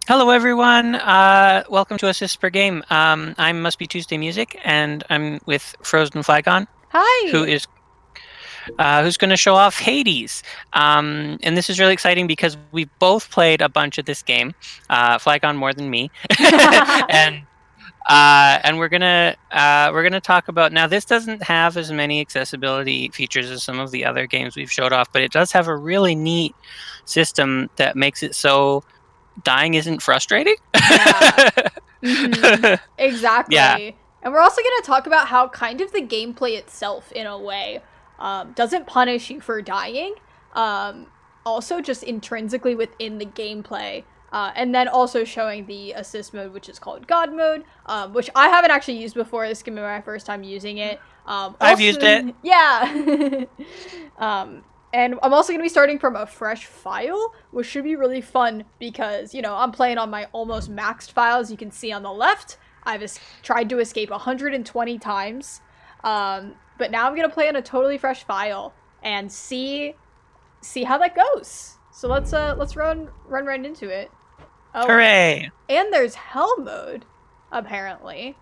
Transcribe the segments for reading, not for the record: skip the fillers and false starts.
Hello, everyone. Welcome to Assist Per Game. I'm Must Be Tuesday Music, and I'm with frozenflygone, who Hi! is who's going to show off Hades. And this is really exciting because we've both played a bunch of this game. Flygon more than me, and we're gonna talk about now. This doesn't have as many accessibility features as some of the other games we've showed off, but it does have a really neat system that makes it so dying isn't frustrating. Yeah. Yeah. Exactly. And we're also going to talk about how kind of the gameplay itself, in a way, doesn't punish you for dying. Also, just intrinsically within the gameplay. And then also showing the assist mode, which is called God mode, which I haven't actually used before. This is going to be my first time using it. I've used it. Yeah. And I'm also going to be starting from a fresh file, which should be really fun because, I'm playing on my almost maxed files. You can see on the left, I've tried to escape 120 times. But now I'm going to play on a totally fresh file and see how that goes. So let's run right into it. Oh, Hooray. and there's hell mode, apparently,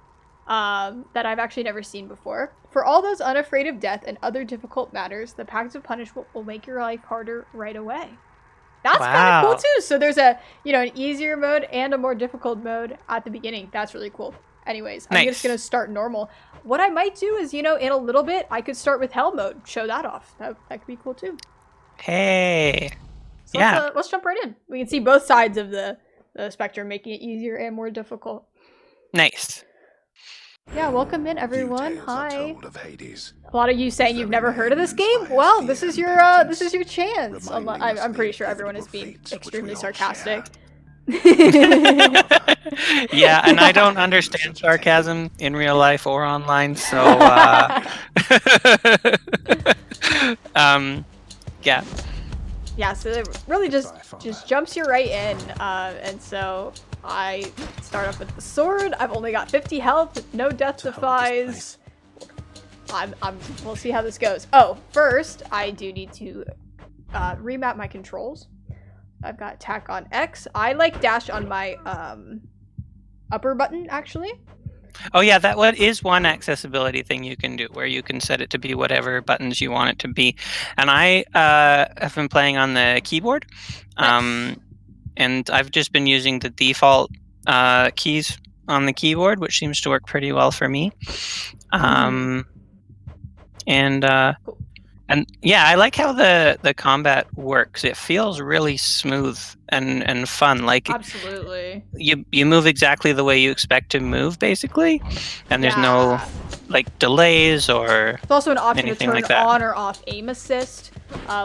that I've actually never seen before. For all those unafraid of death and other difficult matters, the pact of punishment will make your life harder right away. That's kind of cool Wow. too. So there's an easier mode and a more difficult mode at the beginning. That's really cool. Anyways, I'm just Nice. gonna start normal. What I might do is, in a little bit, I could start with hell mode. Show that off. That could be cool too. Hey. So Yeah. let's jump right in. We can see both sides of the spectrum, making it easier and more difficult. Nice. Yeah, welcome in everyone. Few tales are Hi. told of Hades. A lot of you saying you've never heard of this game? Well, this is your chance. I'm pretty sure everyone is being extremely sarcastic. Yeah, and I don't understand sarcasm in real life or online, so yeah. Yeah, so it really just jumps you right in, and so I start off with the sword. I've only got 50 health, no death defies. We'll see how this goes. Oh, first I do need to remap my controls. I've got attack on X. I like dash on my upper button actually. Oh yeah, that what is one accessibility thing you can do, where you can set it to be whatever buttons you want it to be. And I have been playing on the keyboard, Nice. and I've just been using the default keys on the keyboard, which seems to work pretty well for me. And Cool. and yeah, I like how the combat works. It feels really smooth and fun. Like Absolutely. you move exactly the way you expect to move, basically, and there's no like delays or It's also an option to anything turn like that. on or off aim assist,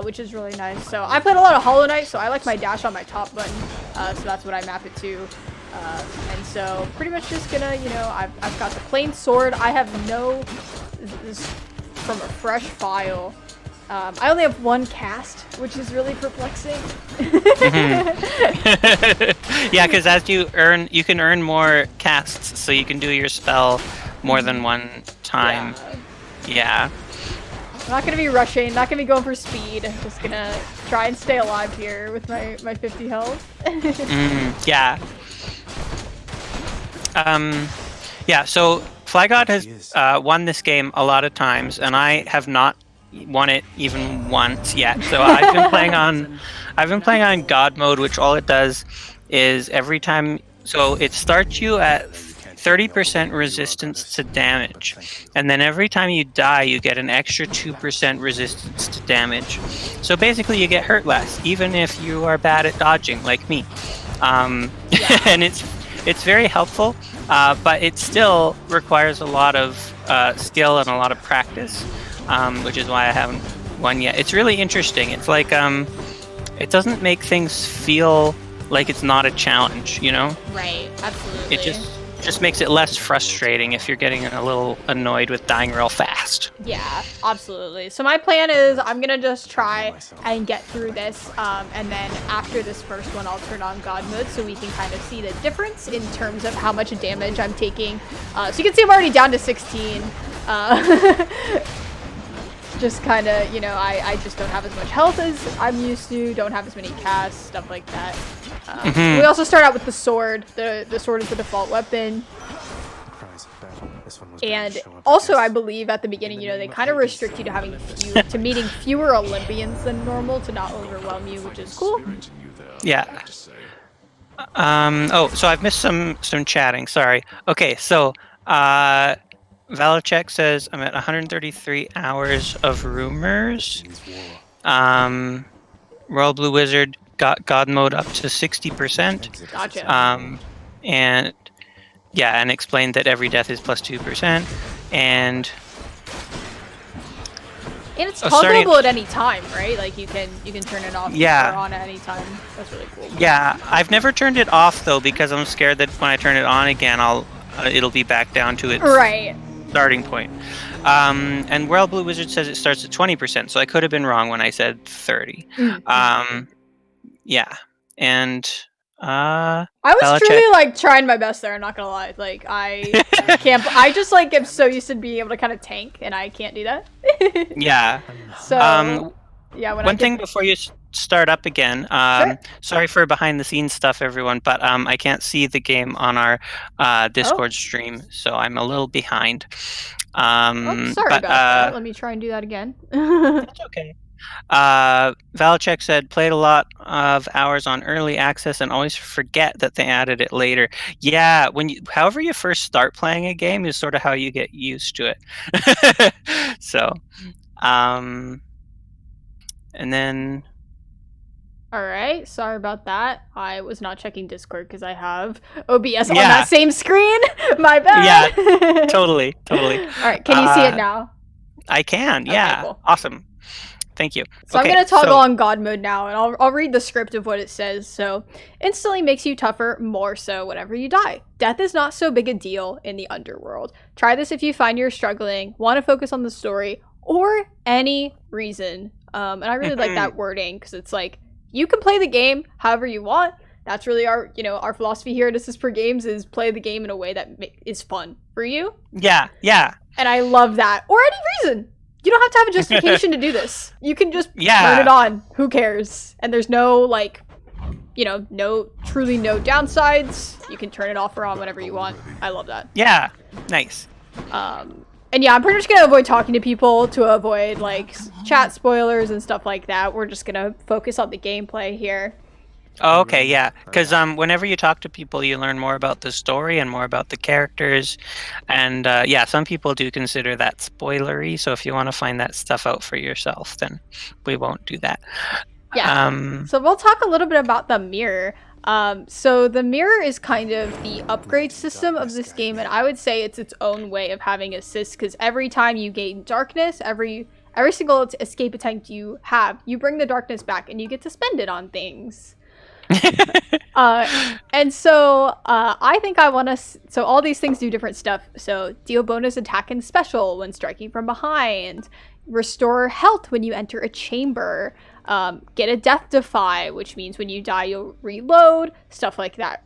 which is really nice. So I played a lot of Hollow Knight, so I like my dash on my top button, so that's what I map it to. And so pretty much just gonna, I've got the plain sword. I have this from a fresh file. I only have one cast, which is really perplexing. Yeah, because as you can earn more casts, so you can do your spell more than one time. Yeah. I'm not gonna be rushing, not gonna be going for speed. I'm just gonna try and stay alive here with my 50 health. Yeah. Yeah, so Flygod has won this game a lot of times, and I have not won it even once yet. So I've been playing on God mode, which all it does is every time. So it starts you at 30% resistance to damage, and then every time you die, you get an extra 2% resistance to damage. So basically, you get hurt less, even if you are bad at dodging, like me. And it's very helpful, but it still requires a lot of skill and a lot of practice, which is why I haven't won yet. It's really interesting. It's like it doesn't make things feel like it's not a challenge, you know? Right, absolutely. It just makes it less frustrating if you're getting a little annoyed with dying real fast. Yeah, absolutely. So my plan is I'm gonna just try and get through this, and then after this first one, I'll turn on God mode so we can kind of see the difference in terms of how much damage I'm taking. So you can see I'm already down to 16. just kind of, you know, I just don't have as much health as I'm used to, don't have as many casts, stuff like that. We also start out with the sword. The sword is the default weapon. And also, I believe at the beginning, you know, they kind of restrict you to having meeting fewer Olympians than normal to not overwhelm you, which is cool. Yeah. Oh, so I've missed some chatting. Sorry. Okay, so Valachek says I'm at 133 hours of rumors. Royal Blue Wizard got God mode up to 60%. Gotcha. And yeah, and explained that every death is plus 2%. And it's toggleable at any time, right? Like you can turn it off or on at any time. That's really cool. Yeah, I've never turned it off though because I'm scared that when I turn it on again, it'll be back down to its starting point. And World Blue Wizard says it starts at 20%, so I could have been wrong when I said 30. Yeah, and I was truly like trying my best there. I'm not gonna lie. Like I can't. I just like am so used to being able to kind of tank, and I can't do that. Yeah. So yeah. One thing before you start up again. Sure. Sorry for behind the scenes stuff, everyone, but I can't see the game on our Discord stream, so I'm a little behind. Sorry about that. Let me try and do that again. It's okay. Valachek said played a lot of hours on early access and always forget that they added it later. Yeah, however you first start playing a game is sort of how you get used to it. So, and then. All right, sorry about that. I was not checking Discord because I have OBS on that same screen. My bad. Yeah, totally. All right, can you see it now? I can. Yeah, okay, cool. Awesome. Thank you. So I'm going to toggle on God mode now, and I'll read the script of what it says. So, instantly makes you tougher, more so whenever you die. Death is not so big a deal in the underworld. Try this if you find you're struggling, want to focus on the story, or any reason. And I really like that wording, because it's like, you can play the game however you want. That's really our philosophy here at This Is Per Games, is play the game in a way that is fun for you. Yeah. And I love that. Or any reason. You don't have to have a justification to do this. You can just turn it on. Who cares? And there's no, truly no downsides. You can turn it off or on whenever you want. I love that. Yeah. Nice. And yeah, I'm pretty much going to avoid talking to people to avoid, chat spoilers and stuff like that. We're just going to focus on the gameplay here. Oh, okay, yeah. Because whenever you talk to people, you learn more about the story and more about the characters. And some people do consider that spoilery. So if you want to find that stuff out for yourself, then we won't do that. Yeah. So we'll talk a little bit about the mirror. So the mirror is kind of the upgrade system of this game. And I would say it's its own way of having assists, because every time you gain darkness, every single escape attempt you have, you bring the darkness back and you get to spend it on things. And so I think I want to. So all these things do different stuff. So deal bonus attack and special when striking from behind. Restore health when you enter a chamber. Get a death defy, which means when you die you'll reload. Stuff like that.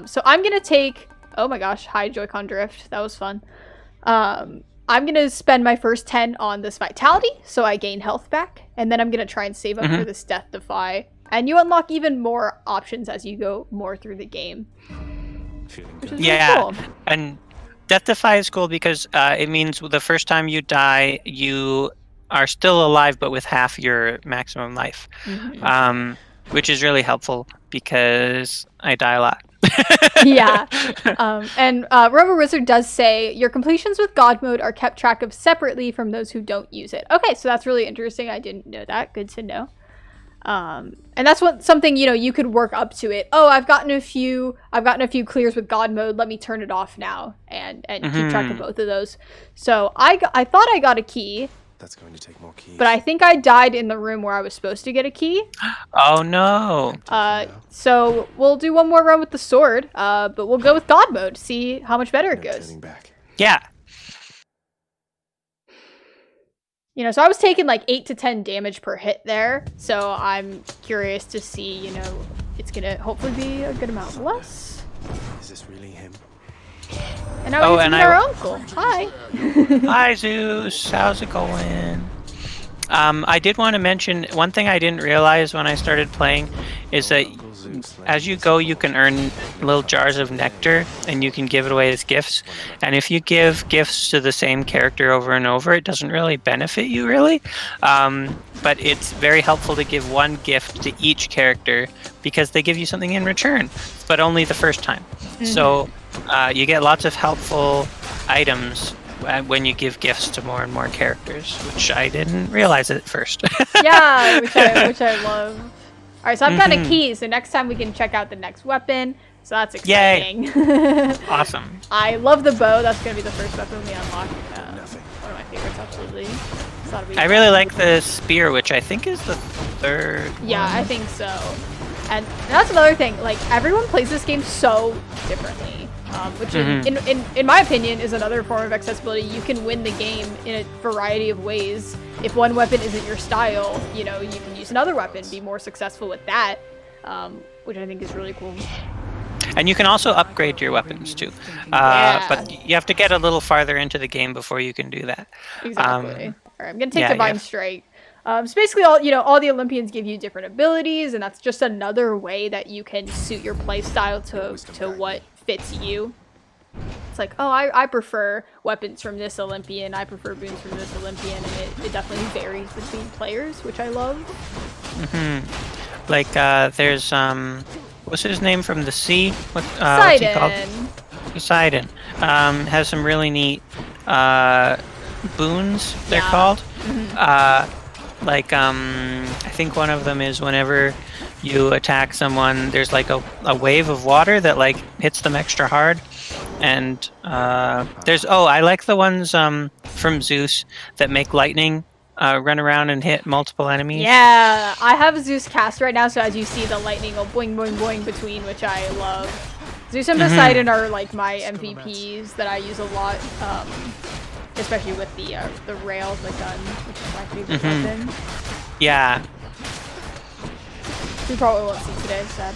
So I'm gonna take. Oh my gosh! Hi Joy-Con drift. That was fun. I'm gonna spend my first 10 on this vitality, so I gain health back, and then I'm gonna try and save up for this death defy. And you unlock even more options as you go more through the game. Which is really cool. And Death Defy is cool because it means the first time you die, you are still alive, but with half your maximum life. Which is really helpful because I die a lot. Yeah. And Robo Wizard does say, your completions with God mode are kept track of separately from those who don't use it. Okay, so that's really interesting. I didn't know that. Good to know. And that's something, you could work up to it. Oh, I've gotten a few clears with God mode. Let me turn it off now and keep track of both of those. So I thought I got a key. That's going to take more keys. But I think I died in the room where I was supposed to get a key. Oh no. So we'll do one more run with the sword. But we'll go with God mode, see how much better it goes. Yeah. So I was taking 8 to 10 damage per hit there. So I'm curious to see, it's gonna hopefully be a good amount less. Is this really him? And now we get to meet our uncle. Hi. Hi Zeus, how's it going? I did want to mention one thing I didn't realize when I started playing is that as you go, you can earn little jars of nectar and you can give it away as gifts. And if you give gifts to the same character over and over, it doesn't really benefit you, really. But it's very helpful to give one gift to each character because they give you something in return, but only the first time. So you get lots of helpful items when you give gifts to more and more characters, which I didn't realize at first. Yeah, which I love. All right, so I've got a key, so next time we can check out the next weapon. So that's exciting. Awesome. I love the bow. That's gonna be the first weapon we unlock. One of my favorites, absolutely. I really like the spear, which I think is the third. Yeah, one. I think so. And that's another thing. Like everyone plays this game so differently. Which in my opinion is another form of accessibility. You can win the game in a variety of ways. If one weapon isn't your style, you know, you can use another weapon, be more successful with that, which I think is really cool. And you can also upgrade your weapons too, but you have to get a little farther into the game before you can do that. Exactly. All right, I'm gonna take Divine Strike. So basically, all the Olympians give you different abilities, and that's just another way that you can suit your play style to what fits you. It's like, oh, I prefer weapons from this Olympian, I prefer boons from this Olympian, and it definitely varies between players, which I love. Like, there's, what's his name from the sea? What's he called? Poseidon. Has some really neat, boons, they're called. Like, I think one of them is whenever you attack someone, there's like a wave of water that like hits them extra hard. And I like the ones from Zeus that make lightning run around and hit multiple enemies. Yeah, I have Zeus cast right now, so as you see, the lightning will boing, boing, boing between, which I love. Zeus and Poseidon are like my MVPs that I use a lot, especially with the rail, the gun, which is my favorite weapon. Yeah. We probably won't see today, sad.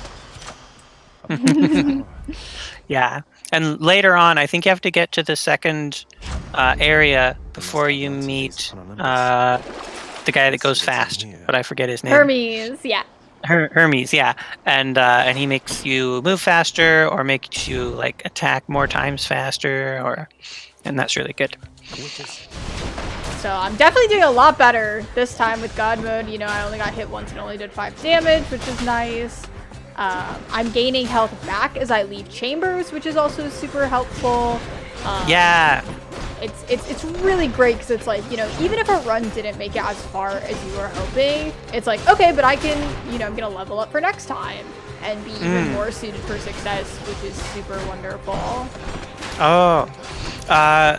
Yeah. And later on, I think you have to get to the second area before you meet the guy that goes fast, but I forget his name. Hermes, yeah. Hermes, yeah. And he makes you move faster or makes you like attack more times faster, and that's really good. So I'm definitely doing a lot better this time with God mode. You know, I only got hit once and only did 5 damage, which is nice. I'm gaining health back as I leave chambers, which is also super helpful. Yeah. It's really great because it's like, you know, even if a run didn't make it as far as you were hoping, it's like, okay, but I can, you know, I'm gonna level up for next time and be even more suited for success, which is super wonderful. Oh.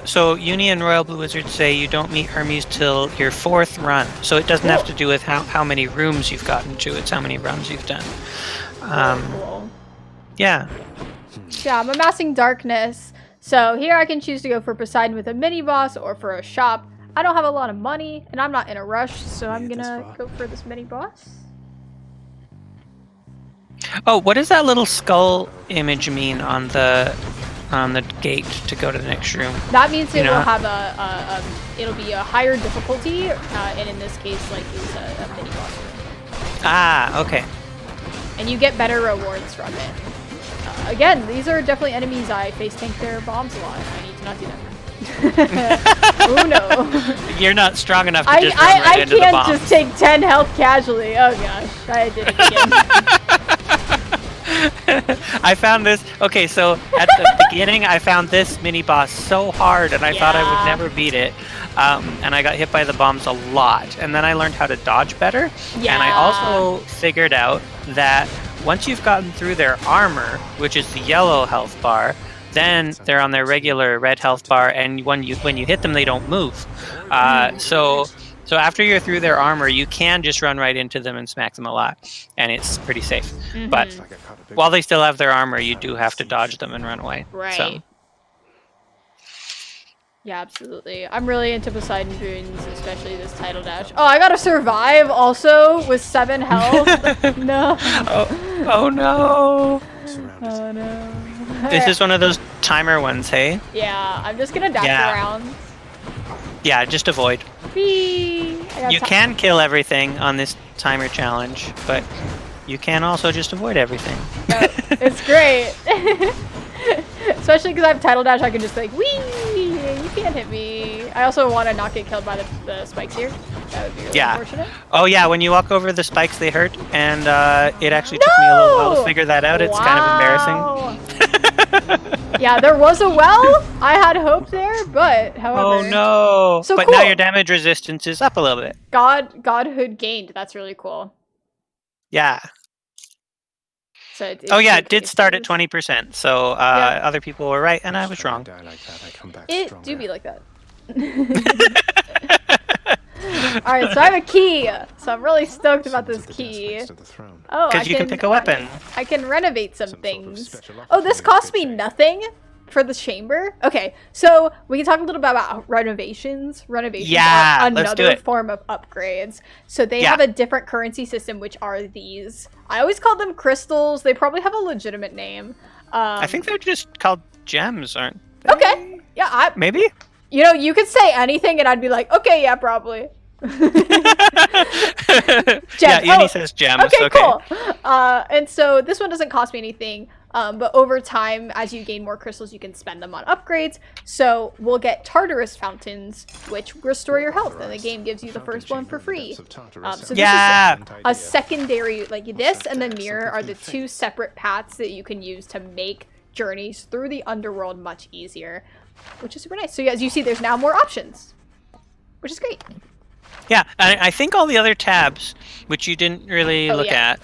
So Uni and Royal Blue Wizards say you don't meet Hermes till your 4th run. So it doesn't have to do with how many rooms you've gotten to, it's how many runs you've done. Cool. Yeah. Yeah, I'm amassing darkness. So here I can choose to go for Poseidon with a mini boss or for a shop. I don't have a lot of money and I'm not in a rush, so I'm gonna go for this mini boss. Oh, what does that little skull image mean on the gate to go to the next room? That means it will have it'll be a higher difficulty, and in this case, like it was a mini boss room. Ah, okay. And you get better rewards from it. Again, these are definitely enemies I face tank their bombs a lot. I need to not do that. Oh no. You're not strong enough to just run right into the bombs. I can't just take 10 health casually. Oh gosh, I did it again. I found this. Okay, so at the beginning, I found this mini boss so hard, and I thought I would never beat it. And I got hit by the bombs a lot. And then I learned how to dodge better. Yeah. And I also figured out that once you've gotten through their armor, which is the yellow health bar, then they're on their regular red health bar, and when you hit them, they don't move. So after you're through their armor, you can just run right into them and smack them a lot, and it's pretty safe. But while they still have their armor, you do have to dodge them and run away. Right. So. Yeah, absolutely. I'm really into Poseidon boons, especially this title dash. Oh, I gotta survive also with 7 health. No. Oh no. Oh no. This is one of those timer ones, hey? Yeah, I'm just gonna dash around. Yeah, just avoid. Whee! You can kill everything on this timer challenge, but you can also just avoid everything. No, it's great. Especially because I have Tidal Dash, I can just be like, wee! You can't hit me. I also want to not get killed by the spikes here. That would be really unfortunate. Oh yeah, when you walk over the spikes, they hurt, and it actually took me a little while to figure that out. It's kind of embarrassing. Yeah, there was a well. I had hope there, but however. Oh no! So but cool. Now your damage resistance is up a little bit. Godhood gained. That's really cool. Yeah. So it it did start at 20%. So other people were right, and I was wrong. It do be like that. All right, so I have a key. So I'm really stoked about this key. Oh, because you can pick a weapon. I can renovate some things. Oh, this cost me nothing for the chamber. Okay, so we can talk a little bit about renovations. Renovations are another form of upgrades. So they have a different currency system, which are these. I always call them crystals. They probably have a legitimate name. I think they're just called gems, aren't they? Okay. Yeah, maybe. You know, you could say anything, and I'd be like, okay, yeah, probably. Yeah, Uni says gems. Okay, cool. And so this one doesn't cost me anything, but over time, as you gain more crystals, you can spend them on upgrades. So we'll get Tartarus fountains, which restore your health, and the game gives you the first one for free. So this is a secondary, like this and the mirror are the two separate paths that you can use to make journeys through the underworld much easier, which is super nice. So as you see, there's now more options, which is great. Yeah, I think all the other tabs, which you didn't really look at,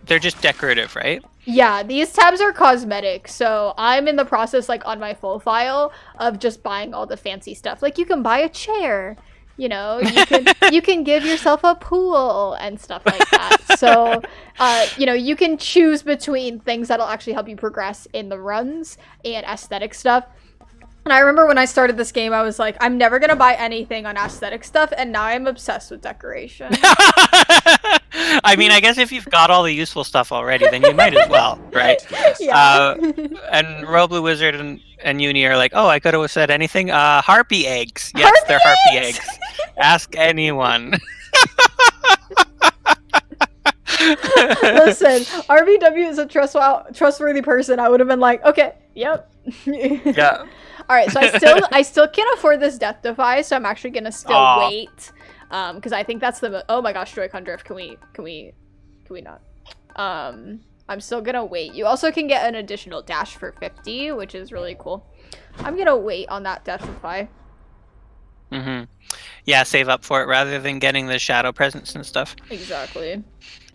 they're just decorative, right? Yeah, these tabs are cosmetic, so I'm in the process, like, on my full file of just buying all the fancy stuff. Like, you can buy a chair, you know, you can give yourself a pool and stuff like that. So, you know, you can choose between things that'll actually help you progress in the runs and aesthetic stuff. And I remember when I started this game, I was like, I'm never going to buy anything on aesthetic stuff, and now I'm obsessed with decoration. I mean, I guess if you've got all the useful stuff already, then you might as well, right? Yeah. And Royal Blue Wizard and Uni are like, oh, I could have said anything. Harpy eggs. Yes, they're harpy eggs. Ask anyone. Listen, RVW is a trustworthy person. I would have been like, okay, yep. Yeah. All right, so I still can't afford this Death Defy, so I'm actually gonna still wait, because I think that's the oh my gosh, Joy-Con Drift. Can we not? I'm still gonna wait. You also can get an additional dash for 50, which is really cool. I'm gonna wait on that Death Defy. Yeah, save up for it rather than getting the shadow presence and stuff. Exactly.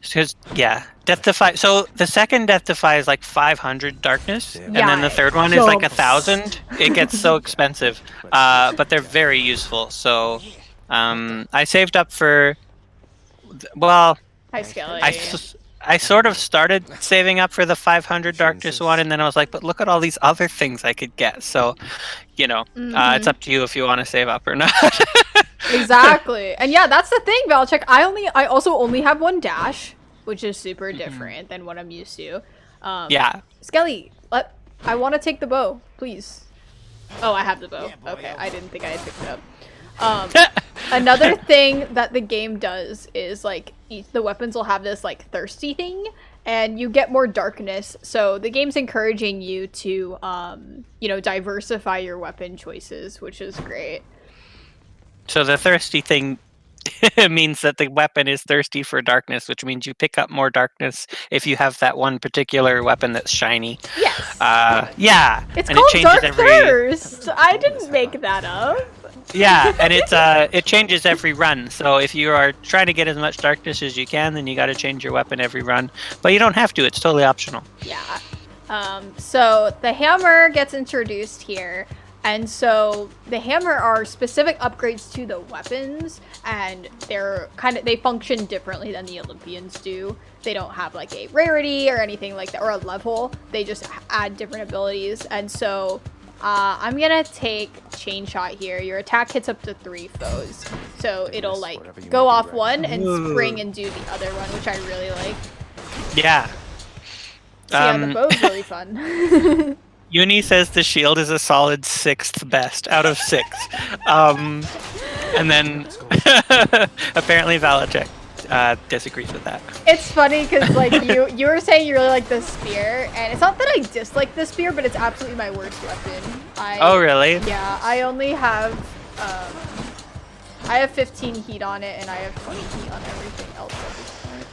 Because, yeah, Death Defy. So the second Death Defy is like 500 darkness, and then the third one is like 1,000. It gets so expensive, but they're very useful. So I saved up for, well, Hi, Skelly. I sort of started saving up for the 500 darkness one, and then I was like, but look at all these other things I could get. So, you know, it's up to you if you want to save up or not. Exactly. And yeah, that's the thing, Valchek. I also only have one dash, which is super different than what I'm used to. Yeah. Skelly, I want to take the bow, please. Oh, I have the bow. Okay, I didn't think I had picked it up. Another thing that the game does is, like, the weapons will have this, like, thirsty thing, and you get more darkness. So the game's encouraging you to, you know, diversify your weapon choices, which is great. So the thirsty thing means that the weapon is thirsty for darkness, which means you pick up more darkness if you have that one particular weapon that's shiny. Yes. Yeah. It's called Dark Thirst. I didn't make that up. Yeah, and it changes every run. So if you are trying to get as much darkness as you can, then you got to change your weapon every run. But you don't have to. It's totally optional. Yeah. So the hammer gets introduced here. And so the hammer are specific upgrades to the weapons, and they function differently than the Olympians do. They don't have like a rarity or anything like that, or a level. They just add different abilities. And so I'm gonna take Chain Shot here. Your attack hits up to 3 foes. So it'll like go off one and spring and do the other one, which I really like. Yeah. So yeah, the bow's really fun. Uni says the shield is a solid 6th best out of 6. And then apparently Valacek disagrees with that. It's funny because like you were saying you really like the spear, and it's not that I dislike the spear, but it's absolutely my worst weapon. Oh really? Yeah, I only have I have 15 heat on it, and I have 20 heat on everything else at this point.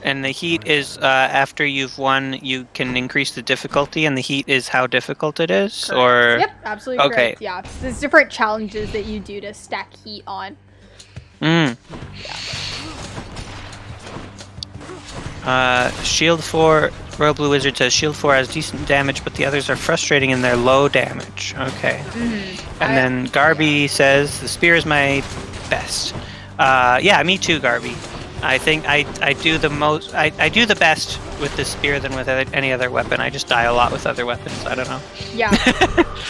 And the heat is after you've won, you can increase the difficulty, and the heat is how difficult it is, Correct. or Yep, absolutely okay. correct. Yeah, there's different challenges that you do to stack heat on. Shield 4, Royal Blue Wizard says Shield 4 has decent damage, but the others are frustrating in their low damage. Okay. And then Garby says the spear is my best. Yeah, me too, Garby. I think I do the most. I do the best with the spear than with any other weapon. I just die a lot with other weapons. I don't know. Yeah,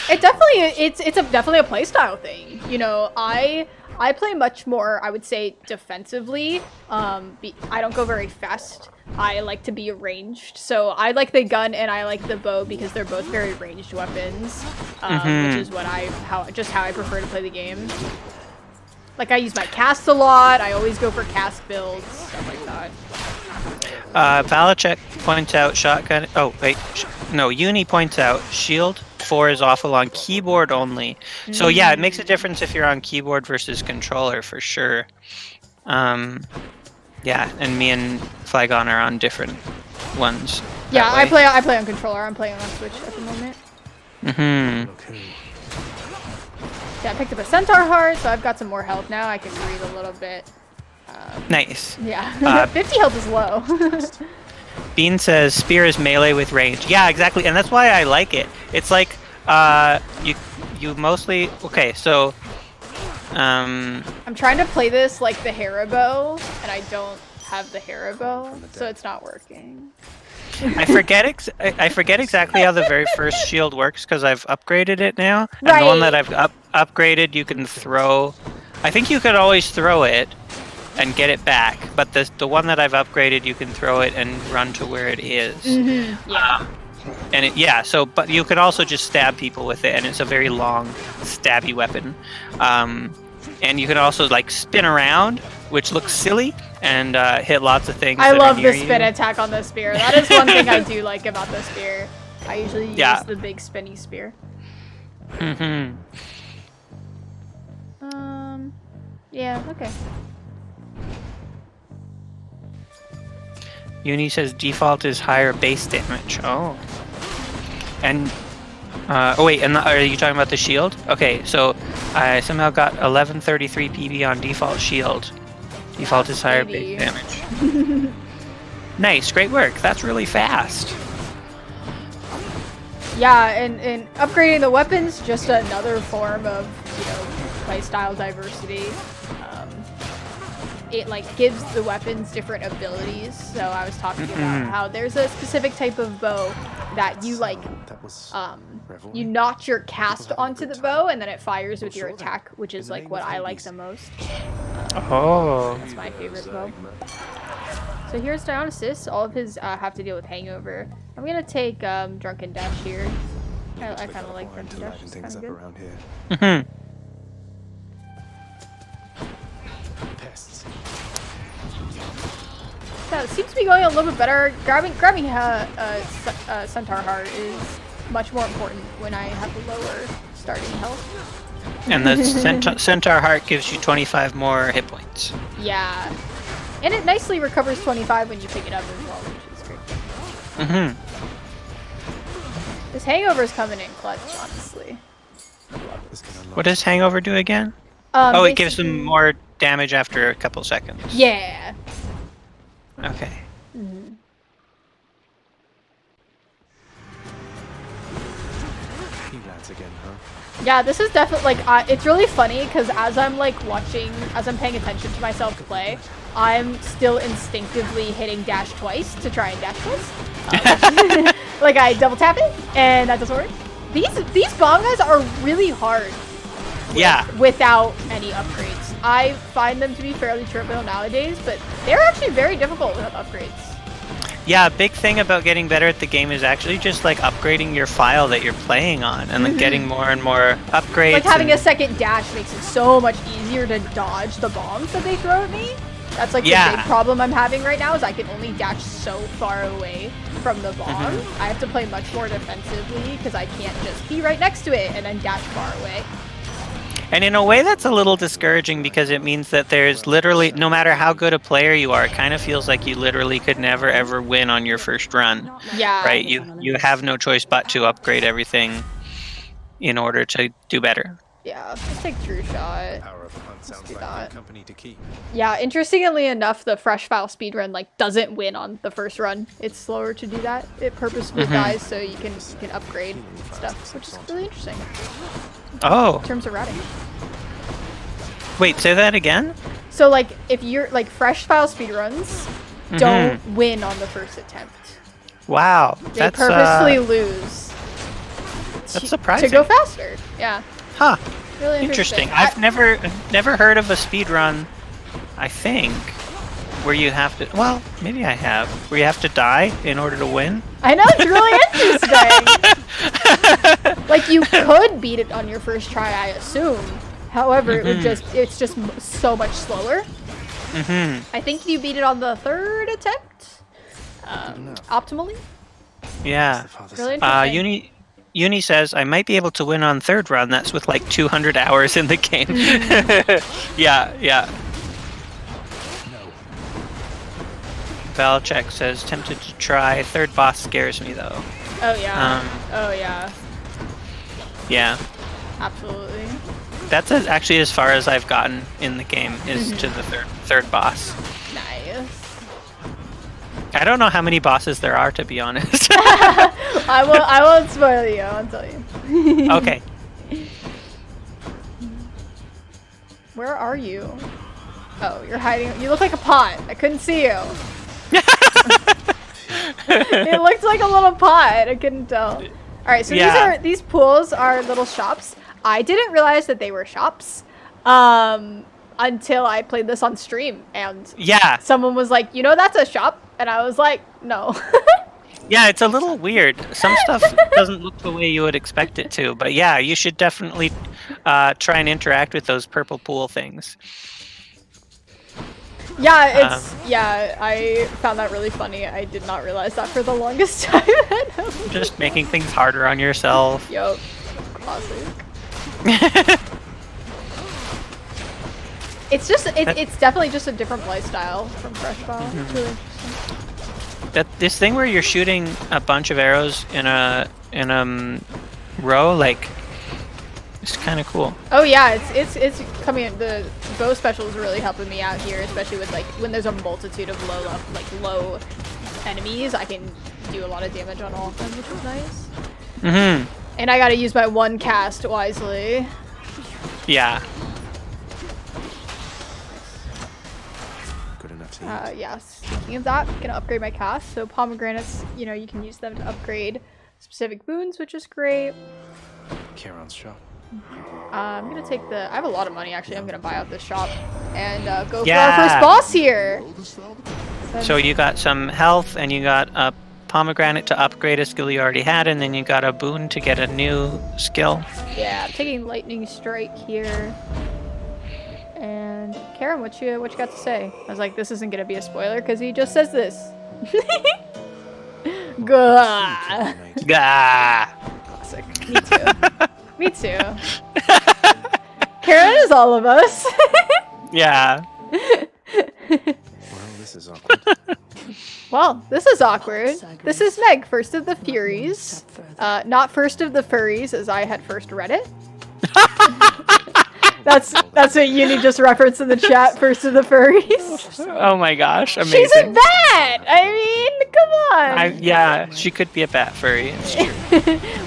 it's definitely a playstyle thing. You know, I play much more, I would say, defensively. I don't go very fast. I like to be ranged, so I like the gun and I like the bow because they're both very ranged weapons, which is how I prefer to play the game. Like, I use my cast a lot. I always go for cast builds, stuff like that. Valacek points out shotgun. Oh wait, no. Uni points out shield 4 is awful on keyboard only. So yeah, it makes a difference if you're on keyboard versus controller for sure. Yeah, and me and Flygone are on different ones. Yeah, I play on controller. I'm playing on Switch at the moment. Yeah, I picked up a centaur heart, so I've got some more health now. I can breathe a little bit. Nice. Yeah, 50 health is low. Bean says spear is melee with range. Yeah, exactly, and that's why I like it. It's like you mostly okay. So I'm trying to play this like the Haribo, and I don't have the Haribo, so it's not working. I forget exactly how the very first shield works because I've upgraded it now. And right. The one that I've upgraded, you can throw. I think you could always throw it and get it back, but the one that I've upgraded, you can throw it and run to where it is. Yeah. But you can also just stab people with it, and it's a very long, stabby weapon. And you can also like spin around, which looks silly, and hit lots of things. I love the spin attack on the spear. That is one thing I do like about the spear. I usually use the big spinny spear. Yeah, okay. Uni says default is higher base damage. Oh. And are you talking about the shield? Okay, so I somehow got 1133 PB on default shield. Default is higher base damage. Nice, great work. That's really fast. Yeah, and upgrading the weapons, just another form of, playstyle diversity. It like gives the weapons different abilities. So I was talking about how there's a specific type of bow that you like you notch your cast onto the bow and then it fires with your attack, which is like what I like the most. That's my favorite bow. So here's Dionysus. All of his have to deal with hangover. I'm gonna take Drunken Dash here. I kind of like Drunken Dash. It's kind of good. Yeah, it seems to be going a little bit better. Grabbing Centaur Heart is much more important when I have a lower starting health. And the Centaur Heart gives you 25 more hit points. Yeah. And it nicely recovers 25 when you pick it up as well, which is great. This hangover is coming in clutch, honestly. What does hangover do again? It gives them more damage after a couple seconds. Yeah. Okay. Again, huh? Yeah, this is definitely like it's really funny because as I'm paying attention to myself play, I'm still instinctively hitting dash twice to try and dash twice. Like I double tap it and that doesn't work. These bomb guys are really hard. Without any upgrades. I find them to be fairly trivial nowadays, but they're actually very difficult without upgrades. Yeah, a big thing about getting better at the game is actually just like upgrading your file that you're playing on, and like getting more and more upgrades. Like having a second dash makes it so much easier to dodge the bombs that they throw at me. That's like the big problem I'm having right now is I can only dash so far away from the bomb. I have to play much more defensively because I can't just be right next to it and then dash far away. And in a way, that's a little discouraging because it means that there's literally, no matter how good a player you are, it kind of feels like you literally could never ever win on your first run. Yeah. Right? You have no choice but to upgrade everything in order to do better. Yeah, let's take True Shot. Sounds like a company to keep. Yeah, interestingly enough, the fresh file speedrun like doesn't win on the first run. It's slower to do that. It purposefully dies so you can upgrade stuff, which is really interesting. Oh. In terms of routing. Wait, say that again? So like if you're like fresh file speedruns don't win on the first attempt. Wow. They purposely lose. That's surprising. To go faster. Yeah. Huh. Really interesting. I've never heard of a speedrun, I think, where you have to, well, maybe I have, where you have to die in order to win. I know, it's really interesting. Like you could beat it on your first try, I assume. However, it's just so much slower. I think you beat it on the third attempt, optimally. Yeah. Really interesting. Uni says, I might be able to win on third run. That's with like 200 hours in the game. Yeah. Valchek says, tempted to try. Third boss scares me though. Oh yeah. Yeah. Absolutely. That's actually as far as I've gotten in the game, is to the third boss. Nice. I don't know how many bosses there are, to be honest. I won't spoil you. I'll tell you. Okay. Where are you? Oh, you're hiding. You look like a pot. I couldn't see you. It looked like a little pot. I couldn't tell. All right, so these pools are little shops. I didn't realize that they were shops until I played this on stream, and someone was like, "You know, that's a shop," and I was like, "No." Yeah, it's a little weird. Some stuff doesn't look the way you would expect it to, but yeah, you should definitely try and interact with those purple pool things. Yeah, I found that really funny. I did not realize that for the longest time. Just making things harder on yourself. Yup. Classic. It's definitely just a different playstyle from Fresh File. It's really interesting. This thing where you're shooting a bunch of arrows in a row, like, it's kind of cool. Oh yeah, it's coming in. The bow special is really helping me out here, especially with like when there's a multitude of low enemies. I can do a lot of damage on all of them, which is nice. And I gotta use my one cast wisely. Yeah. Good enough to eat. Yeah, speaking of that, I'm gonna upgrade my cast. So pomegranates, you can use them to upgrade specific boons, which is great. Charon's shop. I'm gonna take I have a lot of money actually. I'm gonna buy out this shop and go for our first boss here. So you got some health and you got a pomegranate to upgrade a skill you already had, and then you got a boon to get a new skill. Yeah, I'm taking lightning strike here. And Karen, what you got to say? I was like, this isn't gonna be a spoiler because he just says this. Gah. Gah. Classic. Me too. Me too. Karen is all of us. Yeah. Well, this is awkward. Well, this is awkward. This is Meg, first of the Furies. Not first of the Furries, as I had first read it. That's what Uni just referenced in the chat, first of the Furries. Oh my gosh, amazing. She's a bat! I mean, come on! Yeah, she could be a bat furry. It's true.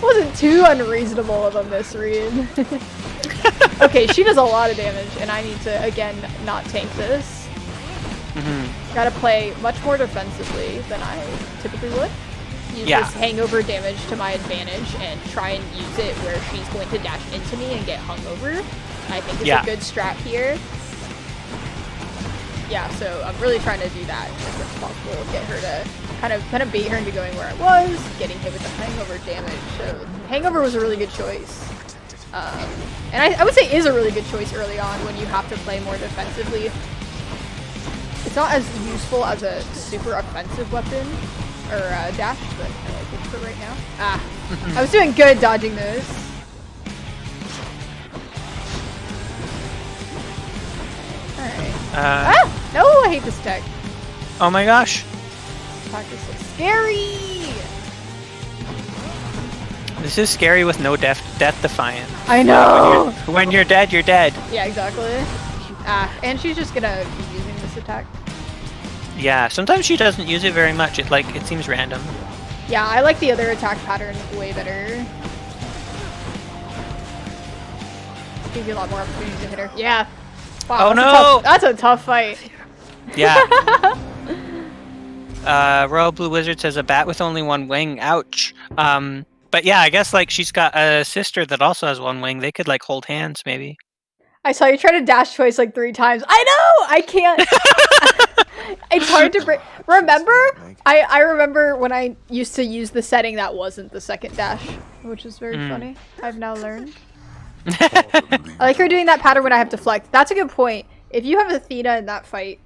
Wasn't too unreasonable of a misread. Okay, she does a lot of damage, and I need to, again, not tank this. Gotta play much more defensively than I typically would. Use this hangover damage to my advantage and try and use it where she's going to dash into me and get hung over. I think is a good strat here. Yeah, so I'm really trying to do that as much as possible. Get her to kind of bait her into going where I was, getting hit with the hangover damage. So hangover was a really good choice. And I would say is a really good choice early on when you have to play more defensively. It's not as useful as a super offensive weapon or dash, but I like it for right now. Ah, I was doing good dodging those. Alright. No, I hate this tech. Oh my gosh. This attack is so scary. This is scary with no death defiant. I know. When you're dead, you're dead. Yeah, exactly. And she's just gonna keep using this attack. Yeah, sometimes she doesn't use it very much. It seems random. Yeah, I like the other attack pattern way better. Gives you a lot more opportunities to hit her. Yeah. Wow, Oh no! That's a tough fight. Yeah. Royal Blue Wizard says a bat with only one wing. Ouch. But yeah, I guess like she's got a sister that also has one wing. They could like hold hands maybe. I saw you try to dash twice like 3 times. I know! I can't. It's hard to remember? I remember when I used to use the setting that wasn't the second dash, which is very funny. I've now learned. I like her doing that pattern when I have deflect. That's a good point. If you have Athena in that fight,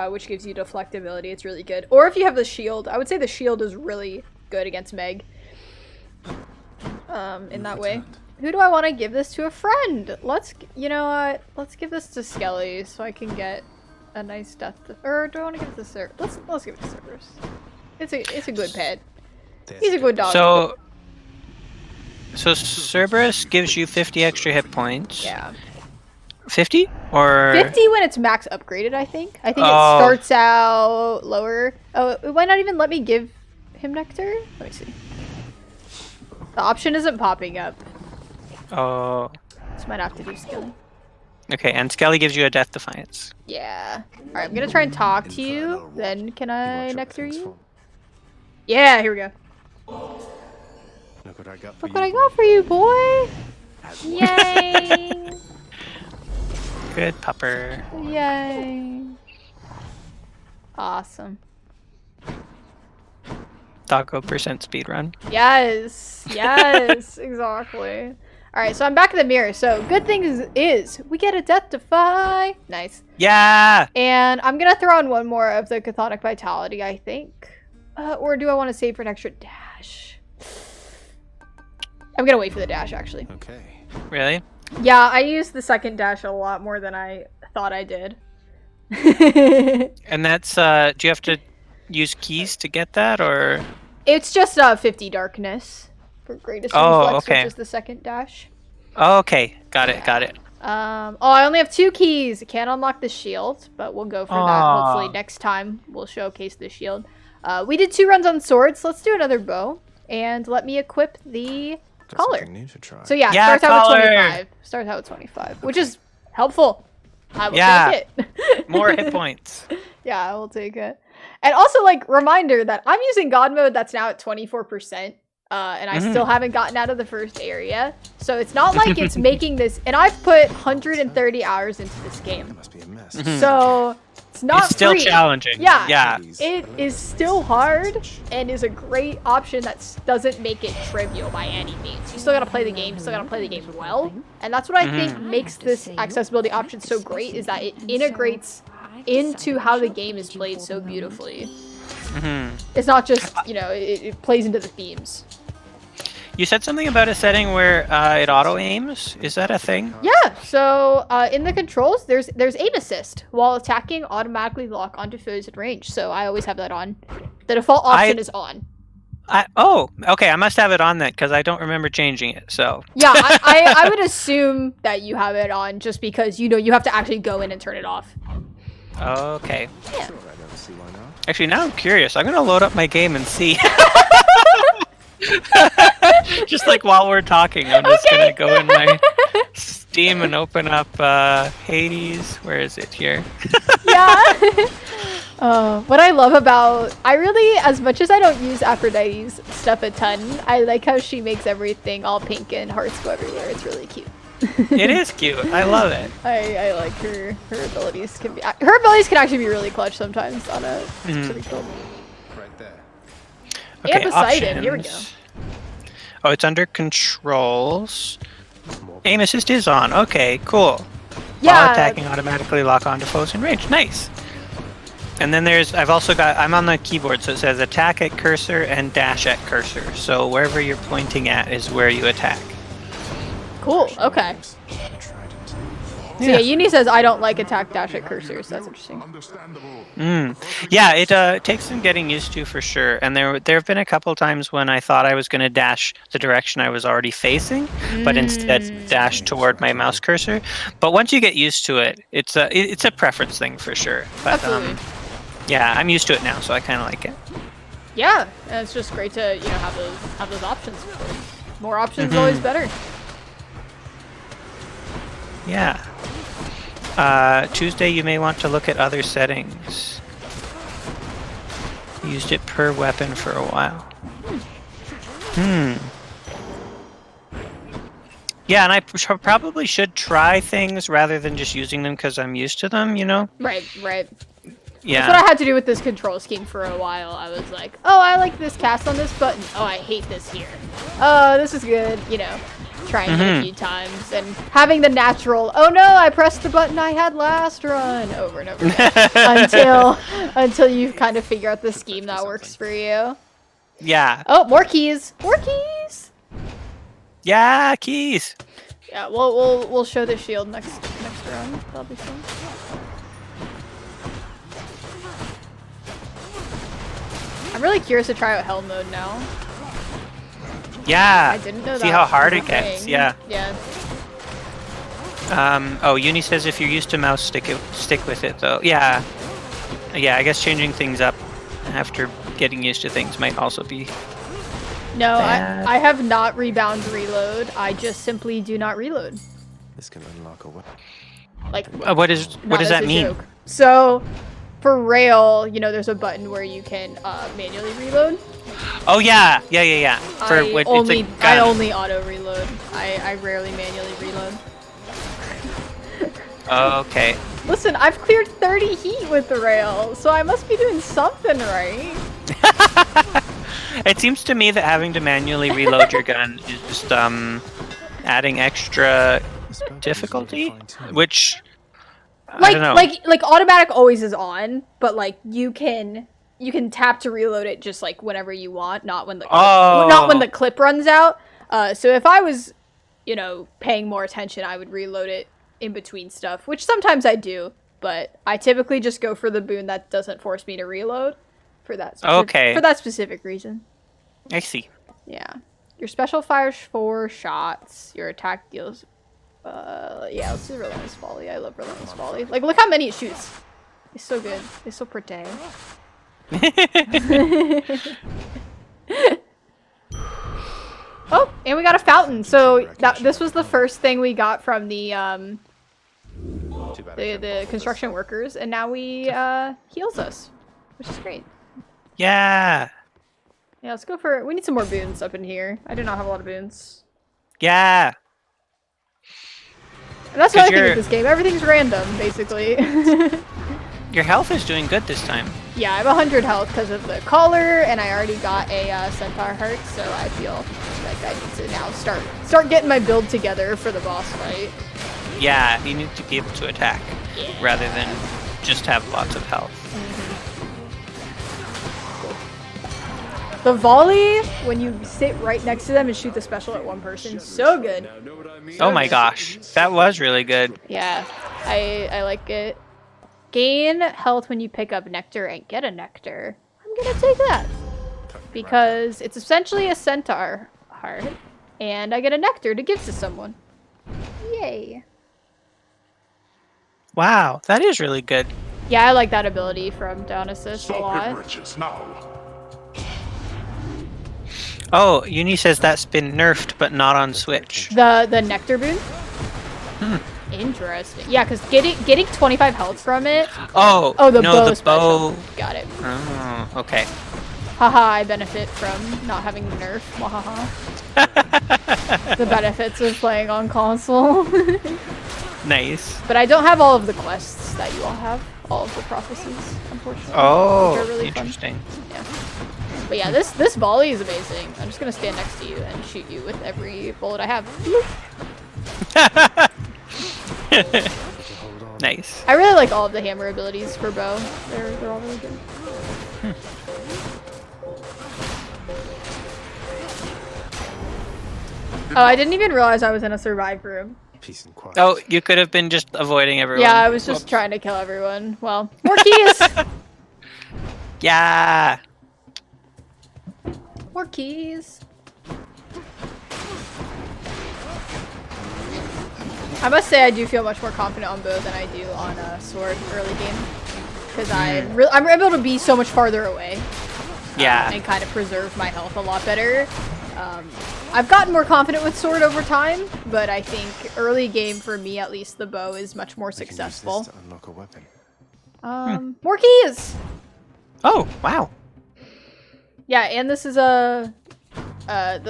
which gives you deflect ability, it's really good. Or if you have the shield, I would say the shield is really good against Meg. In that way. Who do I want to give this to? A friend. You know what? Let's give this to Skelly so I can get a nice death. Or do I want to give it to Cerberus? Let's give it to Cerberus. It's a good pet. He's a good dog. So Cerberus gives you 50 extra hit points. Yeah. 50 or 50 when it's max upgraded. I think it starts out lower. Oh, why not even let me give him nectar? Let me see. The option isn't popping up. Oh. So might have to do Skelly. Okay, and Skelly gives you a death defiance. Yeah. Alright, I'm gonna try and talk to you. Then can I nectar you? Yeah, here we go. Look what I got for you. Look what I got for you, boy! Yay! Good pupper. Yay! Awesome. Doggo percent speed run. Yes! Yes! Exactly. Alright, so I'm back in the mirror. So, good thing is we get a death defy. Nice. Yeah! And I'm gonna throw on one more of the Chthonic Vitality, I think. Or do I want to save for an extra dash? I'm gonna wait for the dash, actually. Okay. Really? Yeah, I used the second dash a lot more than I thought I did. And that's, do you have to use keys to get that, or? It's just 50 darkness for greatest reflex, which is the second dash. Oh, okay. Got it. I only have 2 keys. Can't unlock the shield, but we'll go for that. Hopefully next time we'll showcase the shield. We did 2 runs on swords. Let's do another bow. And let me equip the collar. So yeah, starts out with 25. Starts out with 25, which is helpful. I will take it. More hit points. Yeah, I will take it. And also, like, reminder that I'm using God mode that's now at 24%. And I still haven't gotten out of the first area. So it's not like it's making this... And I've put 130 hours into this game. That must be a mess. So it's not It's still challenging. Yeah. It is still hard and is a great option that doesn't make it trivial by any means. You still gotta play the game. You still gotta play the game well. And that's what I think makes this accessibility option so great, is that it integrates into how the game is played so beautifully. It's not just, it plays into the themes. You said something about a setting where it auto aims. Is that a thing? Yeah. So in the controls, there's aim assist. While attacking, automatically lock onto foes at range. So I always have that on. The default option is on. Okay. I must have it on then, because I don't remember changing it. So yeah, I would assume that you have it on just because you have to actually go in and turn it off. Okay. Yeah. Sure, I don't see why not. Actually, now I'm curious. I'm gonna load up my game and see. Just like while we're talking, I'm just gonna go in my Steam and open up Hades. Where is it here? Yeah. What I love about... I really, as much as I don't use Aphrodite's stuff a ton, I like how she makes everything all pink and hearts go everywhere. It's really cute. It is cute. I love it. I like her abilities. Her abilities can actually be really clutch sometimes on a specific build. Right there. Okay, And Poseidon. Here we go. options. Oh, it's under controls. Aim assist is on. Okay, cool. While Yeah. attacking, automatically lock onto foes in range. Nice. And then I'm on the keyboard, so it says attack at cursor and dash at cursor. So wherever you're pointing at is where you attack. Cool. Okay. So yeah, Uni says I don't like attack dash at cursors. That's interesting. Yeah, it takes some getting used to for sure. And there have been a couple times when I thought I was going to dash the direction I was already facing, but instead dash toward my mouse cursor. But once you get used to it, it's a preference thing for sure. But Absolutely. yeah, I'm used to it now, so I kind of like it. Yeah, and it's just great to have those options. More options is always better. Yeah. Tuesday, you may want to look at other settings. Used it per weapon for a while. Yeah, and I probably should try things rather than just using them because I'm used to them, you know? Right. Yeah. That's what I had to do with this control scheme for a while. I was like, oh, I like this cast on this button. Oh, I hate this here. Oh, this is good. You know, trying it a few times and having the natural, oh no, I pressed the button I had last run over and over again until you kind of figure out the scheme that works for you. Yeah. Oh, more keys. More keys. Yeah, keys. Yeah, we'll show the shield next run. That'll be fun. I'm really curious to try out hell mode now. Yeah. I didn't know that. See how hard was it a gets. thing. Yeah. Yeah. Oh, Uni says if you're used to mouse, stick with it though. Yeah. Yeah, I guess changing things up after getting used to things might also be. No, bad. I have not rebound reload. I just simply do not reload. This can unlock a weapon. Like What does not as that a mean? joke. So for rail, you know, there's a button where you can manually reload. Oh yeah. For I when only it's a gun. only auto reload. I rarely manually reload. Okay. Listen, I've cleared 30 heat with the rail, so I must be doing something right. It seems to me that having to manually reload your gun is just adding extra difficulty, which I don't know. Like automatic always is on, but like you can tap to reload it just like whenever you want, not when the clip runs out. So if I was, you know, paying more attention, I would reload it in between stuff, which sometimes I do, but I typically just go for the boon that doesn't force me to reload for that for that specific reason. I see. Yeah. Your special fires 4 shots. Your attack deals yeah, let's do Relentless Volley. I love Relentless Volley. Like, look how many it shoots. It's so good. It's so pretty. Oh, and we got a fountain. So this was the first thing we got from the construction workers, and now we heals us, which is great. Yeah. Yeah, let's go for. We need some more boons up in here. I do not have a lot of boons. Yeah. And that's the other thing with this game. Everything's random, basically. Your health is doing good this time. Yeah, I have 100 health because of the collar, and I already got a centaur heart, so I feel like I need to now start getting my build together for the boss fight. Yeah, you need to be able to attack rather than just have lots of health. The volley, when you sit right next to them and shoot the special at one person, so good. Oh my gosh, that was really good. Yeah, I like it. Gain health when you pick up nectar and get a nectar. I'm gonna take that because it's essentially a centaur heart, and I get a nectar to give to someone. Yay! Wow, that is really good. Yeah, I like that ability from Down Assist a lot. Oh, Uni says that's been nerfed, but not on Switch. The nectar boon. Interesting. Yeah, because getting 25 health from it. Oh, the no, bow the special. bow. Got it. Oh, okay. Haha, I benefit from not having the nerf. Wahaha. The benefits of playing on console. Nice. But I don't have all of the quests that you all have. All of the prophecies, unfortunately. Oh, which are really interesting. Fun. Yeah. But yeah, this volley is amazing. I'm just gonna stand next to you and shoot you with every bullet I have. Nice. I really like all of the hammer abilities for bow. They're all really good. Oh, I didn't even realize I was in a survive room. Peace and quiet. Oh, you could have been just avoiding everyone. Yeah, I was just trying to kill everyone. Well, more keys! Yeah. More keys. I must say I do feel much more confident on bow than I do on sword early game. Because I'm able to be so much farther away. Yeah. And kind of preserve my health a lot better. I've gotten more confident with sword over time, but I think early game, for me at least, the bow is much more successful. To unlock a weapon. More keys! Oh, wow. Yeah, and this is the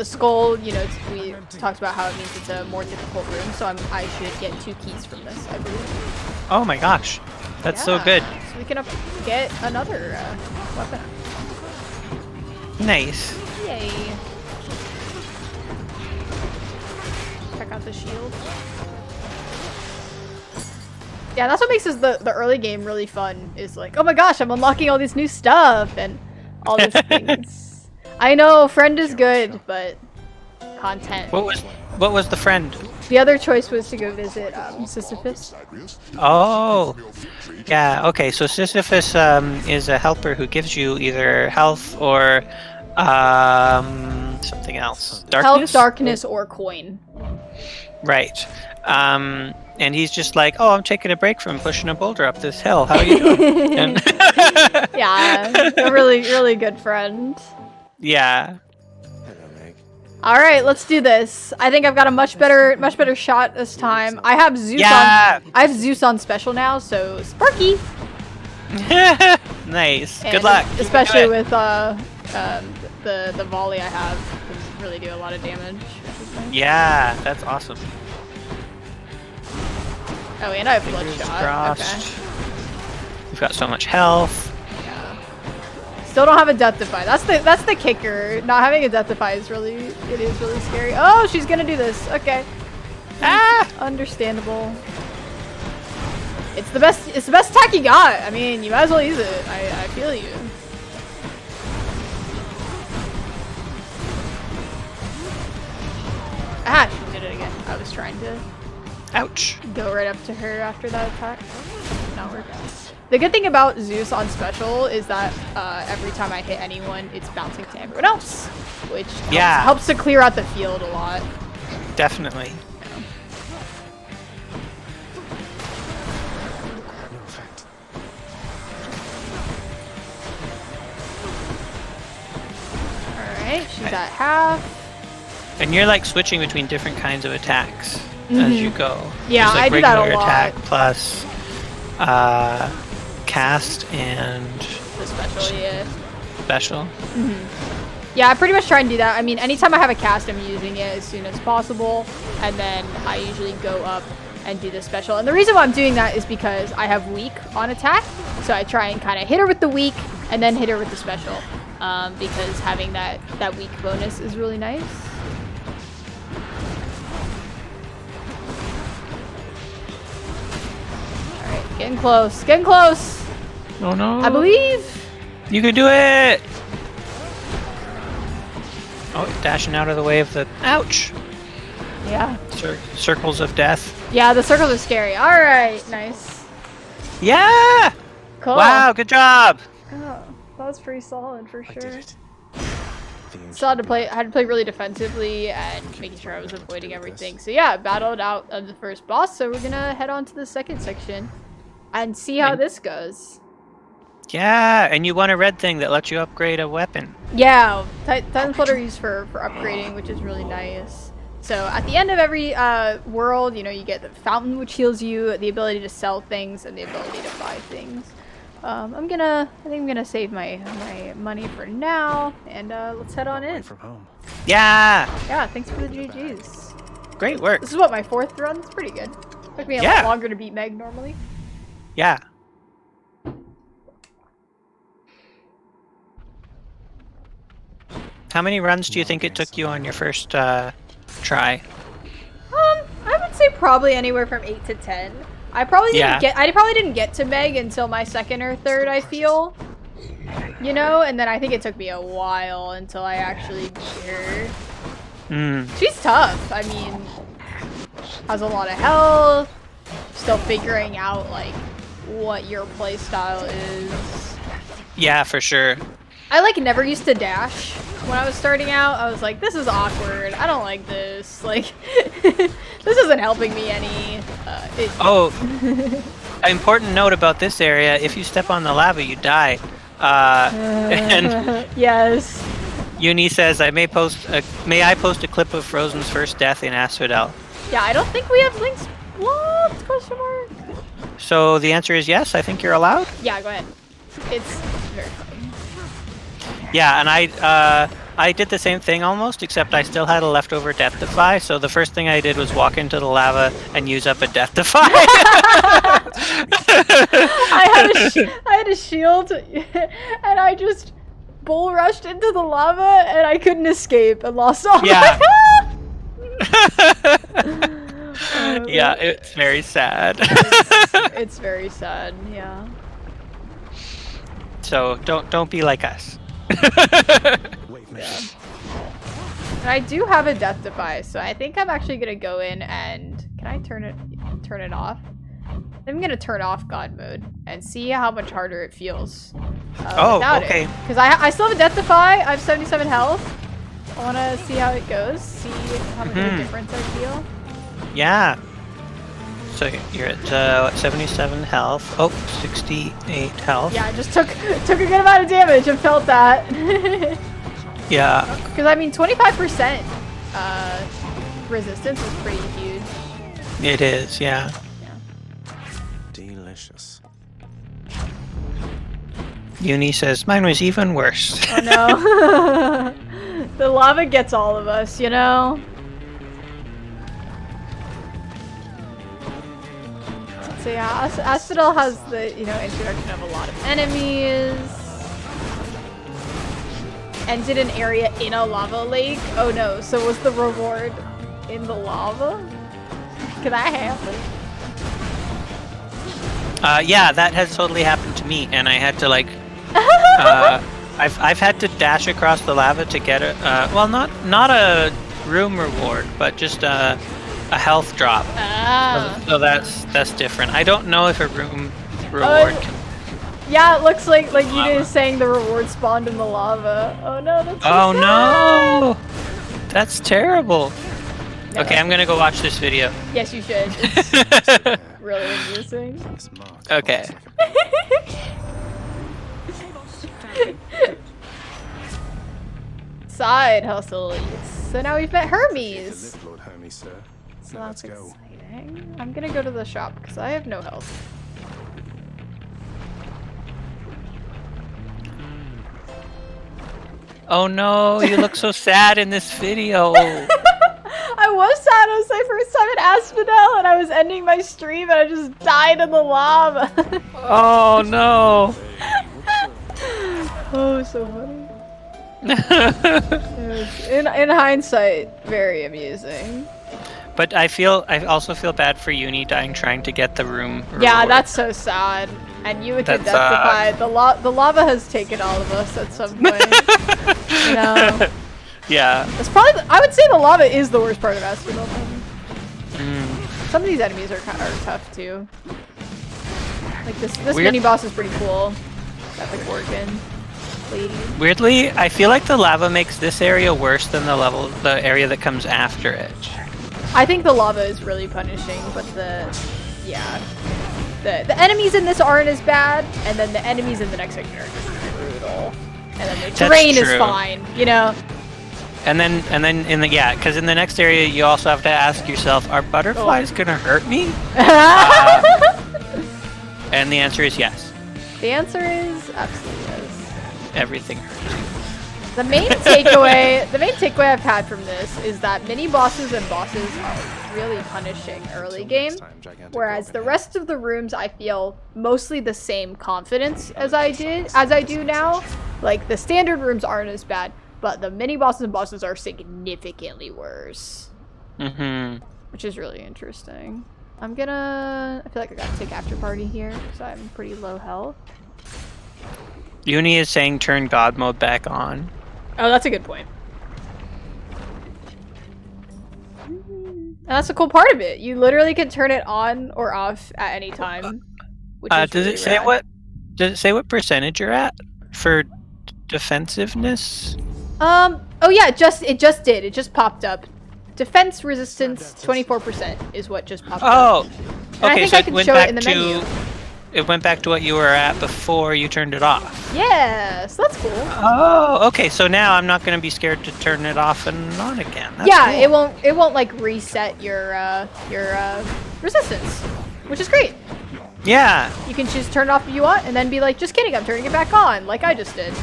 skull, you know, we talked about how it means it's a more difficult room, so I should get 2 keys from this, I believe. Oh my gosh. That's so good. So we can get another weapon. Nice. Yay. Check out the shield. Yeah, that's what makes the early game really fun, is like, oh my gosh, I'm unlocking all this new stuff and all these things. I know, friend is good, but content. What was the friend? The other choice was to go visit Sisyphus. Oh. Yeah, okay, so Sisyphus is a helper who gives you either health or something else. Darkness? Health, darkness, or coin. Right. And he's just like, oh, I'm taking a break from pushing a boulder up this hill. How are you doing? And Yeah, a really, really good friend. yeah. Hello, Meg. All right, let's do this. I think I've got a much better shot this time. I have Zeus Yeah. on. I have Zeus on special now, so Sparky. Nice. And Good luck. especially with the volley I have, can really do a lot of damage. Yeah, that's awesome. Oh, and I have Fingers bloodshot. crossed. We've got so much health. Okay. Yeah. Still don't have a death defy. That's the kicker. Not having a death defy is really scary. Oh, she's gonna do this. Okay. Ah! Understandable. It's the best attack you got. I mean, you might as well use it. I feel you. Ah, she did it again. I was trying to Ouch. go right up to her after that attack. Not work. The good thing about Zeus on special is that every time I hit anyone, it's bouncing to everyone else, which helps to clear out the field a lot. Definitely. No effect. Alright, she's at half. And you're like switching between different kinds of attacks as you go. Yeah, There's, like, I do that a regular lot. attack plus cast and The special, yeah. special. Yeah, I pretty much try and do that. I mean, anytime I have a cast, I'm using it as soon as possible, and then I usually go up and do the special. And the reason why I'm doing that is because I have weak on attack, so I try and kind of hit her with the weak, and then hit her with the special, because having that weak bonus is really nice. Alright, getting close, getting close! Oh no. I believe! You can do it! Oh, dashing out of the way of the... Ouch! Yeah. Circles of death. Yeah, the circles are scary. Alright, nice. Yeah! Cool. Wow, good job! Oh, that was pretty solid for I sure. did it. Still had to play really defensively and making sure I was avoiding everything. So yeah, battled out of the first boss, so we're gonna head on to the second section and see how this goes. Yeah, and you won a red thing that lets you upgrade a weapon. Yeah, Titan Flutter used for upgrading, which is really nice. So at the end of every world, you know, you get the fountain, which heals you, the ability to sell things, and the ability to buy things. I think I'm gonna save my money for now, and let's head on in. From home. Yeah! Yeah, thanks for the GGs. Great work. This is what, my 4th run? It's pretty good. Took me a lot longer to beat Meg normally. How many runs do you think it took you on your first try? I would say probably anywhere from 8 to 10. I probably didn't get to Meg until my second or third, I feel. You know, and then I think it took me a while until I actually beat her. She's tough. I mean, has a lot of health. Still figuring out like what your playstyle is. Yeah, for sure. I like never used to dash when I was starting out. I was like, this is awkward. I don't like this. Like, this isn't helping me any. Important note about this area: if you step on the lava, you die. And yes. Uni says, may I post a clip of Frozen's first death in Asphodel? Yeah, I don't think we have links blocked, question mark. So the answer is yes, I think you're allowed? Yeah, go ahead. It's very funny. Yeah, and I did the same thing almost, except I still had a leftover Death Defy, so the first thing I did was walk into the lava and use up a Death Defy. I had a shield, and I just bull rushed into the lava, and I couldn't escape and lost all Yeah. my Yeah, it's very sad. it's very sad, yeah. So don't be like us. Yeah. And I do have a Death Defy, so I think I'm actually gonna go in and can I turn it off? I'm gonna turn off God mode and see how much harder it feels. Without okay. Because I still have a Death Defy. I have 77 health. I want to see how it goes. See how much of a difference I feel. Yeah. So you're at 77 health. Oh, 68 health. Yeah, I just took a good amount of damage and felt that. Yeah. Because I mean, 25% resistance is pretty huge. It is, yeah. Delicious. Uni says, mine was even worse. Oh no. The lava gets all of us, you know? So yeah, Asphodel has the, introduction of a lot of enemies. Ended an area in a lava lake. Oh no, so was the reward in the lava? Can I have it? Yeah, that has totally happened to me, and I had to like, I've had to dash across the lava to get a, well, not a room reward, but just a health drop. Ah. So that's different. I don't know if a room reward can. Yeah, it looks like you is saying the reward spawned in the lava. Oh no, that's so sad. No! That's terrible. Yeah. Okay, I'm gonna go watch this video. Yes, you should. It's really amusing. Okay. Side hustle. So now we've met Hermes. Lord Hermes, sir. So Now that's let's go. exciting. I'm gonna go to the shop because I have no health. Oh no, you look so sad in this video. I was sad. It was my first time at Asphodel, and I was ending my stream, and I just died in the lava. Oh no. Oh, so funny. In hindsight, very amusing. But I also feel bad for Uni dying trying to get the room reward. Yeah, that's so sad. And you would testify. The lava has taken all of us at some point. You know. Yeah. That's probably. I would say the lava is the worst part of Asphodel. Some of these enemies are tough too. Like this mini boss is pretty cool. Got the Gorgon lady. Weirdly, I feel like the lava makes this area worse than the area that comes after it. I think the lava is really punishing, but the enemies in this aren't as bad, and then the enemies in the next section are just brutal. And then the terrain is fine, you know. And then because in the next area you also have to ask yourself, are butterflies gonna hurt me? And the answer is yes. The answer is absolutely yes. Everything hurts you. The main takeaway I've had from this is that mini bosses and bosses are really punishing early game, whereas the rest of the rooms I feel mostly the same confidence as I do now. Like the standard rooms aren't as bad, but the mini bosses and bosses are significantly worse. Which is really interesting. I feel like I gotta take after party here, because I'm pretty low health. Uni is saying turn God mode back on. Oh, that's a good point. And that's the cool part of it. You literally can turn it on or off at any time. Which is Does really it say rad. Does it say what percentage you're at for defensiveness? Oh yeah, it just did. It just popped up. Defense resistance 24% is what just popped up. Oh, And I okay. think So I it can went show it back in the to menu. it went back to what you were at before you turned it off. Yes, that's cool. Oh, okay. So now I'm not going to be scared to turn it off and on again. That's Yeah, cool. it won't like reset your resistance, which is great. Yeah. You can just turn it off if you want, and then be like, just kidding, I'm turning it back on, like I just did.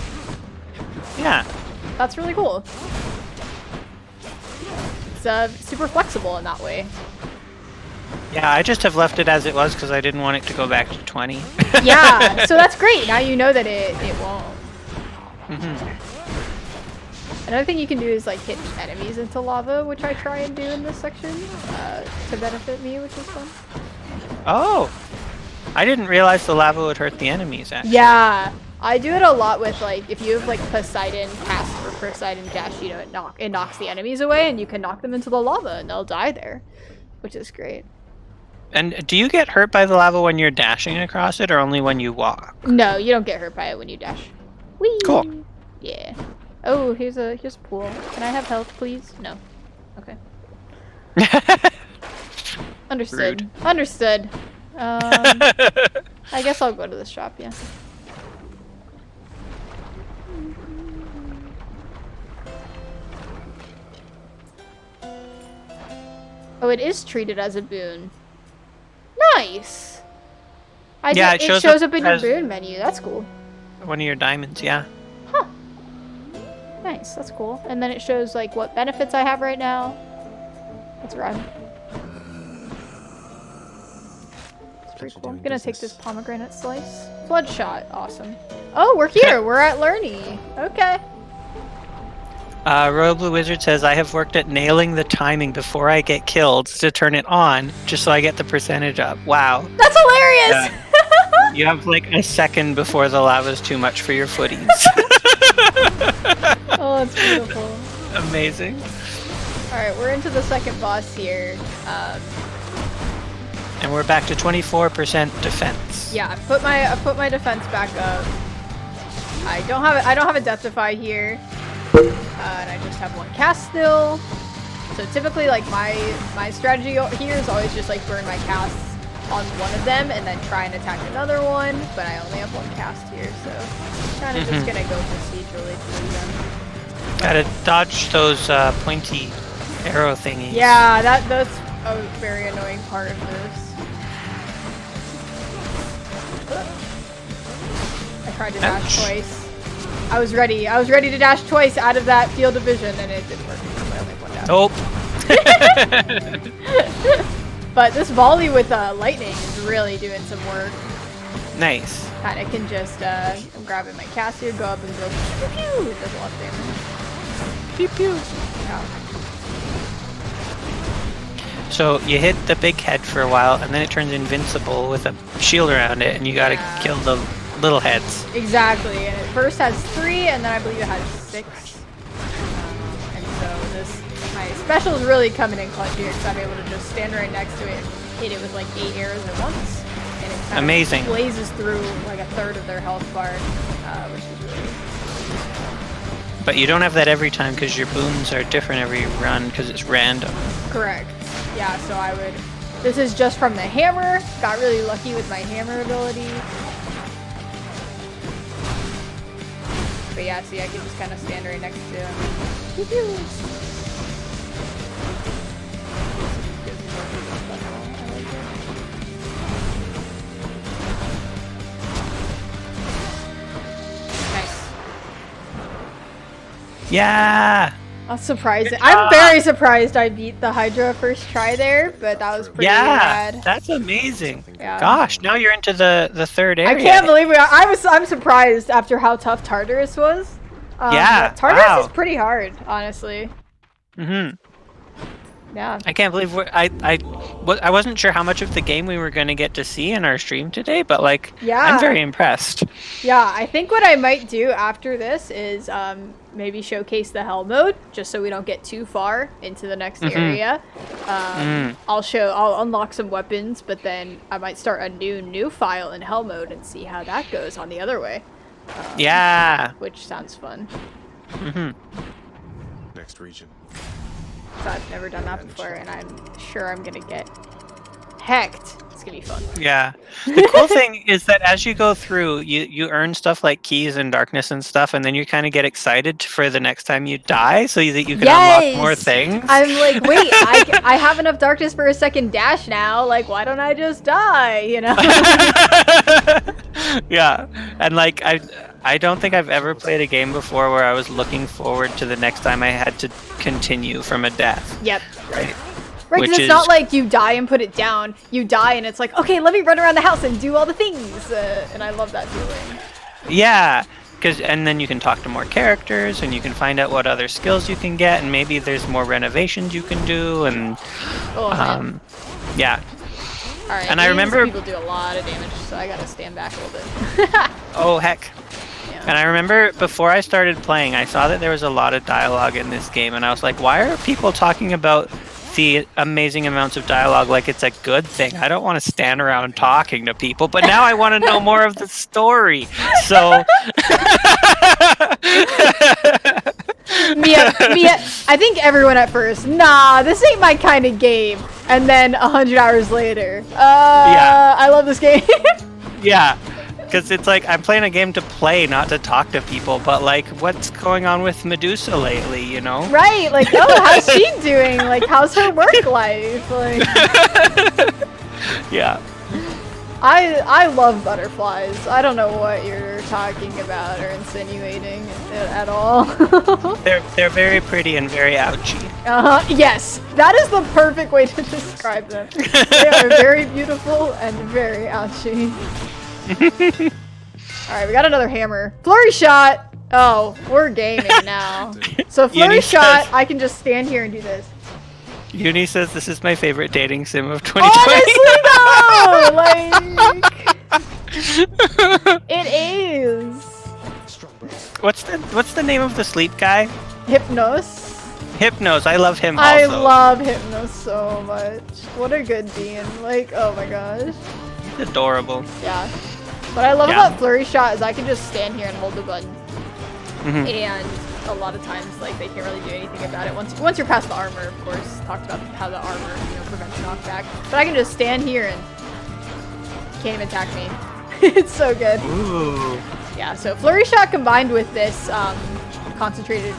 Yeah. That's really cool. It's super flexible in that way. Yeah, I just have left it as it was because I didn't want it to go back to 20. Yeah, so that's great. Now you know that it won't. Another thing you can do is like hit enemies into lava, which I try and do in this section to benefit me, which is fun. Oh, I didn't realize the lava would hurt the enemies, actually. Yeah, I do it a lot with like, if you have like Poseidon cast or Poseidon dash, you know, it knocks the enemies away and you can knock them into the lava and they'll die there, which is great. And do you get hurt by the lava when you're dashing across it or only when you walk? No, you don't get hurt by it when you dash. Whee! Cool. Yeah. Oh, here's a pool. Can I have health, please? No. Okay. Understood. Rude. Understood. I guess I'll go to the shop, yeah. Oh, it is treated as a boon. Nice! Yeah, it it shows shows up up in your as- boon menu. That's cool. One of your diamonds, yeah. Huh. Nice, that's cool. And then it shows like what benefits I have right now. That's rad. It's pretty cool. I'm gonna take this pomegranate slice. Bloodshot, awesome. Oh, we're here. We're at Lerny. Okay. Royal Blue Wizard says, I have worked at nailing the timing before I get killed to turn it on, just so I get the percentage up. Wow. That's hilarious! You have like a second before the lava's too much for your footies. Oh, that's beautiful. Amazing. Alright, we're into the second boss here. And we're back to 24% defense. Yeah, I put my defense back up. I don't have a Deathify here. And I just have one cast still. So typically like my strategy here is always just like burn my casts on one of them and then try and attack another one, but I only have one cast here, so kind of just gonna go procedurally through them. Gotta dodge those pointy arrow thingies. Yeah, that's a very annoying part of this. I tried to dash twice. I was ready to dash twice out of that field of vision and it didn't work. So I only went down. Nope. But this volley with lightning is really doing some work. Nice. Kinda can just, I'm grabbing my cast here, go up and go pew pew! It does a lot of damage. Pew pew. Yeah. So you hit the big head for a while and then it turns invincible with a shield around it and you gotta kill the little heads. Exactly, and it first has 3 and then I believe it has 6. And so my special is really coming in clutch here because I'm able to just stand right next to it and hit it with like 8 arrows at once. And it kind Amazing. of blazes through like a third of their health bar, which is really... But you don't have that every time because your boons are different every run because it's random. Correct. Yeah, so I would... This is just from the hammer. Got really lucky with my hammer ability. But yeah, see, I can just kind of stand right next to him. Pew pew. Nice. Yeah! That's surprising. I'm very surprised I beat the Hydra first try there, but that was pretty rad. That's amazing. Yeah. Gosh, now you're into the third area. I can't believe I'm surprised after how tough Tartarus was. Yeah. Tartarus is Wow. pretty hard, honestly. Mm-hmm. Yeah. I can't believe I wasn't sure how much of the game we were going to get to see in our stream today, but like I'm Yeah. very impressed. Yeah, I think what I might do after this is maybe showcase the hell mode, just so we don't get too far into the next area. I'll unlock some weapons, but then I might start a new file in hell mode and see how that goes on the other way. Yeah. Which sounds fun. Next region. So I've never done that before, and I'm sure I'm gonna get hecked. It's gonna be fun. Yeah. The cool thing is that as you go through, you earn stuff like keys and darkness and stuff, and then you kind of get excited for the next time you die, so that you can unlock more things. I'm like, wait, I have enough darkness for a second dash now. Like, why don't I just die? You know? Yeah, and like I don't think I've ever played a game before where I was looking forward to the next time I had to continue from a death. Yep. Right. Right, because it's not like you die and put it down. You die and it's like, okay, let me run around the house and do all the things. And I love that feeling. Yeah, and then you can talk to more characters and you can find out what other skills you can get, and maybe there's more renovations you can do, and yeah. All right. And I remember people do a lot of damage, so I gotta stand back a little bit. Oh heck. Yeah. And I remember before I started playing, I saw that there was a lot of dialogue in this game, and I was like, why are people talking about the amazing amounts of dialogue like it's a good thing? I don't want to stand around talking to people, but now I want to know more of the story. So Mia, I think everyone at first, nah, this ain't my kind of game. And then 100 hours later, yeah, I love this game. Yeah. Because it's like, I'm playing a game to play, not to talk to people, but like, what's going on with Medusa lately, you know? Right, like, oh, how's she doing? Like, how's her work life? Like, yeah. I love butterflies. I don't know what you're talking about or insinuating at all. They're very pretty and very ouchy. Yes, that is the perfect way to describe them. They are very beautiful and very ouchy. Alright, we got another hammer. Flurry shot! Oh, we're gaming now. So flurry shot, I can just stand here and do this. Uni says this is my favorite dating sim of 2020. Honestly though! Like, it is. What's the name of the sleep guy? Hypnos. Hypnos, I love him also. I love Hypnos so much. What a good being. Like, oh my gosh. He's adorable. Yeah. What I love about flurry shot is I can just stand here and hold the button. And a lot of times, like, they can't really do anything about it. Once you're past the armor, of course. Talked about how the armor, prevents knockback. But I can just stand here and can't even attack me. It's so good. Ooh. Yeah, so flurry shot combined with this concentrated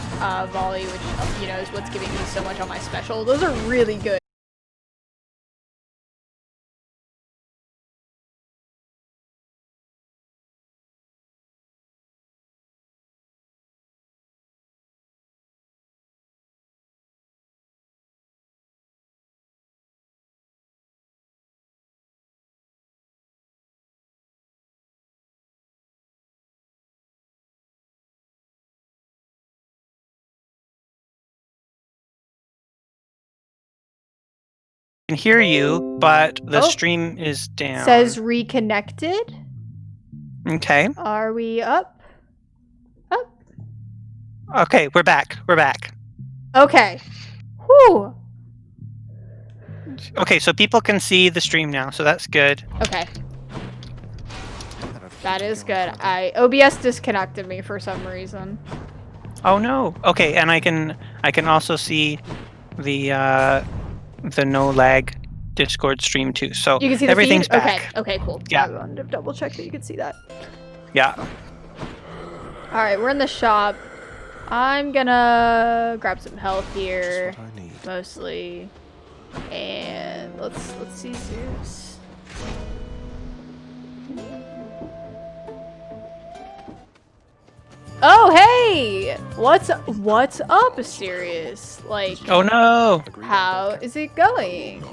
volley, which, is what's giving me so much on my special. Those are really good. I can hear you, but the stream is down. Says reconnected. Okay. Are we up? Up. Okay, we're back. We're back. Okay. Whew. Okay, so people can see the stream now, so that's good. Okay. That is good. OBS disconnected me for some reason. Oh no. Okay, and I can also see the no lag Discord stream too. So you can see the everything's feed? back. Okay, cool. Yeah. I wanted to double check that you could see that. Yeah. Alright, we're in the shop. I'm gonna grab some health here. Mostly. And let's see Zeus. Oh hey! What's up, Asterius? Like, oh no! How is it going?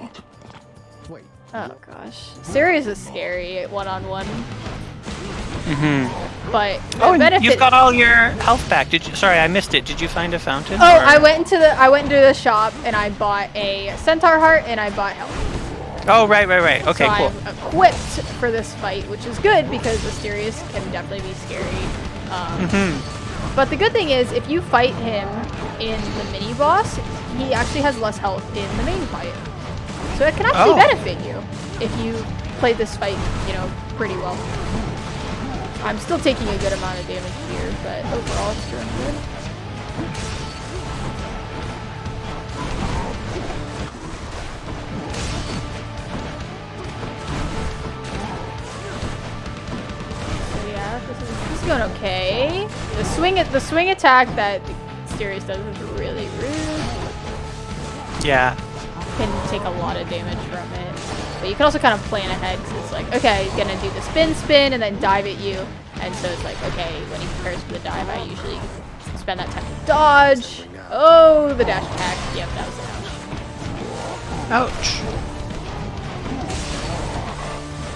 Oh gosh, Asterius is scary at one-on-one. But the Oh, and benefit. you've got all your health back. Did you? Sorry, I missed it. Did you find a fountain? Oh, or- I went into the shop and I bought a centaur heart and I bought health. Oh, right. Okay, so cool. I'm equipped for this fight, which is good because Mysterious can definitely be scary. But the good thing is, if you fight him in the mini boss, he actually has less health in the main fight. So it can actually benefit you if you play this fight, you know, pretty well. I'm still taking a good amount of damage here, but overall it's doing good. This is going okay. The swing attack that Mysterious does is really rude. Yeah. Can take a lot of damage from it. But you can also kind of plan ahead because it's like, okay, he's gonna do the spin and then dive at you. And so it's like, okay, when he prepares for the dive, I usually spend that time to dodge. Oh, the dash attack. Yep, that was a dash. Ouch.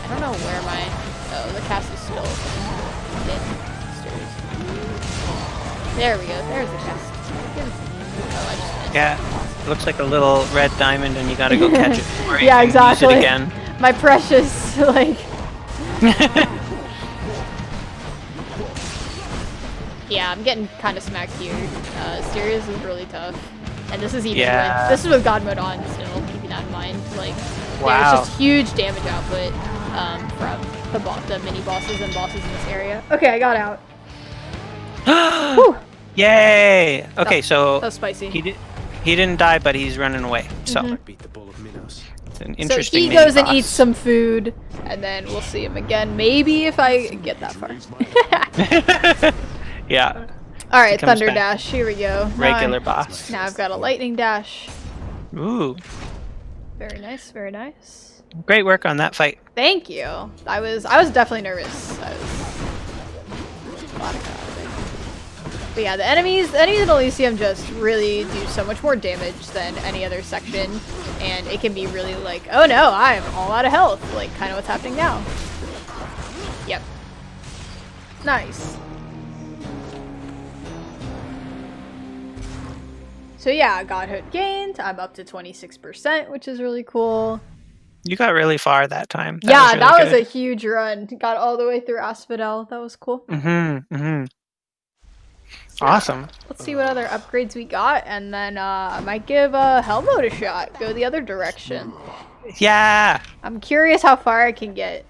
I don't know where my... Oh, the cast is still in. There we go. There's the cast. Oh, I just missed. Yeah. Looks like a little red diamond, and you gotta go catch it. Or you Yeah, can exactly. Use it again. My precious, like... Yeah, I'm getting kind of smacked here. Sirius is really tough. And this is even with... This is with God mode on still, keeping that in mind. Like, there's just huge damage output from the mini bosses and bosses in this area. Okay, I got out. Whew. Yay! Okay, so that was spicy. He didn't die, but he's running away. So Beat the bull of minnows. it's an interesting. So he goes and eats some food, and then we'll see him again. Maybe if I get that far. Yeah. All right, Thunder back. Dash. Here we go. Regular boss. Now I've got a Lightning Dash. Ooh. Very nice. Very nice. Great work on that fight. Thank you. I was definitely nervous. I was a lot of God. But yeah, the enemies in Elysium just really do so much more damage than any other section, and it can be really like, oh no, I'm all out of health, like kind of what's happening now. Yep. Nice. So yeah, Godhood gained. I'm up to 26%, which is really cool. You got really far that time. That was a huge run. Got all the way through Asphodel. That was cool. Awesome. Let's see what other upgrades we got, and then I might give Hell Mode a shot. Go the other direction. Yeah. I'm curious how far I can get.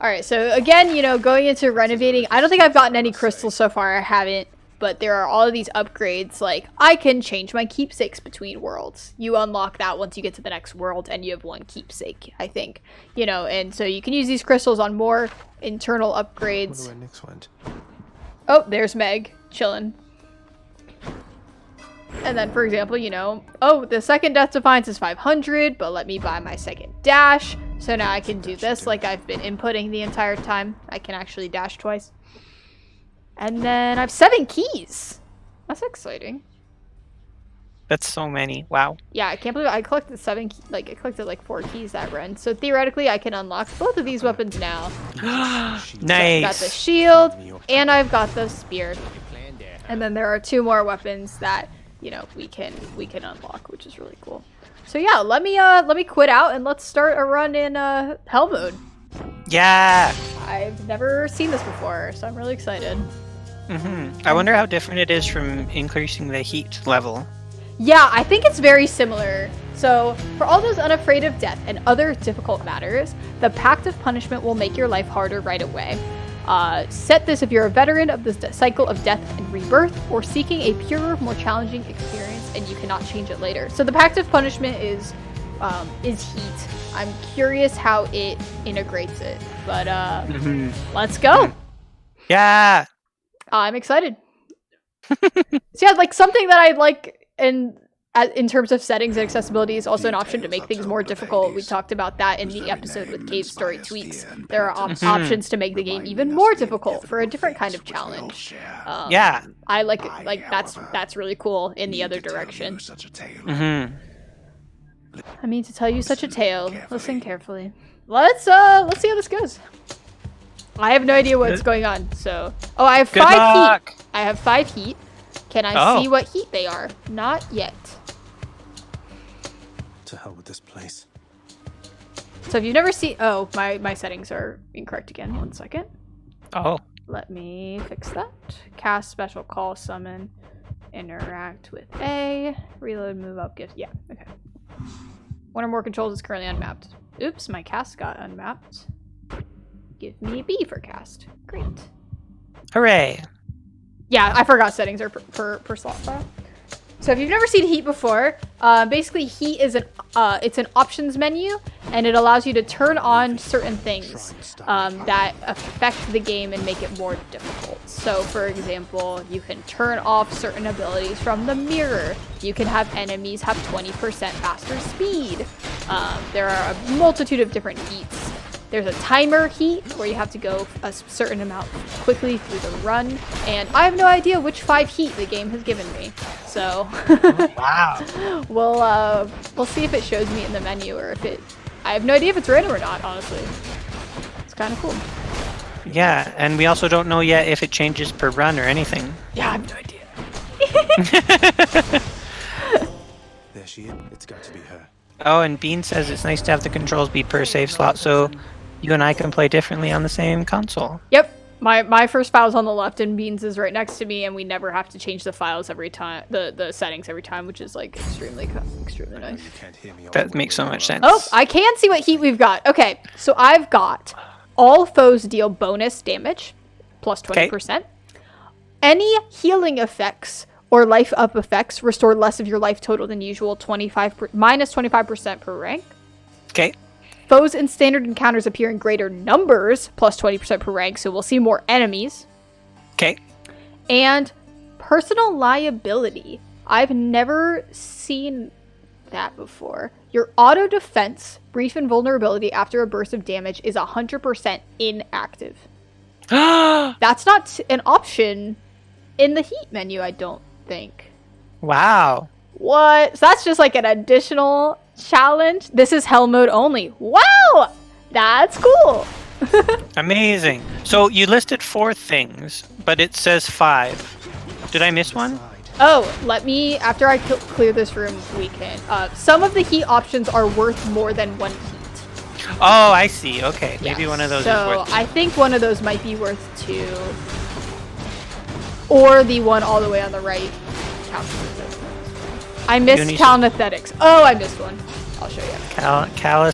Alright, so again, you know, going into renovating, I don't think I've gotten any crystals so far. I haven't. But there are all of these upgrades, like, I can change my keepsakes between worlds. You unlock that once you get to the next world, and you have one keepsake, I think. You know, and so you can use these crystals on more internal upgrades. Where Nix went. Oh, there's Meg, chilling. And then, for example, you know, oh, the second Death Defiance is 500, but let me buy my second dash. So now I can do this like I've been inputting the entire time. I can actually dash twice. And then I have 7 keys. That's exciting. That's so many. Wow. Yeah, I can't believe I collected 7 I collected like 4 keys that run. So theoretically, I can unlock both of these weapons now. Nice. So I've got the shield, and I've got the spear. And then there are 2 more weapons that, you know, we can unlock, which is really cool. So yeah, let me quit out and let's start a run in Hell Mode. Yeah. I've never seen this before, so I'm really excited. I wonder how different it is from increasing the heat level. Yeah, I think it's very similar. So, for all those unafraid of death and other difficult matters, the Pact of Punishment will make your life harder right away. Set this if you're a veteran of the cycle of death and rebirth, or seeking a purer, more challenging experience, and you cannot change it later. So the Pact of Punishment is heat. I'm curious how it integrates it, but let's go. Yeah. I'm excited. So yeah, like something that I like in terms of settings and accessibility is also an option to make things more difficult. We talked about that in the episode with Cave Story Tweaks. There are options to make the game even more difficult for a different kind of challenge. Yeah. I like it. Like that's really cool in the other direction. I mean to tell you such a tale. Listen carefully. Let's see how this goes. I have no idea what's going on. So, oh, I have Good 5 luck. heat. I have 5 heat. Can I Oh. see what heat they are? Not yet. To hell with this place. So if you've never seen, oh, my settings are incorrect again. 1 second. Oh. Let me fix that. Cast, special, call, summon, interact with A, reload, move up, gift. Yeah, okay. One or more controls is currently unmapped. Oops, my cast got unmapped. Give me B for cast. Great. Hooray. Yeah, I forgot settings are per slot file. So if you've never seen heat before, basically heat is it's an options menu, and it allows you to turn on certain things that affect the game and make it more difficult. So for example, you can turn off certain abilities from the mirror. You can have enemies have 20% faster speed. There are a multitude of different heats. There's a timer heat where you have to go a certain amount quickly through the run, and I have no idea which 5 heat the game has given me. So Wow. we'll see if it shows me in the menu or if it. I have no idea if it's random or not. Honestly, it's kind of cool. Yeah, and we also don't know yet if it changes per run or anything. Yeah, I have no idea. There she is. It's got to be her. Oh, and Bean says it's nice to have the controls be per save slot, so you and I can play differently on the same console. Yep. My first file's on the left and Beans is right next to me, and we never have to change the files every time, the settings every time, which is like extremely nice. You can't hear me all That the makes way so much around. sense. Oh, I can see what heat we've got. Okay, so I've got all foes deal bonus damage, plus 20%. Any healing effects or life up effects restore less of your life total than usual, minus 25% per rank. Okay. Foes in standard encounters appear in greater numbers, plus 20% per rank, so we'll see more enemies. Okay. And personal liability. I've never seen that before. Your auto defense, brief invulnerability after a burst of damage is 100% inactive. That's not an option in the heat menu, I don't think. Wow. What? So that's just like an additional challenge. This is hell mode only. Wow! That's cool. Amazing. So you listed 4 things, but it says 5. Did I miss one? Oh, let me, after I clear this room, we can. Some of the heat options are worth more than 1 heat. Oh, I see. Okay. Maybe Yes. one of those so is worth. I think one of those might be worth 2. Or the one all the way on the right. I missed Calnethetics. Oh, I missed one. I'll show you. Callus.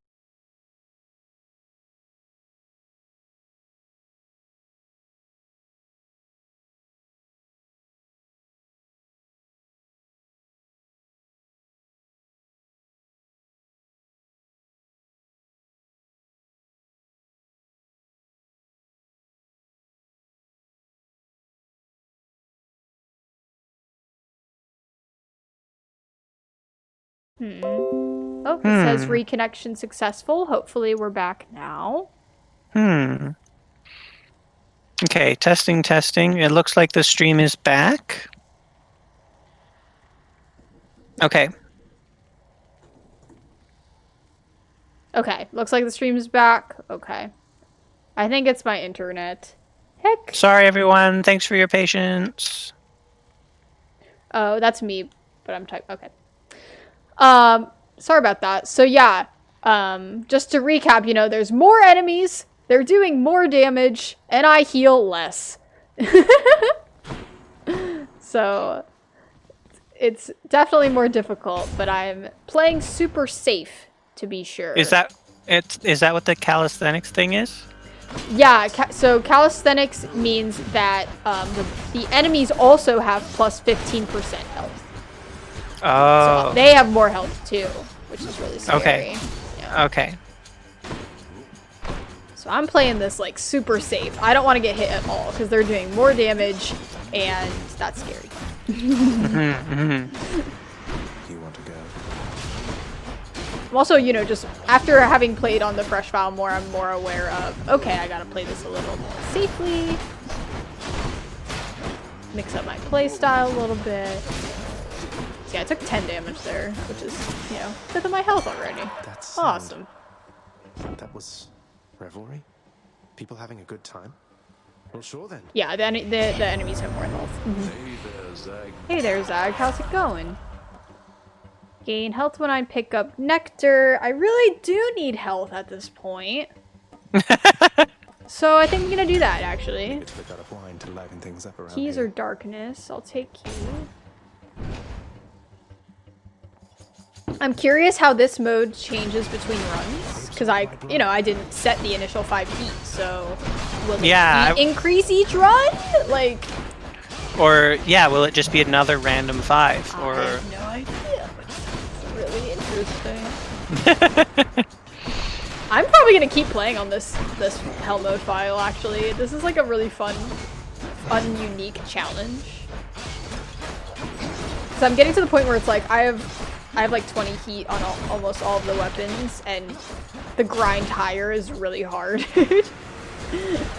Oh, it says reconnection successful. Hopefully we're back now. Okay, testing. It looks like the stream is back. Okay. Okay, looks like the stream is back. Okay. I think it's my internet. Heck. Sorry, everyone. Thanks for your patience. Oh, that's me, but I'm typing. Okay. Sorry about that. So yeah, just to recap, there's more enemies, they're doing more damage, and I heal less. So it's definitely more difficult, but I'm playing super safe to be sure. Is that what the calisthenics thing is? Yeah, so calisthenics means that the enemies also have plus 15% health. Oh. So they have more health too, which is really scary. Okay. Yeah. Okay. So I'm playing this like super safe. I don't want to get hit at all because they're doing more damage, and that's scary. You want to go? I'm also, just after having played on the fresh file more, I'm more aware of, okay, I gotta play this a little more safely. Mix up my playstyle a little bit. So yeah, I took 10 damage there, which is, fifth of my health already. That's awesome. That was revelry? People having a good time? Well, sure then. Yeah, the enemies have more health. Hey there, Zag. Hey there, Zag. How's it going? Gain health when I pick up nectar. I really do need health at this point. So I think I'm gonna do that, actually. It's a bit of wine to liven things up around Keys here. or darkness. I'll take key. I'm curious how this mode changes between runs, because I didn't set the initial 5 feet, so will it increase each run? Like, or yeah, will it just be another random 5? Or I have no idea. It's really interesting. I'm probably gonna keep playing on this hell mode file. Actually, this is like a really fun, unique challenge. So I'm getting to the point where it's like I have like 20 heat on almost all of the weapons, and the grind higher is really hard.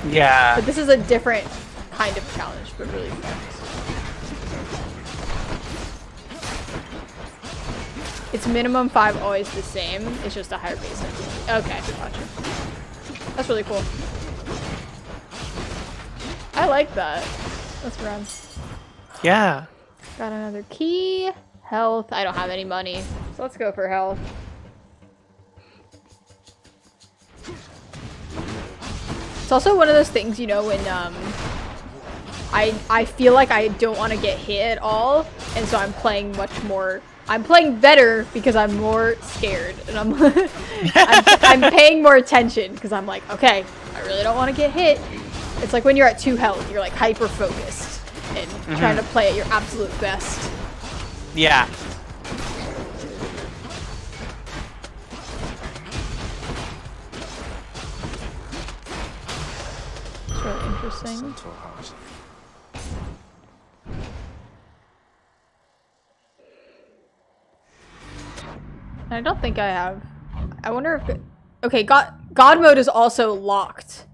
yeah. But this is a different kind of challenge, but really fun. It's minimum 5, always the same. It's just a higher base sensitivity. Okay, gotcha. That's really cool. I like that. Let's run. Yeah. Got another key. Health. I don't have any money, so let's go for health. It's also one of those things, you know, when I feel like I don't want to get hit at all, and so I'm playing much more. I'm playing better because I'm more scared, and I'm paying more attention because I'm like, okay, I really don't want to get hit. It's like when you're at 2 health, you're like hyper focused and trying to play at your absolute best. Yeah. It's really interesting. Centaur heart. I don't think I have. I wonder if... Okay, God mode is also locked.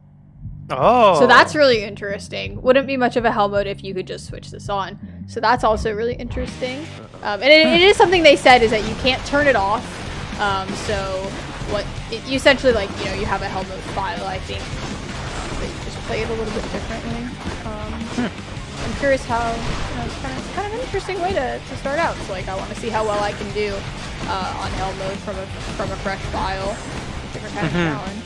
Oh. So that's really interesting. Wouldn't be much of a hell mode if you could just switch this on. So that's also really interesting. And it is something they said is that you can't turn it off. You essentially, like, you know, you have a hell mode file, I think. But you just play it a little bit differently. I'm curious how, you know, it's kind of an interesting way to start out. So, like, I want to see how well I can do on hell mode from a fresh file. Different kind of challenge.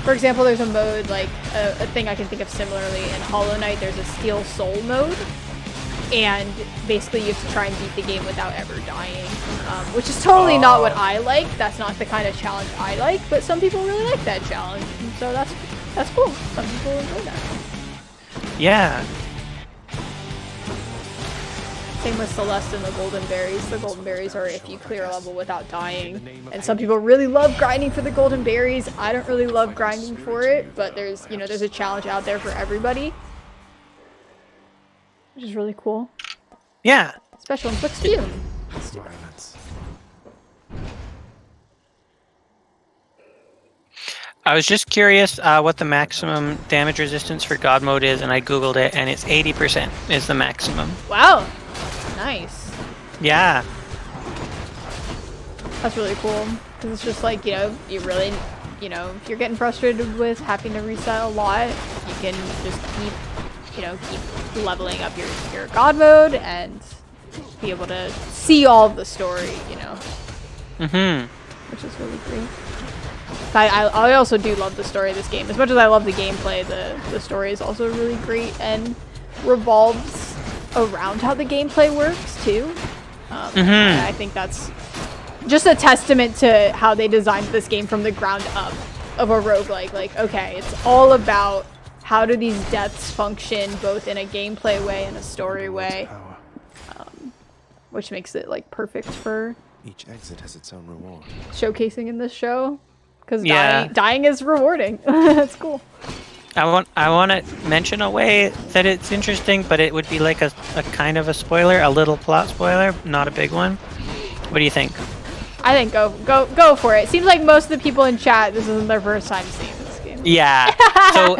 For example, there's a mode, like, a thing I can think of similarly in Hollow Knight, there's a Steel Soul mode, and basically you have to try and beat the game without ever dying, which is totally not what I like. That's not the kind of challenge I like, but some people really like that challenge, and so that's cool. Some people enjoy that. Yeah. Same with Celeste and the Golden Berries. The Golden Berries are if you clear a level without dying. And some people really love grinding for the Golden Berries. I don't really love grinding for it, but there's a challenge out there for everybody. Which is really cool. Yeah. Special inflicts you. Violence. I was just curious what the maximum damage resistance for God mode is, and I googled it, and it's 80% is the maximum. Wow. Nice. Yeah. That's really cool. Because it's just like, you really, if you're getting frustrated with having to reset a lot, you can just keep leveling up your God mode and be able to see all of the story, Which is really great. I also do love the story of this game. As much as I love the gameplay, the story is also really great and revolves around how the gameplay works too. And I think that's just a testament to how they designed this game from the ground up of a roguelike. Like, okay, it's all about how do these deaths function both in a gameplay way and a story way, which makes it like perfect for Each exit has its own reward. showcasing in this show. Because Yeah. dying is rewarding. That's cool. I want to mention a way that it's interesting, but it would be like a kind of a spoiler, a little plot spoiler, not a big one. What do you think? I think go for it. Seems like most of the people in chat, this isn't their first time seeing this game. Yeah. So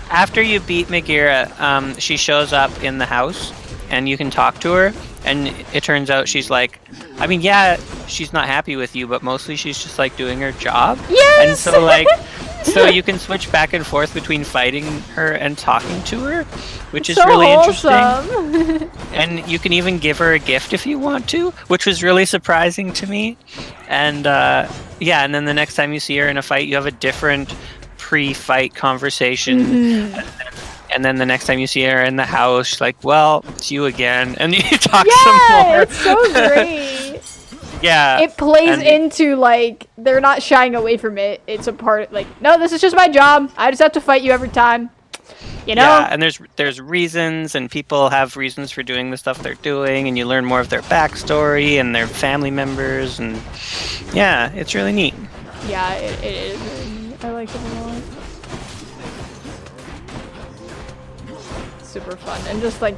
after you beat Megira, she shows up in the house, and you can talk to her. And it turns out she's like, I mean, yeah, she's not happy with you, but mostly she's just like doing her job. Yes! And so like, So you can switch back and forth between fighting her and talking to her, which is So really wholesome. interesting. And you can even give her a gift if you want to, which was really surprising to me. And yeah, and then the next time you see her in a fight, you have a different pre-fight conversation. And then the next time you see her in the house, she's like, well, it's you again. And you talk some more. It's so great. Yeah. It plays into, like, they're not shying away from it. It's a part, like, no, this is just my job. I just have to fight you every time. You know? Yeah, and there's reasons, and people have reasons for doing the stuff they're doing, and you learn more of their backstory and their family members, and yeah, it's really neat. Yeah, it is really neat. I like it a lot. Super fun. And just, like,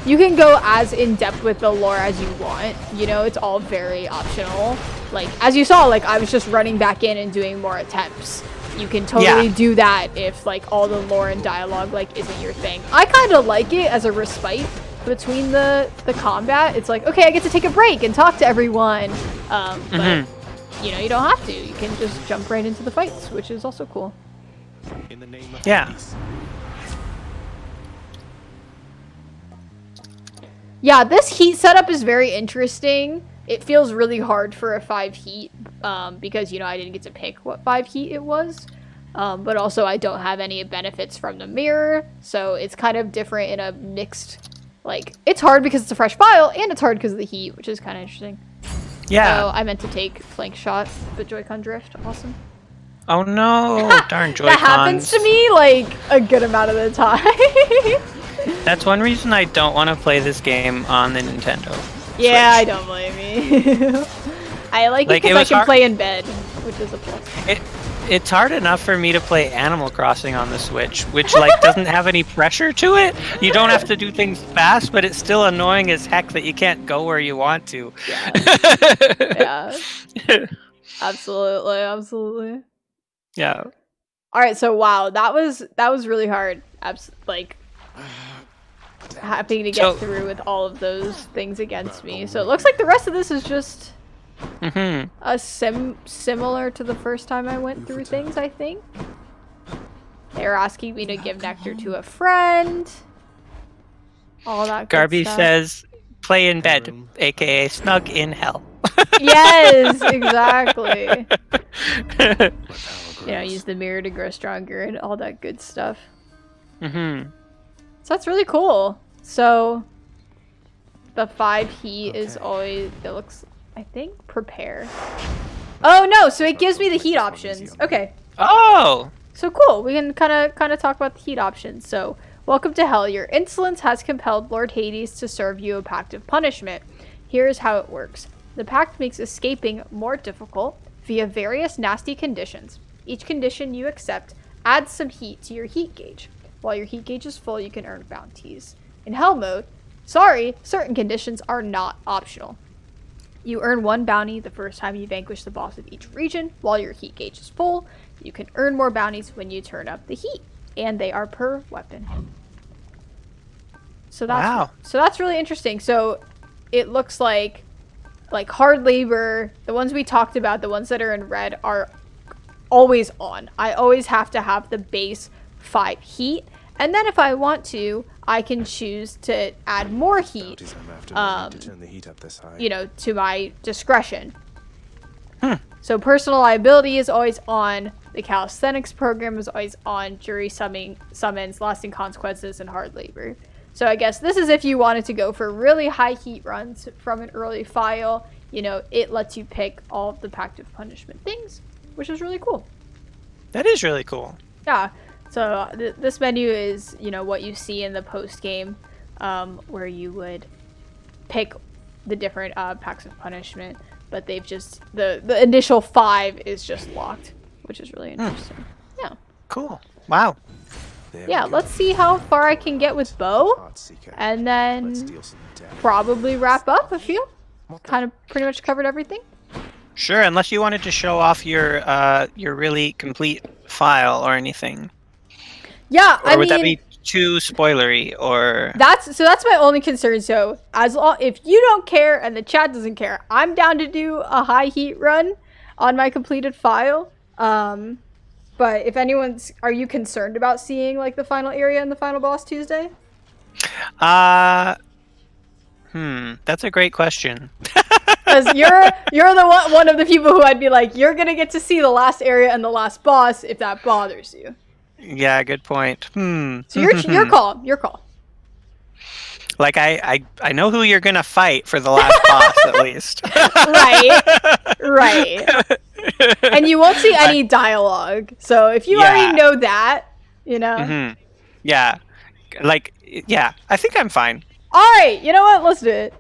you can go as in-depth with the lore as you want. You know, it's all very optional. Like, as you saw, like, I was just running back in and doing more attempts. You can totally do that if, like, all the lore and dialogue, like, isn't your thing. I kind of like it as a respite between the combat. It's like, okay, I get to take a break and talk to everyone. But, you know, you don't have to. You can just jump right into the fights, which is also cool. In the name of Yeah. peace. Yeah, this heat setup is very interesting. It feels really hard for a 5 heat because, you know, I didn't get to pick what 5 heat it was. But also I don't have any benefits from the mirror. So it's kind of different in a mixed, like, it's hard because it's a fresh file and it's hard because of the heat, which is kind of interesting. Yeah. So I meant to take flank shot, but Joy-Con drift. Awesome. Oh no, darn Joy-Cons. That happens to me, like, a good amount of the time. That's one reason I don't want to play this game on the Nintendo Yeah, I Switch. don't blame you. I like it Like, it because I was can hard- play in bed, which is a plus. It's hard enough for me to play Animal Crossing on the Switch, which like doesn't have any pressure to it. You don't have to do things fast, but it's still annoying as heck that you can't go where you want to. Yeah. Absolutely, absolutely. Yeah. All right, so wow, that was really hard. Like having to get through with all of those things against me. So it looks like the rest of this is just a similar to the first time I went through things, I think. They're asking me to give nectar to a friend. All that good Garby stuff. says, play in bed, aka snug in hell. Yes, exactly. My power You know, grows. use the mirror to grow stronger and all that good stuff. Mm-hmm. So that's really cool. So the 5 heat is always, it looks, I think, prepare. Oh no, so it gives me the heat options. Okay. Oh! So cool. We can kind of talk about the heat options. So, welcome to hell. Your insolence has compelled Lord Hades to serve you a pact of punishment. Here's how it works. The pact makes escaping more difficult via various nasty conditions. Each condition you accept adds some heat to your heat gauge. While your heat gauge is full, you can earn bounties. In hell mode, certain conditions are not optional. You earn 1 bounty the first time you vanquish the boss of each region. While your heat gauge is full, you can earn more bounties when you turn up the heat, and they are per weapon. So that's really interesting. So it looks like hard labor, the ones we talked about, the ones that are in red are always on. I always have to have the base 5 heat, and then if I want to, I can choose to add more heat. Bounties I'm after don't need to turn the heat up this high. You know, to my discretion. So personal liability is always on. The calisthenics program is always on. Jury summons, lasting consequences, and hard labor. So I guess this is if you wanted to go for really high heat runs from an early file. You know, it lets you pick all of the pact of punishment things, which is really cool. That is really cool. Yeah. So this menu is, you know, what you see in the post game, where you would pick the different pacts of punishment, but they've just the initial 5 is just locked, which is really interesting. Yeah. Cool. Wow. There Yeah. we go. Let's see how far I can get with Bo, Heartseeker. and Let's then deal some damage. probably wrap up. I feel kind of pretty much covered everything. Sure, unless you wanted to show off your really complete file or anything. Yeah. Or would that be too spoilery, or That's my only concern. So if you don't care and the chat doesn't care, I'm down to do a high heat run on my completed file. But if are you concerned about seeing like the final area and the final boss Tuesday? That's a great question. Because you're the one of the people who I'd be like, you're gonna get to see the last area and the last boss if that bothers you. Yeah, good point. So your call. Your call. Like I know who you're gonna fight for the last boss at least. Right. And you won't see any dialogue. So if you already know that, you know. Yeah. I think I'm fine. All right, you know what? Let's do it.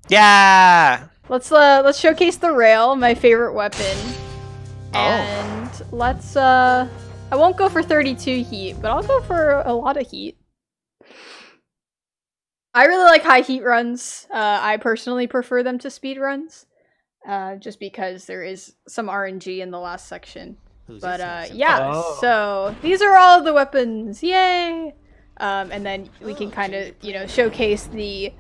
Yeah. Let's showcase the rail, my favorite weapon. And let's I won't go for 32 heat, but I'll go for a lot of heat. I really like high heat runs. I personally prefer them to speed runs. Just because there is some RNG in the last section. But so these are all the weapons. Yay! And then we can kind of, showcase the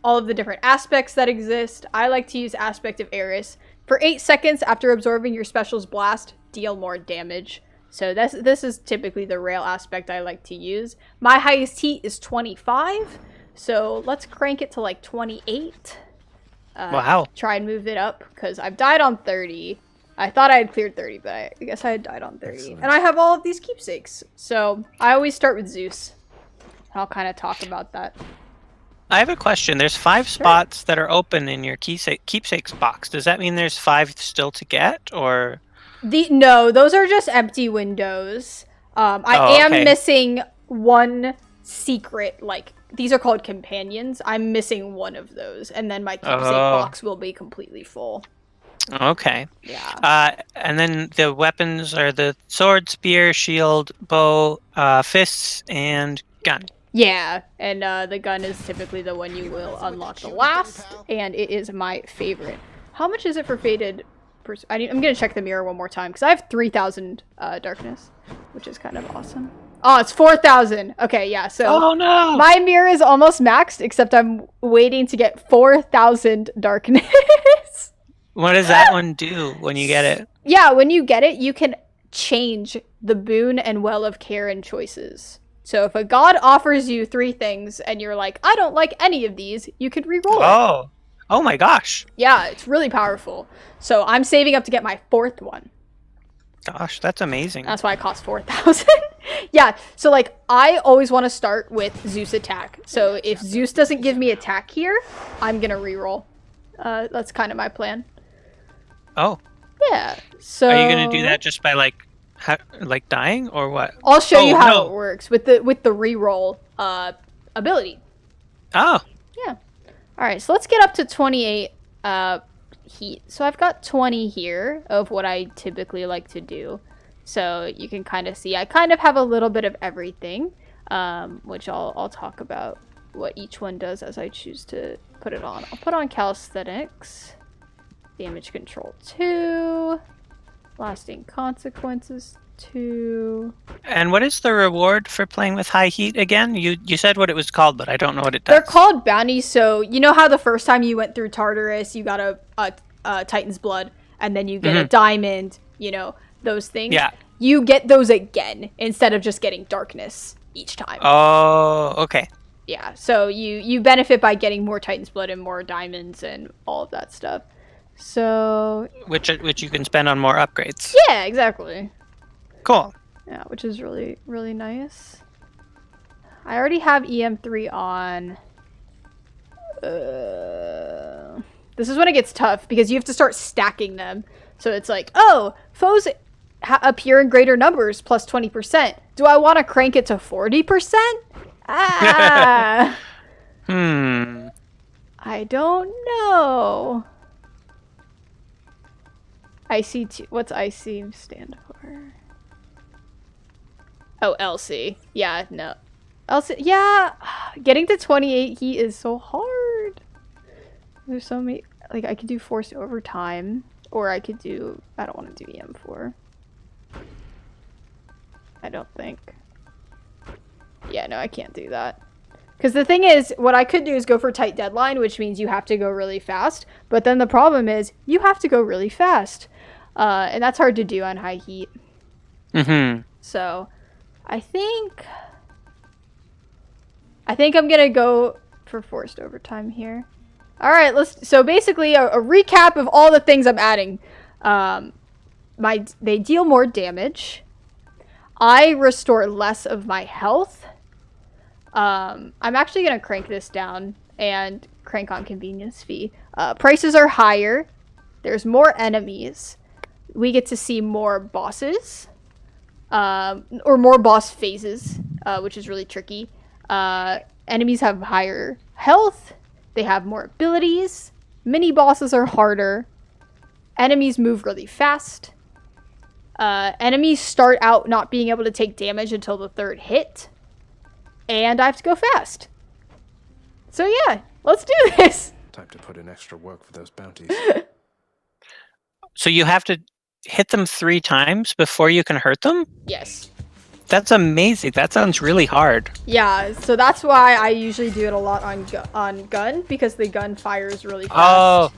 all of the different aspects that exist. I like to use Aspect of Eris. For 8 seconds after absorbing your special's blast, deal more damage. So this is typically the rail aspect I like to use. My highest heat is 25, so let's crank it to like 28. Wow. Try and move it up, because I've died on 30. I thought I had cleared 30, but I guess I had died on 30. Excellent. And I have all of these keepsakes. So I always start with Zeus. I'll kind of talk about that. I have a question. There's 5 spots that are open in your keepsakes box. Does that mean there's 5 still to get, or? No, those are just empty windows. I am missing one secret, like, these are called companions. I'm missing one of those, and then my keepsake box will be completely full. Okay. Yeah. And then the weapons are the sword, spear, shield, bow, fists, and gun. Yeah, and the gun is typically the one you will unlock the last, and it is my favorite. How much is it for Fated? I'm gonna check the mirror one more time, because I have 3,000 darkness, which is kind of awesome. Oh, it's 4,000. Okay, yeah, so oh, no. My mirror is almost maxed, except I'm waiting to get 4,000 darkness. What does that one do when you get it? Yeah, when you get it, you can change the boon and well of care and choices. So if a god offers you 3 things and you're like, I don't like any of these, you could re-roll it. Oh my gosh. Yeah, it's really powerful. So I'm saving up to get my 4th one. Gosh, that's amazing. That's why it costs 4,000. Yeah, so like I always want to start with Zeus attack. So if Zeus doesn't give me attack here, I'm gonna re-roll. That's kind of my plan. Oh. Yeah. So are you gonna do that just by like dying or what? I'll show you how it works with the re-roll ability. Oh. Yeah. All right, so let's get up to 28 heat. So I've got 20 here of what I typically like to do. So you can kind of see I kind of have a little bit of everything, which I'll talk about what each one does as I choose to put it on. I'll put on calisthenics, damage control 2, lasting consequences 2. And what is the reward for playing with high heat again? You said what it was called, but I don't know what it does. They're called bounties. So you know how the first time you went through Tartarus, you got a Titan's blood, and then you get a diamond, those things. Yeah. You get those again instead of just getting darkness each time. Oh, okay. Yeah, so you benefit by getting more Titan's blood and more diamonds and all of that stuff. So which you can spend on more upgrades. Yeah, exactly. Cool. Yeah, which is really, really nice. I already have EM3 on. This is when it gets tough, because you have to start stacking them. So it's like, oh, foes appear in greater numbers, plus 20%. Do I want to crank it to 40%? Ah. I don't know. IC2. What's IC stand for? Oh, LC. Yeah, no. LC. Yeah. Getting to 28 heat is so hard. There's so many. Like, I could do forced overtime. Or I could do. I don't want to do EM4. I don't think. Yeah, no, I can't do that. Because the thing is, what I could do is go for tight deadline, which means you have to go really fast. But then the problem is, you have to go really fast. And that's hard to do on high heat. Mm-hmm. So I think I'm gonna go for forced overtime here. All right, so basically a recap of all the things I'm adding. They deal more damage. I restore less of my health. I'm actually gonna crank this down and crank on convenience fee. Prices are higher. There's more enemies. We get to see more bosses. Or more boss phases, which is really tricky. Enemies have higher health. They have more abilities. Mini bosses are harder. Enemies move really fast. Enemies start out not being able to take damage until the third hit. And I have to go fast. So yeah, let's do this. Time to put in extra work for those bounties. So you have to hit them 3 times before you can hurt them? Yes. That's amazing. That sounds really hard. Yeah, so that's why I usually do it a lot on gun, because the gun fires really Oh, fast.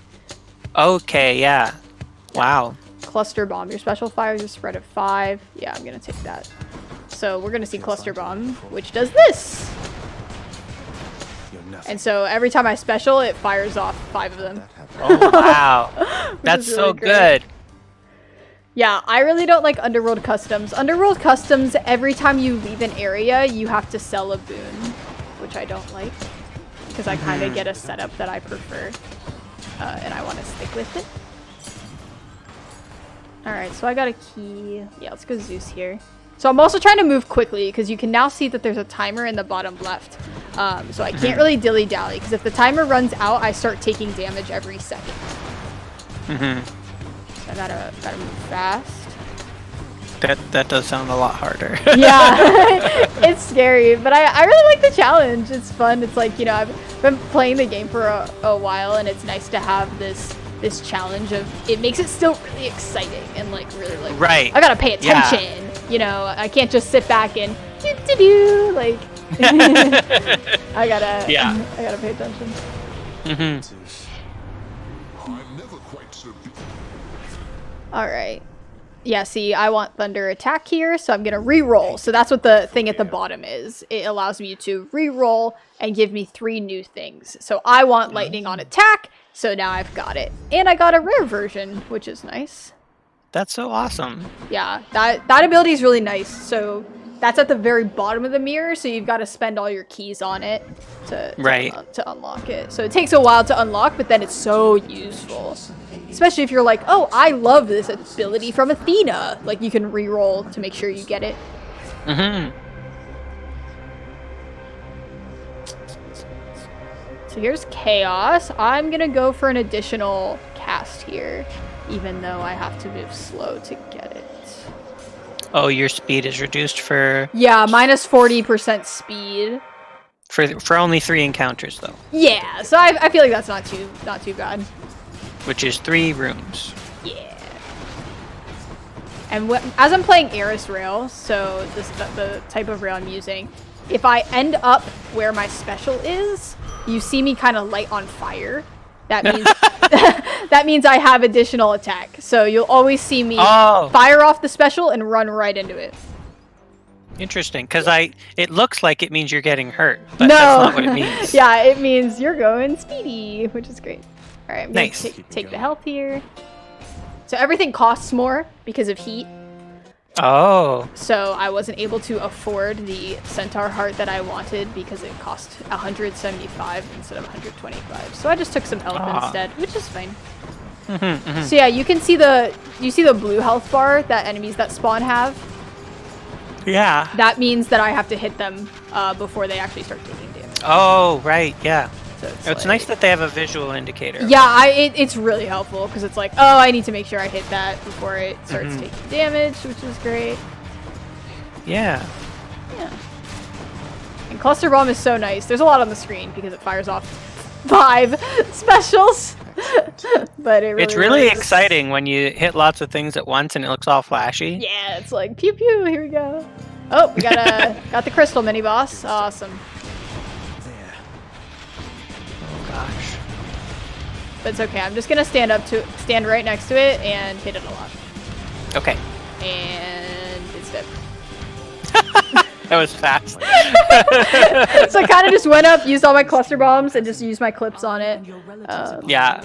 okay, yeah. Wow. Cluster bomb. Your special fires a spread of 5. Yeah, I'm gonna take that. So we're gonna see cluster bomb, which does this. And so every time I special, it fires off 5 of them. Oh, wow. That's is so really great. good. Yeah, I really don't like Underworld Customs. Underworld Customs, every time you leave an area, you have to sell a boon, which I don't like, because I kind of get a setup that I prefer, and I want to stick with it. Alright, so I got a key. Yeah, let's go Zeus here. So I'm also trying to move quickly, because you can now see that there's a timer in the bottom left. So I can't really dilly-dally, because if the timer runs out, I start taking damage every second. So I gotta move fast. That does sound a lot harder. Yeah, it's scary, but I really like the challenge. It's fun. It's like, you know, I've been playing the game for a while, and it's nice to have this challenge of, it makes it still really exciting and like really like, right. I gotta pay attention. Yeah. You know, I can't just sit back and do like I gotta pay attention. All right. Yeah, see, I want Thunder Attack here, so I'm gonna re-roll. So that's what the thing at the bottom is. It allows me to re-roll and give me 3 new things. So I want Lightning on Attack, so now I've got it. And I got a rare version, which is nice. That's so awesome. Yeah, that ability is really nice. So that's at the very bottom of the mirror, so you've got to spend all your keys on it to unlock it. So it takes a while to unlock, but then it's so useful. Especially if you're like, oh, I love this ability from Athena. Like, you can re-roll to make sure you get it. So here's Chaos. I'm gonna go for an additional cast here, even though I have to move slow to get it. Oh, your speed is reduced for... Yeah, minus 40% speed. For only 3 encounters, though. Yeah, so I feel like that's not too bad. Which is 3 rooms. Yeah. And as I'm playing Eris Rail, so the type of rail I'm using, if I end up where my special is, you see me kind of light on fire. That means that means I have additional attack. So you'll always see me fire off the special and run right into it. Interesting, because it looks like it means you're getting hurt, but that's not what it means. Yeah, it means you're going speedy, which is great. All right, I'm gonna take the health here. So everything costs more because of heat. Oh. So I wasn't able to afford the Centaur heart that I wanted because it cost 175 instead of 125. So I just took some health instead, which is fine. So yeah, you see the blue health bar that enemies that spawn have. Yeah. That means that I have to hit them before they actually start taking damage. Oh, right, yeah. So it's nice that they have a visual indicator. Yeah, it's really helpful because it's like, oh, I need to make sure I hit that before it starts taking damage, which is great. Yeah. Yeah. And Cluster Bomb is so nice. There's a lot on the screen because it fires off 5 specials. But it's really exciting when you hit lots of things at once and it looks all flashy. Yeah, it's like pew pew, here we go. Oh, we got the crystal mini boss. Awesome. Gosh. But it's okay. I'm just gonna stand right next to it and hit it a lot. Okay. And it's dead. That was fast. So I kind of just went up, used all my cluster bombs, and just used my clips on it. Yeah.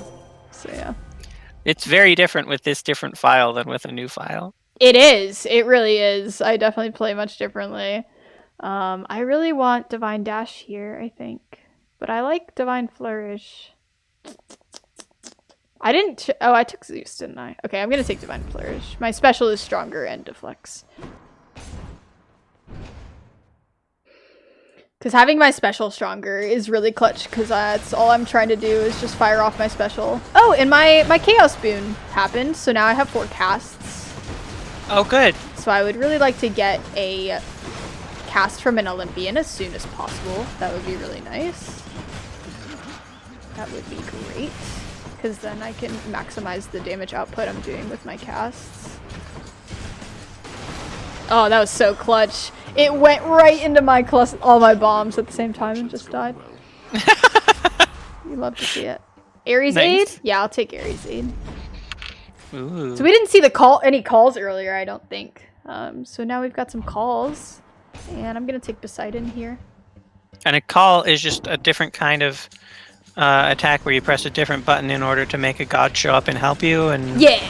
So yeah. It's very different with this different file than with a new file. It is. It really is. I definitely play much differently. I really want Divine Dash here, I think. But I like Divine Flourish. I didn't... oh, I took Zeus, didn't I? Okay, I'm gonna take Divine Flourish. My special is stronger and deflects. Because having my special stronger is really clutch, because that's all I'm trying to do is just fire off my special. Oh, and my Chaos Boon happened, so now I have 4 casts. Oh, good. So I would really like to get a cast from an Olympian as soon as possible. That would be really nice. That would be great. Because then I can maximize the damage output I'm doing with my casts. Oh, that was so clutch. It went right into my all my bombs at the same time and just died. You love to see it. Ares Nice. Aid? Yeah, I'll take Ares Aid. Ooh. So we didn't see the any calls earlier, I don't think. So now we've got some calls. And I'm going to take Poseidon here. And a call is just a different kind of attack where you press a different button in order to make a god show up and help you. And Yeah!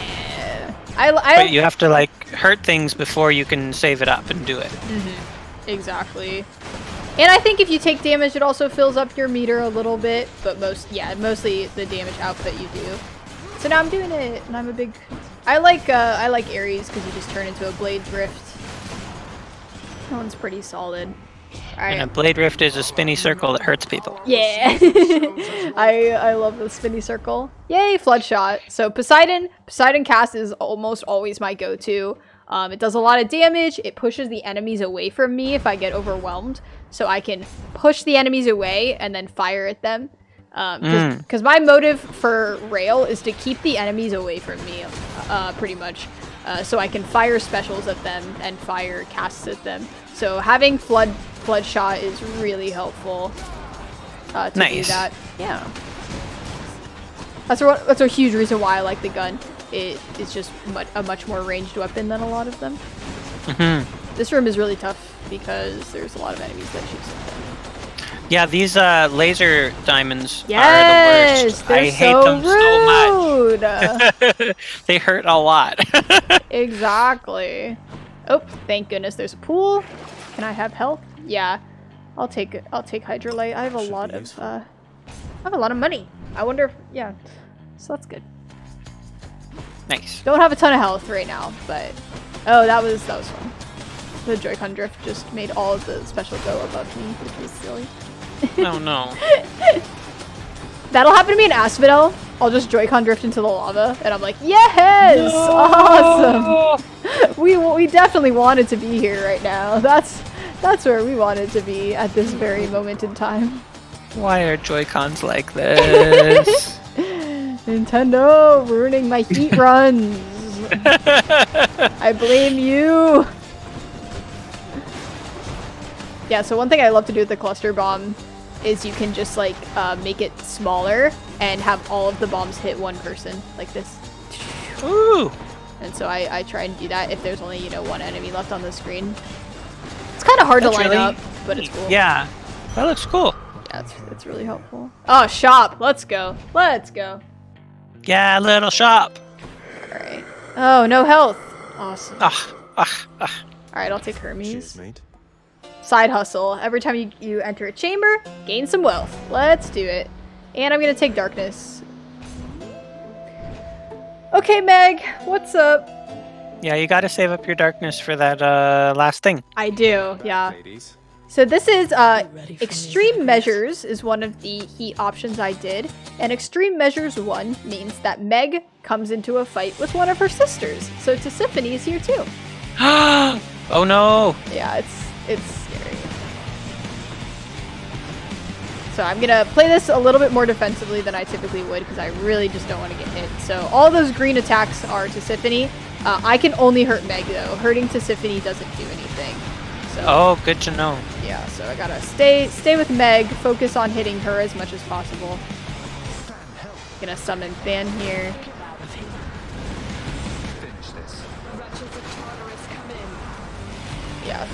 but you have to like hurt things before you can save it up and do it. Mm-hmm. Exactly. And I think if you take damage, it also fills up your meter a little bit. But mostly the damage output you do. So now I'm doing it, and I'm a big... I like Ares because you just turn into a Blade Drift. That one's pretty solid. Alright. And a Blade Rift is a spinny circle that hurts people. Yeah! I love the spinny circle. Yay, Floodshot. So Poseidon cast is almost always my go-to. It does a lot of damage. It pushes the enemies away from me if I get overwhelmed. So I can push the enemies away and then fire at them. Because my motive for Rail is to keep the enemies away from me, pretty much. So I can fire specials at them and fire casts at them. So having Floodshot is really helpful to do that. Yeah. That's a huge reason why I like the gun. It is just a much more ranged weapon than a lot of them. Mm-hmm. This room is really tough because there's a lot of enemies that shoot something. Yeah, these laser diamonds are the worst. I hate them so much. They hurt a lot. Exactly. Oh, thank goodness there's a pool. Can I have health? Yeah. I'll take Hydrolite. I have a lot of money. I wonder if yeah. So that's good. Nice. Don't have a ton of health right now, but oh, that was fun. The Joy-Con drift just made all of the special go above me, which was silly. Oh no. That'll happen to me in Asphodel. I'll just Joy-Con drift into the lava, and I'm like, yes! No! Awesome! We definitely wanted to be here right now. That's where we wanted to be at this very moment in time. Why are Joy-Cons like this? Nintendo ruining my heat runs. I blame you. Yeah, so one thing I love to do with the cluster bomb is you can just like make it smaller and have all of the bombs hit one person like this. Ooh. And so I try and do that if there's only, one enemy left on the screen. It's kind of hard to line up, but it's cool. Yeah, that looks cool. Yeah, it's really helpful. Oh, shop. Let's go. Let's go. Yeah, little shop. Alright. Oh, no health. Awesome. Alright, Alright, I'll take Hermes. Cheers, mate. Side hustle. Every time you enter a chamber, gain some wealth. Let's do it. And I'm gonna take darkness. Okay, Meg, what's up? Yeah, you gotta save up your darkness for that last thing. I do, yeah. Ladies. So this is extreme measures is one of the heat options I did. And extreme measures 1 means that Meg comes into a fight with one of her sisters. So Tisiphone is here too. Oh no! Yeah, it's scary. So I'm gonna play this a little bit more defensively than I typically would because I really just don't want to get hit. So all those green attacks are Tisiphone. I can only hurt Meg though. Hurting Tisiphone doesn't do anything. So, oh, good to know. Yeah, so I gotta stay with Meg, focus on hitting her as much as possible. Gonna summon Ban here. Yeah.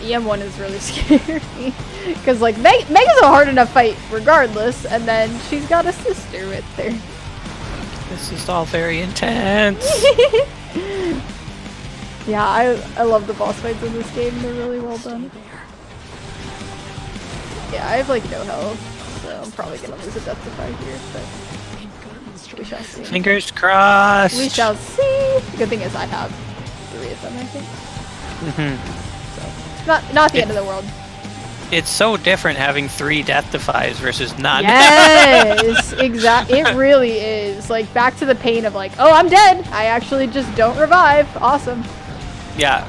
EM1 is really scary. Because, like, Mega's a hard enough fight regardless, and then she's got a sister with her. This is all very intense. Yeah, I love the boss fights in this game. They're really well done. Yeah, I have, like, no health, so I'm probably gonna lose a death defy here, but we shall see. Fingers crossed. We shall see. The good thing is I have 3 of them, I think. So, not the end of the world. It's so different having 3 death defies versus none. Yes, exactly. It really is. Like, back to the pain of like, oh, I'm dead. I actually just don't revive. Awesome. Yeah.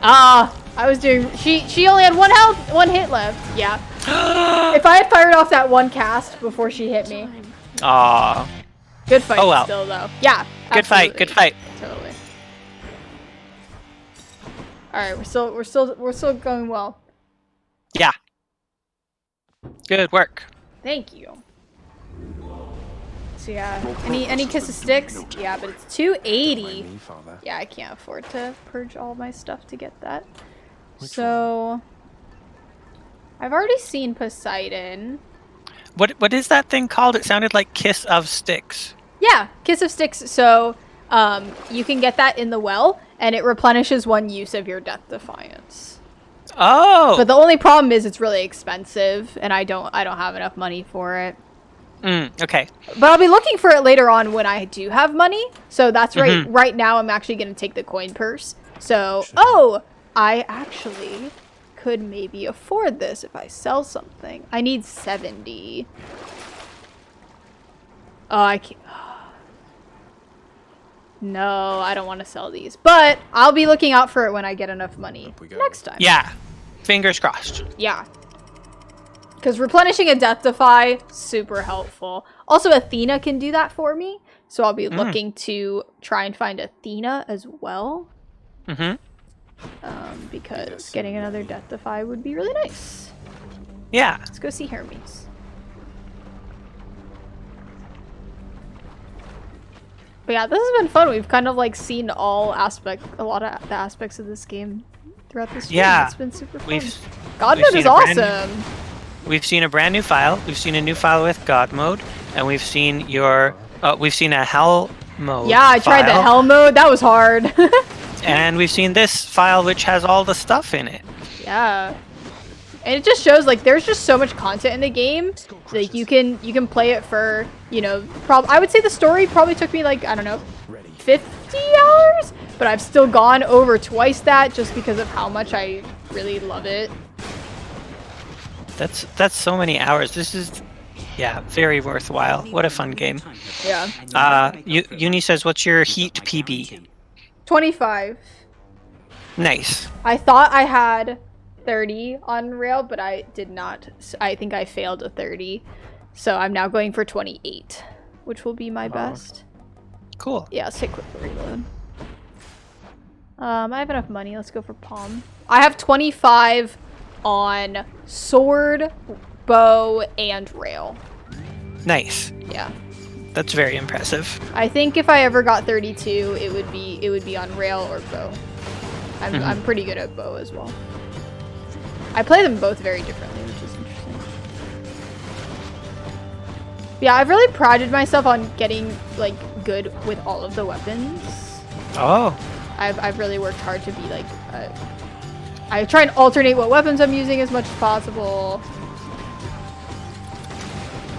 I was doing. She only had 1 hit left. Yeah. If I had fired off that 1 cast before she hit me. Aw. Good fight. Oh, well. Still though. Yeah. Good fight. Good fight. Totally. All right, we're still going well. Yeah. Good work. Thank you. So yeah, any kiss of sticks? Yeah, but it's 280. Yeah, I can't afford to purge all my stuff to get that. So I've already seen Poseidon. What is that thing called? It sounded like Kiss of Sticks. Yeah, kiss of sticks. So you can get that in the well, and it replenishes 1 use of your death defiance. Oh. But the only problem is it's really expensive, and I don't have enough money for it. Okay. But I'll be looking for it later on when I do have money. So that's right. Right now, I'm actually going to take the coin purse. So, I actually could maybe afford this if I sell something. I need 70. Oh, I can't. No, I don't want to sell these. But I'll be looking out for it when I get enough money next time. Yeah. Fingers crossed. Yeah. Because replenishing a death defy, super helpful. Also, Athena can do that for me. So I'll be looking to try and find Athena as well. Because getting another death defy would be really nice. Yeah. Let's go see Hermes. But yeah, this has been fun. We've kind of like seen a lot of the aspects of this game throughout this stream. Yeah. It's been super fun. We've God mode seen is a brand awesome. We've seen a brand new file. We've seen a new file with God mode, and we've seen we've seen a hell mode. Yeah, I tried the file, hell mode. That was hard. and we've seen this file which has all the stuff in it. Yeah. And it just shows like there's just so much content in the game. Like you can play it for, I would say the story probably took me like, I don't know, 50 hours, but I've still gone over twice that just because of how much I really love it. That's so many hours. This is very worthwhile. What a fun game. Yeah. Uni says, what's your heat PB? 25. Nice. I thought I had 30 on rail, but I did not. I think I failed a 30. So I'm now going for 28, which will be my best. Cool. Yeah, let's take quick reload. I have enough money. Let's go for palm. I have 25 on sword, bow, and rail. Nice. Yeah. That's very impressive. I think if I ever got 32, it would be on rail or bow. I'm pretty good at bow as well. I play them both very differently, which is interesting. Yeah, I've really prided myself on getting like good with all of the weapons. Oh. I've really worked hard to be like I try and alternate what weapons I'm using as much as possible.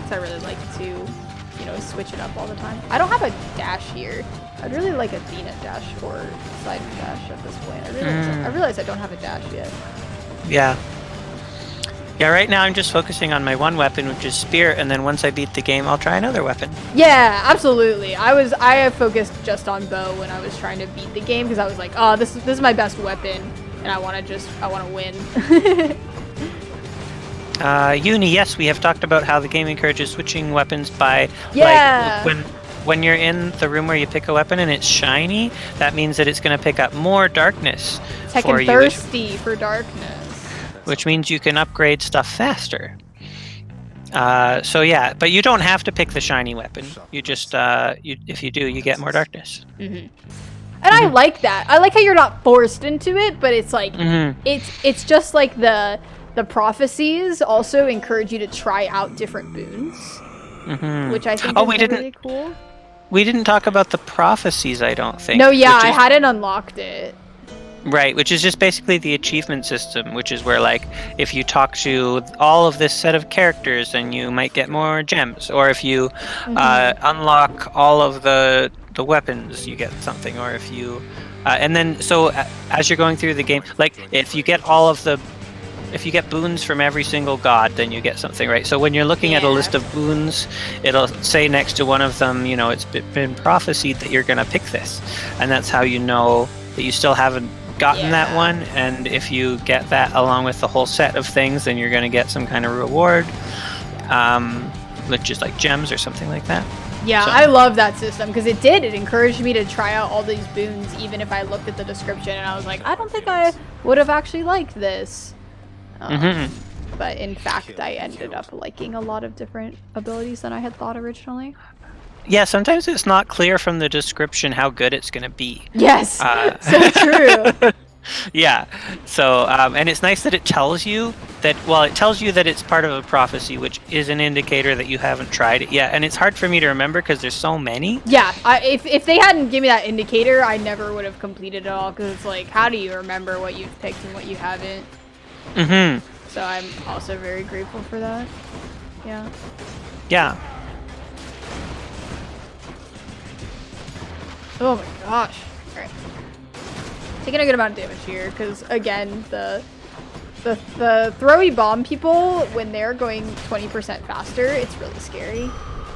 So I really like to, switch it up all the time. I don't have a dash here. I'd really like Athena dash or side dash at this point. I realize I don't have a dash yet. Yeah. Yeah, right now I'm just focusing on my one weapon, which is spear, and then once I beat the game, I'll try another weapon. Yeah, absolutely. I have focused just on bow when I was trying to beat the game because I was like, oh, this is my best weapon, and I want to win. Uni, yes, we have talked about how the game encourages switching weapons by when you're in the room where you pick a weapon and it's shiny, that means that it's going to pick up more darkness for you. Thirsty for darkness. Which means you can upgrade stuff faster. So yeah, but you don't have to pick the shiny weapon. You just if you do, you get more darkness. And I like that. I like how you're not forced into it, but it's like it's just like the prophecies also encourage you to try out different boons, which I think is really cool. We didn't talk about the prophecies, I don't think. No, yeah, I hadn't unlocked it. Right, which is just basically the achievement system, which is where, like, if you talk to all of this set of characters, then you might get more gems. Or if you unlock all of the weapons, you get something. Or if you... and then, so as you're going through the game, like, if you get boons from every single god, then you get something, right? So when you're looking at a list of boons, it'll say next to one of them, you know, it's been prophesied that you're going to pick this. And that's how you know that you still haven't gotten that one, and if you get that along with the whole set of things, then you're going to get some kind of reward, which is like gems or something like that. Yeah, so. I love that system because it encouraged me to try out all these boons, even if I looked at the description and I was like, I don't think I would have actually liked this. But in fact, I ended up liking a lot of different abilities than I had thought originally. Yeah, sometimes it's not clear from the description how good it's going to be. Yes, so true. Yeah, so, and it's nice that it tells you that, well, it tells you that it's part of a prophecy, which is an indicator that you haven't tried it yet. And it's hard for me to remember because there's so many. Yeah, if they hadn't given me that indicator, I never would have completed it all because it's like, how do you remember what you've picked and what you haven't? So I'm also very grateful for that. Yeah. Yeah. Oh my gosh. Alright. Taking a good amount of damage here, because again, the throwy bomb people, when they're going 20% faster, it's really scary.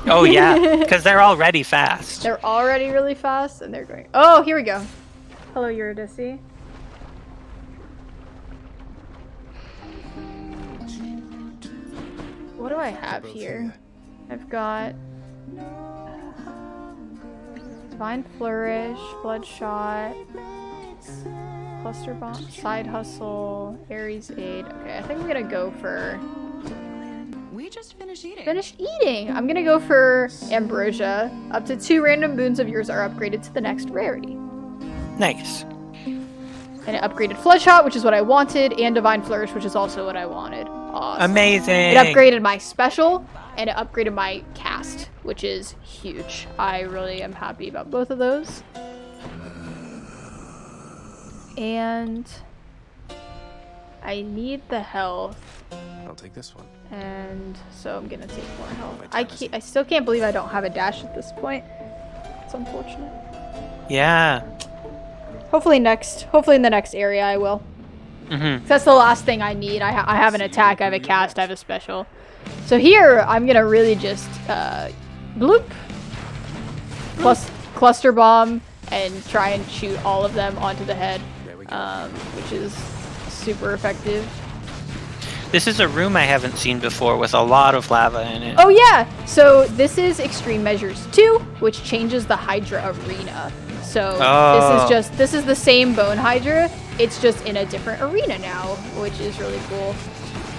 Oh yeah, because they're already fast. They're already really fast, and they're going... Oh, here we go. Hello, Eurydice. What do I have here? I've got... Divine Flourish, Bloodshot, Cluster Bomb, Side Hustle, Ares Aid. Okay, I think I'm gonna go for... We just finished eating. Finished eating! I'm gonna go for Ambrosia. Up to 2 random boons of yours are upgraded to the next rarity. Nice. And it upgraded Floodshot, which is what I wanted, and Divine Flourish, which is also what I wanted. Awesome. Amazing! It upgraded my special, and it upgraded my cast, which is huge. I really am happy about both of those. And I need the health. I'll take this one. And so I'm gonna take more health. I still can't believe I don't have a dash at this point. It's unfortunate. Yeah. Hopefully in the next area I will. That's the last thing I need. I have an attack, I have a cast, I have a special. So here, I'm gonna really just, bloop, plus cluster bomb, and try and shoot all of them onto the head, which is super effective. This is a room I haven't seen before with a lot of lava in it. Oh yeah! So this is Extreme Measures 2, which changes the Hydra arena. So this is the same Bone Hydra, it's just in a different arena now, which is really cool.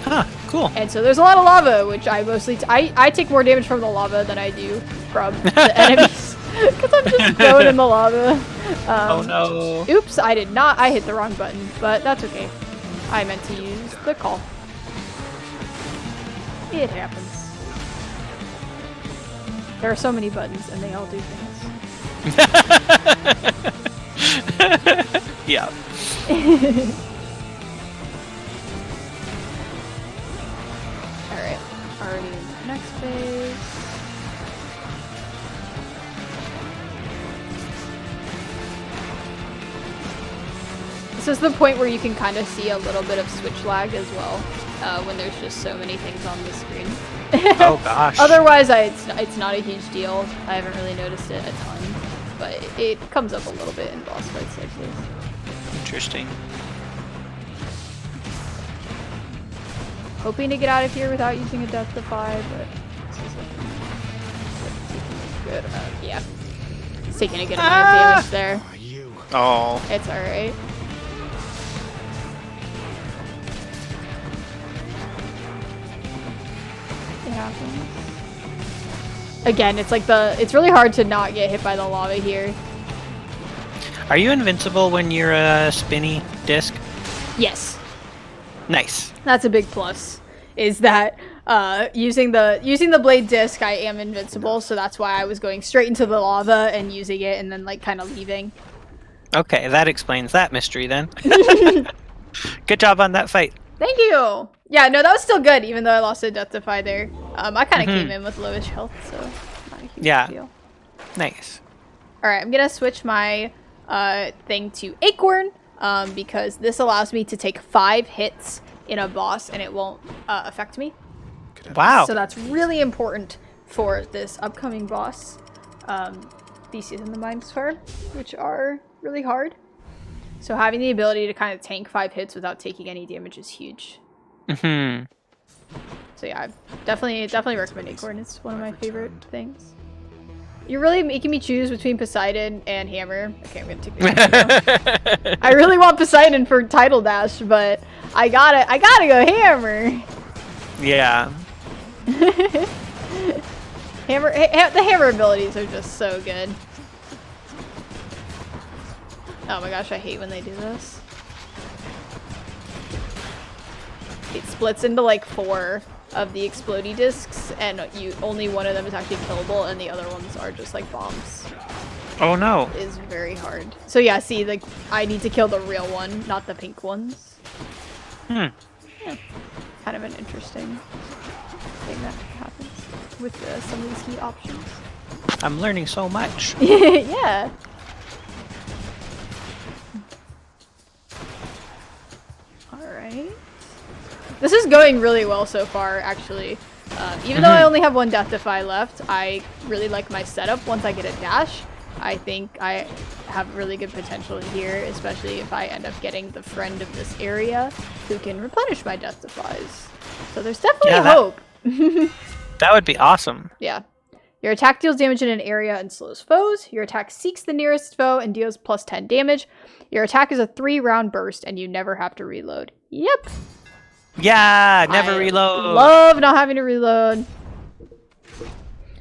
Huh, cool. And so there's a lot of lava, which I mostly... I take more damage from the lava than I do from the enemies. Because I'm just going in the lava. Oh no. Oops, I did not. I hit the wrong button, but that's okay. I meant to use the call. It happens. There are so many buttons, and they all do things. Yeah. Alright, already in the next phase. This is the point where you can kind of see a little bit of switch lag as well, when there's just so many things on the screen. Oh gosh. Otherwise, it's not a huge deal. I haven't really noticed it a ton, but it comes up a little bit in boss fights like this. Interesting. Hoping to get out of here without using a death defy, but this is a good amount. Yeah, it's taking a good amount of damage there. Oh. It's alright. happens. Again, it's like it's really hard to not get hit by the lava here. Are you invincible when you're a spinny disc? Yes. Nice. That's a big plus. Is that using the blade disc, I am invincible, so that's why I was going straight into the lava and using it and then like kind of leaving. Okay, that explains that mystery then. Good job on that fight. Thank you! Yeah, no, that was still good, even though I lost a death defy there. I kind of came in with lowish health, so not a huge deal. Nice. Alright, I'm gonna switch my thing to Acorn, because this allows me to take 5 hits in a boss and it won't affect me. Wow. So that's really important for this upcoming boss. Beasties in the Mind Sphere, which are really hard. So having the ability to kind of tank 5 hits without taking any damage is huge. Mm-hmm. So yeah, I definitely recommend Acorn. It's one of my favorite things. You're really making me choose between Poseidon and Hammer. Okay, I'm gonna take the Hammer. I really want Poseidon for Title Dash, but I gotta go Hammer. Yeah. The Hammer abilities are just so good. Oh my gosh, I hate when they do this. It splits into like 4 of the explodey discs, and only one of them is actually killable, and the other ones are just like bombs. Oh no. It is very hard. So yeah, see, like I need to kill the real one, not the pink ones. Hmm. Yeah. Kind of an interesting thing that happens with some of these heat options. I'm learning so much. Yeah. Alright. This is going really well so far, actually. Even though I only have 1 Death Defy left, I really like my setup once I get a dash. I think I have really good potential here, especially if I end up getting the friend of this area who can replenish my Death Defies. So there's definitely hope. That would be awesome. Yeah. Your attack deals damage in an area and slows foes. Your attack seeks the nearest foe and deals plus 10 damage. Your attack is a 3-round burst and you never have to reload. Yep. Yeah, never reload. Love not having to reload.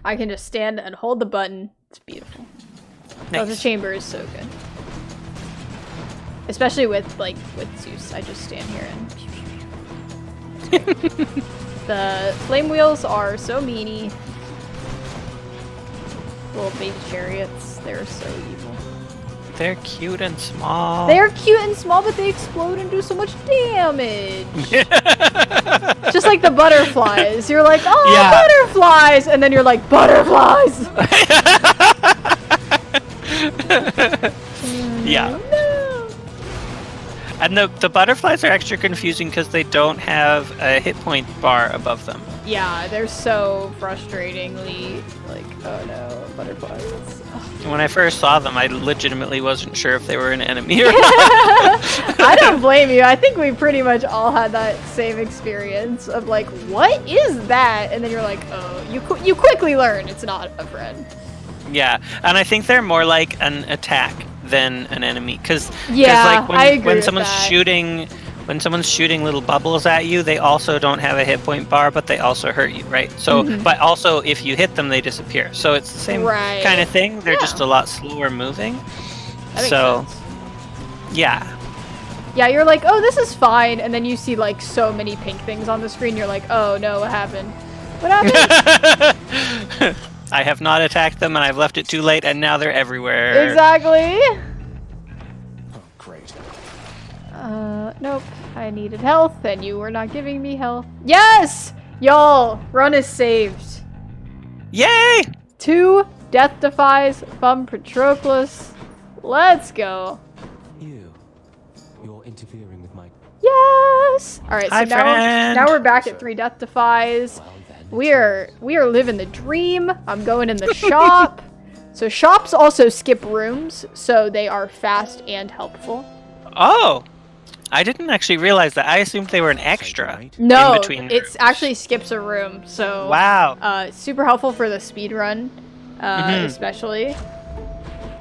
I can just stand and hold the button. It's beautiful. Nice. The chamber is so good. Especially with Zeus. I just stand here and the flame wheels are so meany. Little baby chariots. They're so evil. They're cute and small. They're cute and small, but they explode and do so much damage. Just like the butterflies. You're like, oh, yeah. Butterflies! And then you're like, butterflies! Yeah. No. And the butterflies are extra confusing because they don't have a hit point bar above them. Yeah, they're so frustratingly like, oh no, butterflies. Ugh. When I first saw them, I legitimately wasn't sure if they were an enemy or not. I don't blame you. I think we pretty much all had that same experience of like, what is that? And then you're like, oh, you quickly learn it's not a friend. Yeah, and I think they're more like an attack than an enemy, because yeah, like I agree when someone's shooting little bubbles at you, they also don't have a hit point bar, but they also hurt you, right? So, but also if you hit them, they disappear. So it's the same kind of thing. They're just a lot slower moving. That makes sense. Yeah. Yeah, you're like, oh, this is fine, and then you see like so many pink things on the screen. You're like, oh no, what happened? What happened? I have not attacked them, and I've left it too late, and now they're everywhere. Exactly. Oh, great. Nope. I needed health, and you were not giving me health. Yes! Y'all, run is saved. Yay! 2 death defies from Patroclus. Let's go. You're interfering with my... Yes! Alright, so Hi, friend. now we're back at 3 death defies. We are living the dream. I'm going in the shop. So shops also skip rooms, so they are fast and helpful. Oh! I didn't actually realize that. I assumed they were an extra. No, in between it rooms. actually skips a room. So wow. Super helpful for the speed run, especially.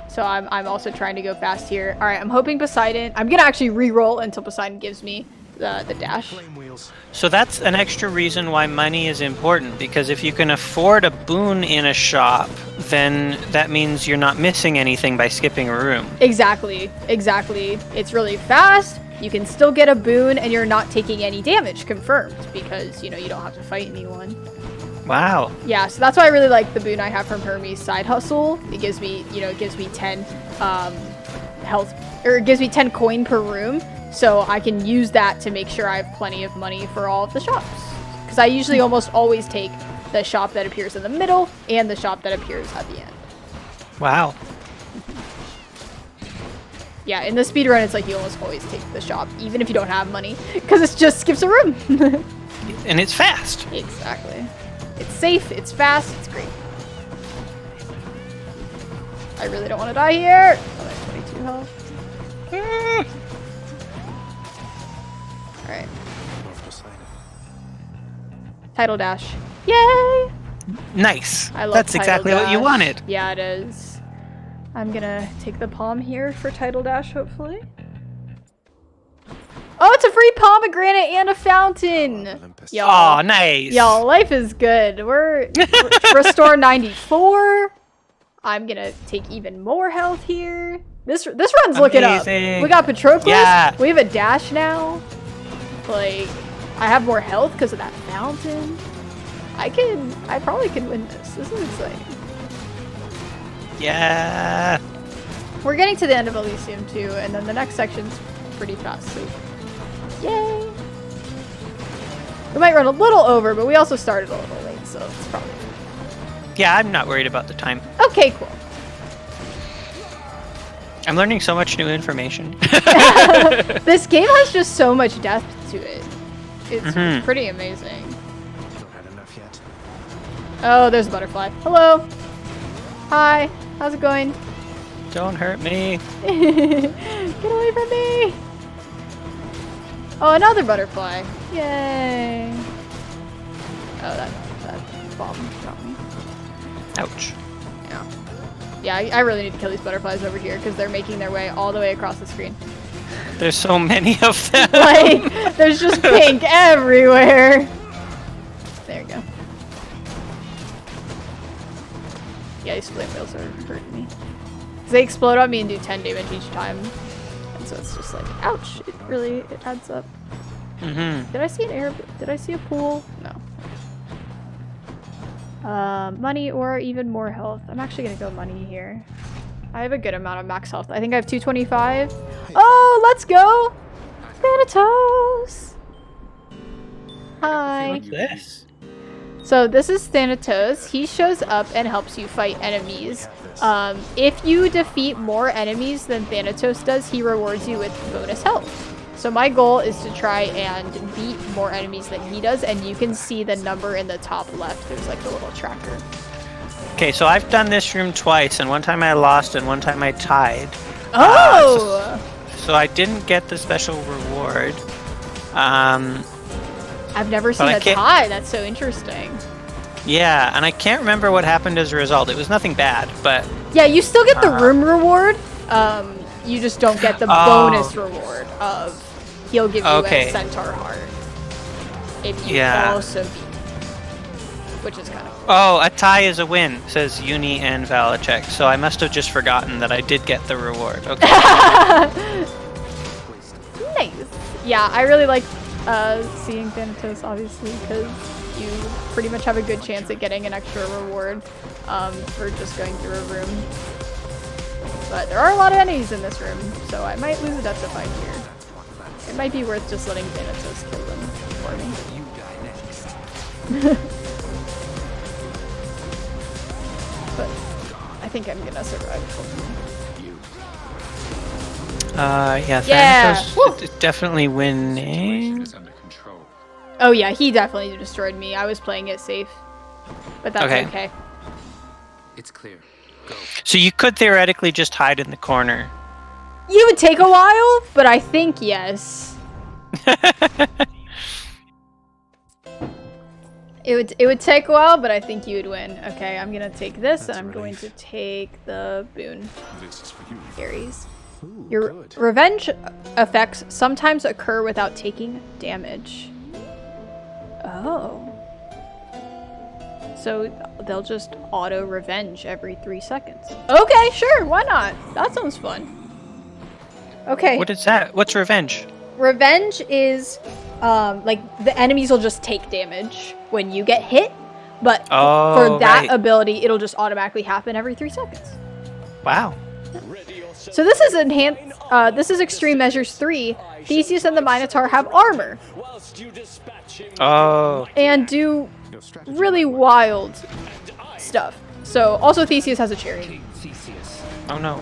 So I'm also trying to go fast here. All right, I'm hoping Poseidon. I'm gonna actually re-roll until Poseidon gives me the dash. Flame wheels. So that's an extra reason why money is important, because if you can afford a boon in a shop, then that means you're not missing anything by skipping a room. Exactly. It's really fast. You can still get a boon, and you're not taking any damage, confirmed, because, you know, you don't have to fight anyone. Wow. Yeah, so that's why I really like the boon I have from Hermes Side Hustle. It gives me, you know, it gives me 10 health, or it gives me 10 coin per room, so I can use that to make sure I have plenty of money for all of the shops. Because I usually almost always take the shop that appears in the middle and the shop that appears at the end. Wow. Yeah, in the speedrun, it's like you almost always take the shop, even if you don't have money, because it just skips a room. And it's fast. Exactly. It's safe, it's fast, it's great. I really don't want to die here. Oh, I have 22 health. Alright. Title dash. Yay! Nice. I love That's Title exactly what you Dash. wanted. Yeah, it is. I'm gonna take the palm here for Title Dash, hopefully. Oh, it's a free pomegranate and a fountain! Olympus. Oh, nice. Y'all, life is good. We're restore 94. I'm gonna take even more health here. This run's looking up. Amazing. We got Patroclus. Yeah. We have a dash now. Like, I have more health because of that fountain. I probably can win this. This is exciting. Yeah. We're getting to the end of Elysium too, and then the next section's pretty fast. So yay! We might run a little over, but we also started a little late, so it's probably Yeah, I'm not worried about the time. okay. Cool. I'm learning so much new information. This game has just so much depth to it. It's pretty amazing. Not had enough yet. Oh, there's a butterfly. Hello. Hi. How's it going? Don't hurt me. Get away from me! Oh, another butterfly. Yay. Oh, that bomb got me. Ouch. Yeah. Yeah, I really need to kill these butterflies over here because they're making their way all the way across the screen. There's so many of them. Like, there's just pink everywhere. There you go. Yeah, these flame wheels are hurting me. 'Cause they explode on me and do 10 damage each time. And so it's just like, ouch. It adds up. Mm-hmm. Did I see an air? Did I see a pool? No. Money or even more health. I'm actually gonna go money here. I have a good amount of max health. I think I have 225. Oh, let's go! Thanatos! Hi. What's this? So this is Thanatos. He shows up and helps you fight enemies. If you defeat more enemies than Thanatos does, he rewards you with bonus health. So my goal is to try and beat more enemies than he does, and you can see the number in the top left. There's like a little tracker. Okay, so I've done this room twice, and one time I lost and one time I tied. Oh! So I didn't get the special reward. I've never seen I a can't- tie. That's so interesting. Yeah, and I can't remember what happened as a result. It was nothing bad, but Yeah, you still get the room reward. You just don't get the bonus reward of he'll give you a centaur heart if you also beat, which is kind of cool. oh, a tie is a win, says Uni and Valachek. So I must have just forgotten that I did get the reward. Okay. Nice. Yeah, I really like seeing Thanatos, obviously, because you pretty much have a good chance at getting an extra reward for just going through a room. But there are a lot of enemies in this room, so I might lose a depth of fight here. It might be worth just letting Thanatos kill them for me. You die next. But I think I'm gonna survive, hopefully. Yeah, Yeah! Thanatos is definitely winning. Oh yeah, he definitely destroyed me. I was playing it safe. But that's okay. It's clear. Go. So you could theoretically just hide in the corner. You would take a while, but I think yes. It would take a while, but I think you would win. Okay, I'm gonna take this, and I'm going to take the boon. This is for you. Berries. Ooh, Your good. revenge effects sometimes occur without taking damage. Oh. So they'll just auto revenge every 3 seconds. Okay, sure, why not? That sounds fun. Okay. What is that? What's revenge? Revenge is like the enemies will just take damage when you get hit, but for Oh, that right. ability, it'll just automatically happen every 3 seconds. Wow. So this is enhanced. This is Extreme Measures 3. Theseus and the Minotaur have armor Oh. and do Your strategy really might work. wild stuff. So also Theseus has a chariot. King Theseus. Oh no.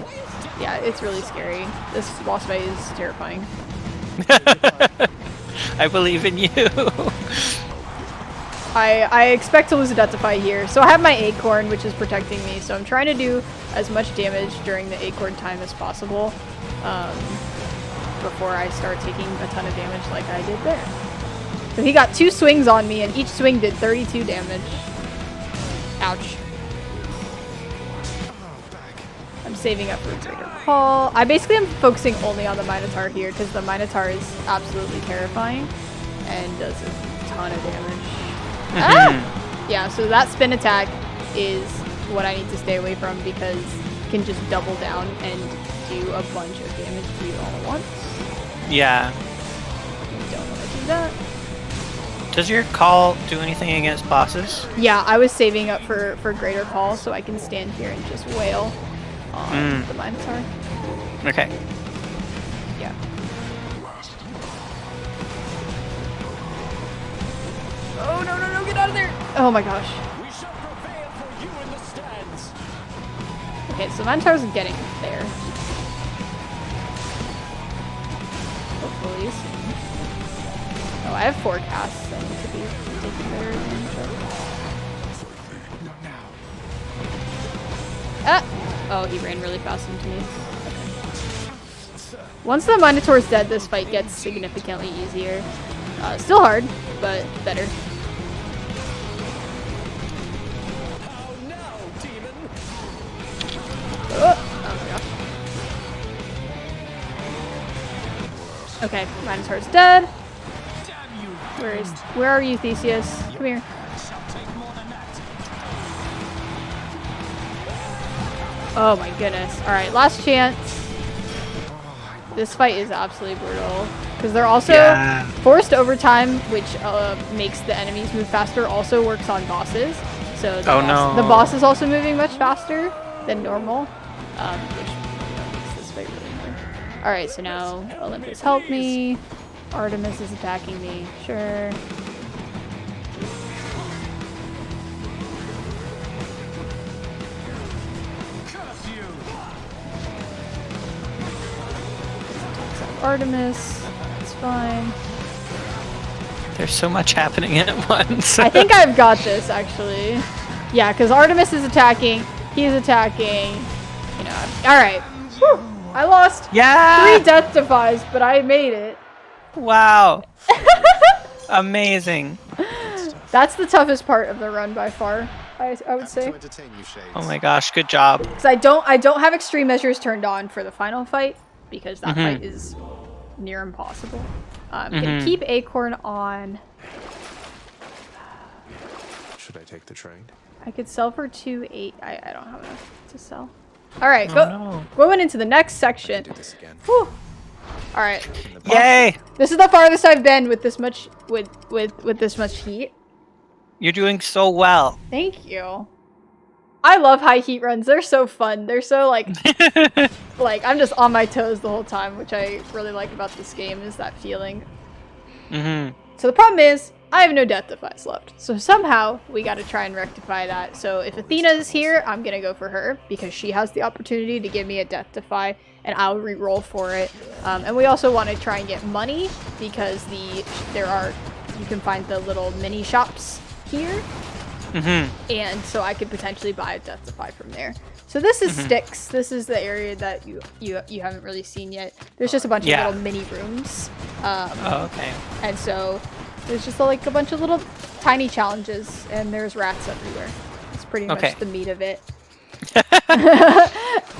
Yeah, it's really scary. This boss fight is terrifying. I believe in you. I expect to lose a Deathify here. So I have my Acorn, which is protecting me. So I'm trying to do as much damage during the Acorn time as possible before I start taking a ton of damage like I did there. So he got 2 swings on me, and each swing did 32 damage. Ouch. I'm saving up for a greater call. I basically am focusing only on the Minotaur here because the Minotaur is absolutely terrifying and does a ton of damage. Ah! Yeah, so that spin attack is what I need to stay away from because it can just double down and do a bunch of damage to you all at once. Yeah. You don't want to do that. Does your call do anything against bosses? Yeah, I was saving up for greater call so I can stand here and just wail on the Minotaur. Okay. Yeah. Oh no no no! Get out of there! Oh my gosh. We shall prevail for you in the stands. Okay, so Minotaur's getting there. Hopefully soon. Oh, I have 4 casts. I need to be taking better advantage of. Not now. Ah! Oh, he ran really fast into me. Okay. Once the Minotaur's dead, this fight gets significantly easier. Still hard, but better. How now, demon? Oh my gosh. Okay, Minotaur's dead. Damn you! Where are you, Theseus? Come here. Shall take more than that. Oh my goodness. Alright, last chance. This fight is absolutely brutal. Because they're also forced overtime, which makes the enemies move faster, also works on bosses. So the boss is also moving much faster than normal, which makes this fight really hard. Alright, so now Olympus help me. Artemis is attacking me. Sure. Curse you! Artemis. It's fine. There's so much happening at once. I think I've got this, actually. Yeah, because Artemis is attacking. He's attacking. You know. Alright. I lost Yeah! 3 death defies, but I made it. Wow. Amazing. That's the toughest part of the run by far, I would say. To entertain you, Shades. Oh my gosh, good job. Because I don't have extreme measures turned on for the final fight, because that fight is near impossible. I'm gonna keep Acorn on. Should I take the train? I could sell for 2.8. I don't have enough to sell. Alright, no. going into the next section. Do this again. Whew. Alright. Yay! This is the farthest I've been with this much with this much heat. You're doing so well. Thank you. I love high heat runs. They're so fun. They're so like I'm just on my toes the whole time, which I really like about this game is that feeling. So the problem is I have no death defies left. So somehow we got to try and rectify that. So if Athena is here, I'm going to go for her because she has the opportunity to give me a death defy and I'll re-roll for it. And we also want to try and get money because you can find the little mini shops here. And so I could potentially buy a death defy from there. So this is Styx. This is the area that you haven't really seen yet. There's just a bunch of little mini rooms. Oh, okay. And so there's just like a bunch of little tiny challenges and there's rats everywhere. It's pretty much the meat of it.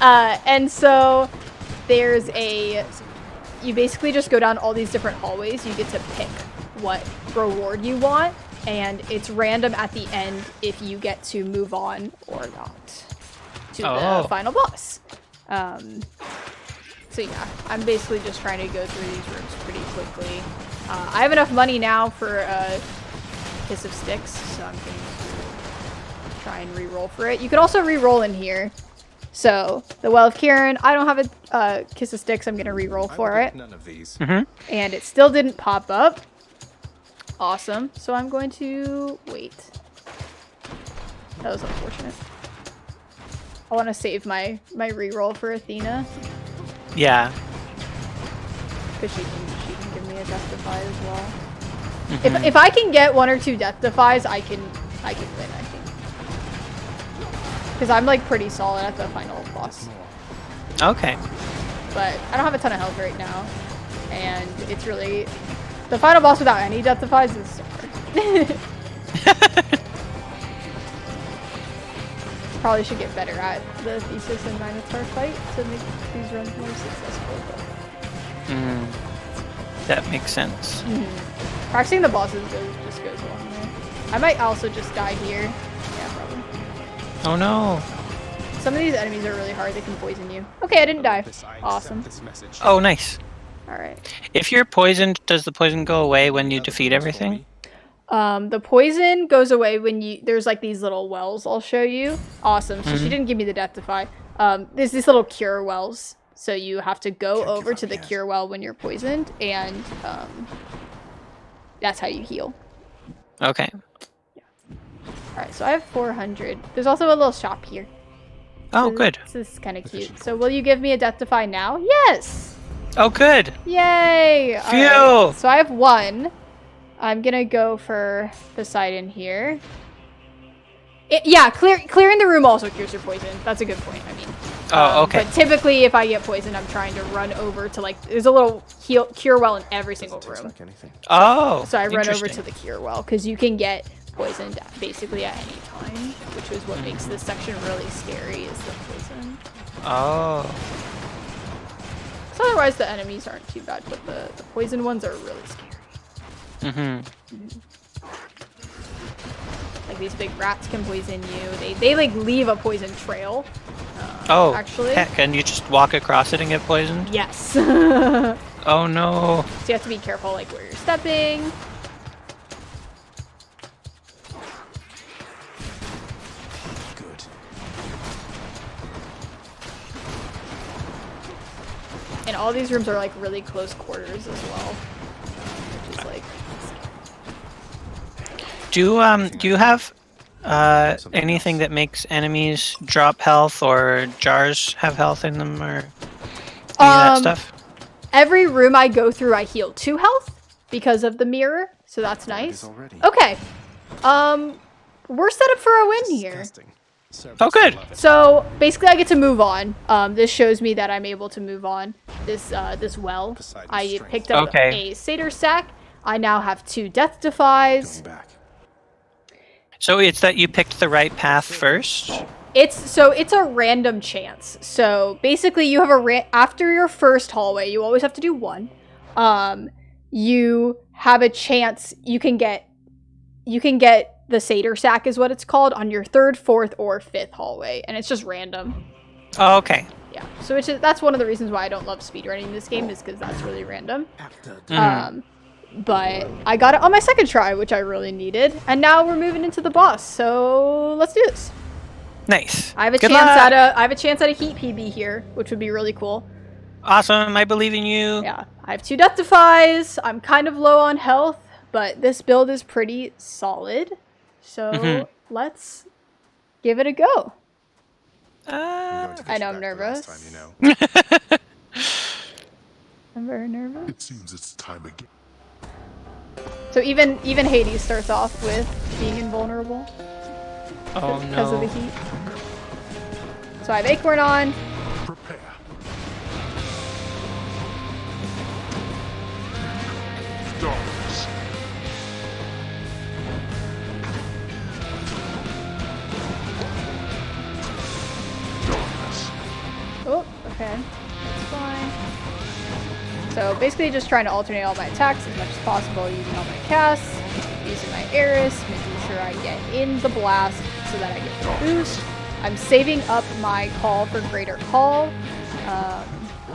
And so there's a... You basically just go down all these different hallways. You get to pick what reward you want, and it's random at the end if you get to move on or not to the final boss. So yeah, I'm basically just trying to go through these rooms pretty quickly. I have enough money now for a Kiss of Sticks, so I'm going to try and re-roll for it. You could also re-roll in here. So, the Well of Kieran, I don't have a Kiss of Sticks, I'm going to re-roll for it. None of these. And it still didn't pop up. Awesome. So I'm going to wait. That was unfortunate. I want to save my re-roll for Athena. Yeah. Because she can give me a death defy as well. If I can get 1 or 2 death defies, I can win, I think. Because I'm like pretty solid at the final boss. Okay. But I don't have a ton of health right now. And it's really... The final boss without any death defies is hard. Probably should get better at the Thesis and Minotaur fight to make these runs more successful. That makes sense. Practicing the bosses just goes a long way. I might also just die here. Yeah, probably. Oh no. Some of these enemies are really hard. They can poison you. Okay, I didn't die. Awesome. Oh, nice. Alright. If you're poisoned, does the poison go away when you defeat everything? The poison goes away when you... There's like these little wells I'll show you. Awesome. So she didn't give me the death defy. There's these little cure wells. So you have to go over to the cure well when you're poisoned. And that's how you heal. Okay. Alright, so I have 400. There's also a little shop here. Oh, good. This is kind of cute. So will you give me a death defy now? Yes! Oh, good. Yay! Phew! Alright, so I have 1. I'm gonna go for Poseidon here. Yeah, clearing the room also cures your poison. That's a good point, I mean. Oh, okay. But typically, if I get poisoned, I'm trying to run over to, like, there's a little cure well in every single room. Like anything. Oh, So I run over interesting. to the cure well, because you can get poisoned basically at any time, which is what makes this section really scary, is the poison. Oh. So otherwise, the enemies aren't too bad, but the poison ones are really scary. Like, these big rats can poison you. They like, leave a poison trail. Oh, actually. heck, and you just walk across it and get poisoned? Yes. So Oh, no. you have to be careful, like, where you're stepping. Good. And all these rooms are, like, really close quarters as well. Which is, like... Do you have anything that makes enemies drop health, or jars have health in them, or any of that stuff? Every room I go through, I heal 2 health because of the mirror, so that's nice. Okay. We're set up for a win here. Oh, good. So basically, I get to move on. This shows me that I'm able to move on. This well. I picked up a satyr sack. I now have 2 death defies. So it's that you picked the right path first? It's a random chance. So basically, you have after your first hallway, you always have to do 1. You have a chance. You can get the satyr sack is what it's called on your 3rd, 4th, or 5th hallway, and it's just random. Oh, okay. Yeah. So that's one of the reasons why I don't love speedrunning this game, is because that's really random. But I got it on my 2nd try, which I really needed, and now we're moving into the boss. So let's do this. Nice. I have a Good chance luck. at a heat PB here, which would be really cool. Awesome. I believe in you. Yeah. I have 2 death defies. I'm kind of low on health, but this build is pretty solid. So let's give it a go. I know I'm nervous. I'm very nervous. It seems it's time again. So even Hades starts off with being invulnerable. Oh, Because of the no. heat. So I have Acorn on. Prepare. Darkness. Darkness. Oh, okay. That's fine. So basically just trying to alternate all my attacks as much as possible, using all my casts, using my Eris, making sure I get in the blast so that I get the boost. I'm saving up my call for Greater Call,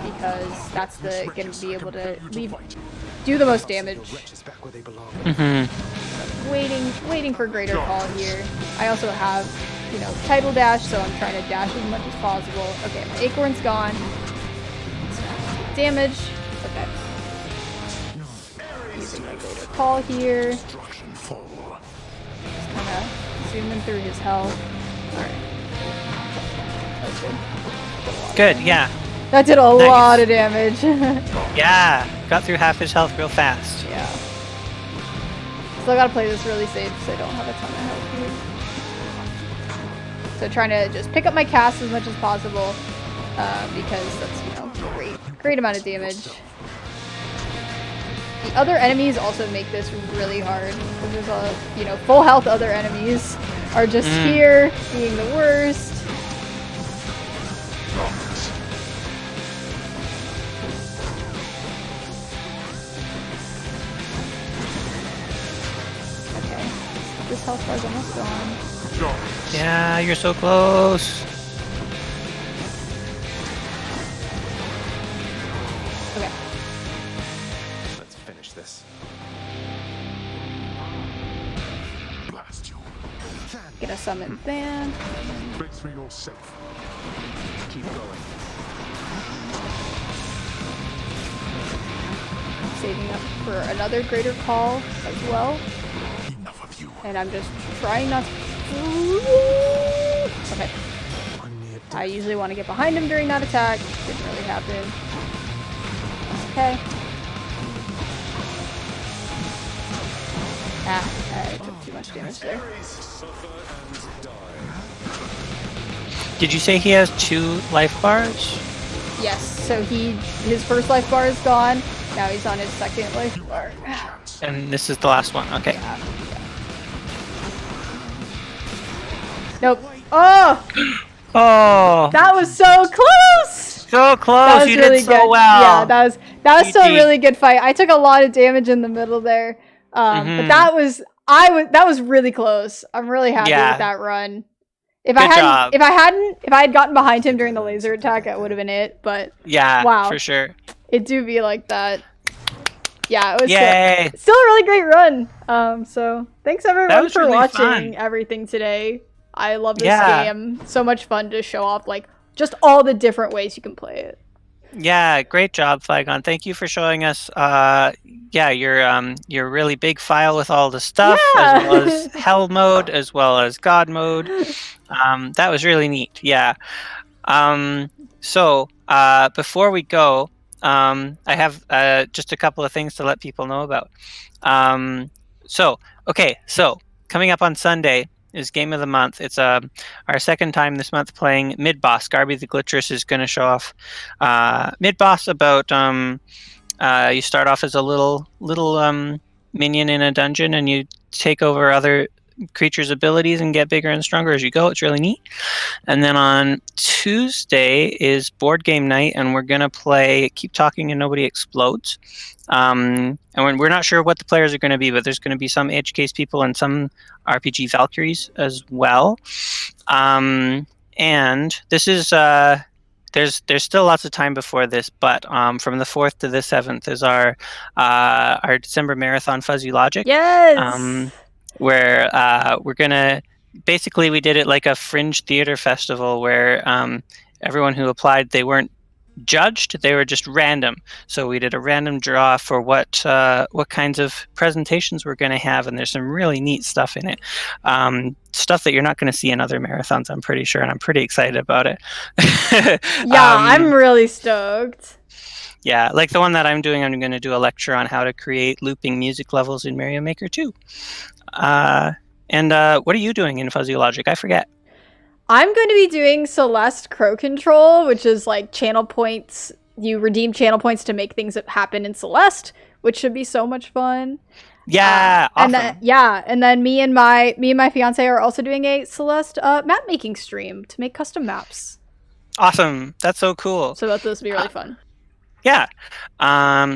because that's going to be able to do the most damage. Waiting for Greater Call here. I also have, Tidal Dash, so I'm trying to dash as much as possible. Okay, my Acorn's gone. Damage. Okay. Using my Greater Call here. Just kind of zooming through his health. Alright. That's good. Good, yeah. That did a lot of damage. Yeah, got through half his health real fast. Yeah. Still gotta play this really safe because I don't have a ton of health here. So trying to just pick up my cast as much as possible, because that's, great amount of damage. The other enemies also make this really hard, because there's a, full health other enemies are just here, being the worst. Okay, this health bar's almost gone. Yeah, you're so close. Okay. Let's finish this. Blast you. Get a summon ban. Make sure you're safe. Keep going. Saving up for another Greater Call as well. Enough of you. And I'm just trying not to... Okay. I usually want to get behind him during that attack. Didn't really happen. Okay. I took too much damage there. Did you say he has 2 life bars? Yes, so his first life bar is gone. Now he's on his second life bar. And this is the last one, okay. Yeah. Nope. Oh! Oh! That was so close! So close! That was You really did so good. well! Yeah, that was still a GG. really good fight. I took a lot of damage in the middle there. But that was really close. I'm really happy with that run. If I had gotten behind him during the laser attack, that would have been it. But Yeah, wow, for sure. it do be like that. Yeah, it was Yay! still a really great run. So thanks everyone was for really watching fun. everything today. I love this Yeah. game. So much fun to show off just all the different ways you can play it. Yeah, great job, Flygon. Thank you for showing us. Your really big file with all the stuff, as well as Hell mode, as well as God mode. That was really neat. Yeah. So before we go, I have just a couple of things to let people know about. So coming up on Sunday is Game of the Month. It's our second time this month playing Mid Boss. Garby the Glittress is going to show off Mid Boss about you start off as a little minion in a dungeon, and you take over other creatures' abilities and get bigger and stronger as you go. It's really neat. And then on Tuesday is board game night, and we're gonna play Keep Talking and Nobody Explodes. And we're not sure what the players are going to be, but there's going to be some Edge Case people and some RPG Valkyries as well. And this is there's still lots of time before this, but from the 4th to the 7th is our December marathon Fuzzy Logic. Yes. Where we're gonna basically, we did it like a fringe theater festival where everyone who applied, they weren't judged, they were just random. So we did a random draw for what kinds of presentations we're going to have, and there's some really neat stuff in it, stuff that you're not going to see in other marathons, I'm pretty sure, and I'm pretty excited about it. Yeah, I'm really stoked. Yeah, like the one that I'm doing, I'm going to do a lecture on how to create looping music levels in Mario Maker 2. And what are you doing in Fuzzy Logic? I forget. I'm going to be doing Celeste Crow Control, which is like channel points. You redeem channel points to make things that happen in Celeste, which should be so much fun. Yeah, awesome. And then me and my fiance are also doing a Celeste map making stream to make custom maps. Awesome. That's so cool. So those will be really fun. yeah.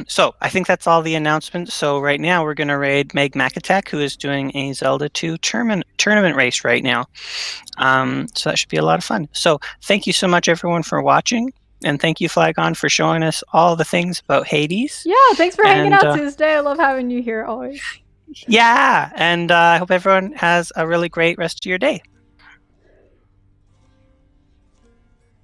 So I think that's all the announcements. So right now we're going to raid Meg Macatek, who is doing a Zelda 2 tournament race right now. So that should be a lot of fun. So thank you so much, everyone, for watching. And thank you, Flygon, for showing us all the things about Hades. Yeah, thanks for hanging And, out Tuesday. I love having you here always. Yeah, and I hope everyone has a really great rest of your day.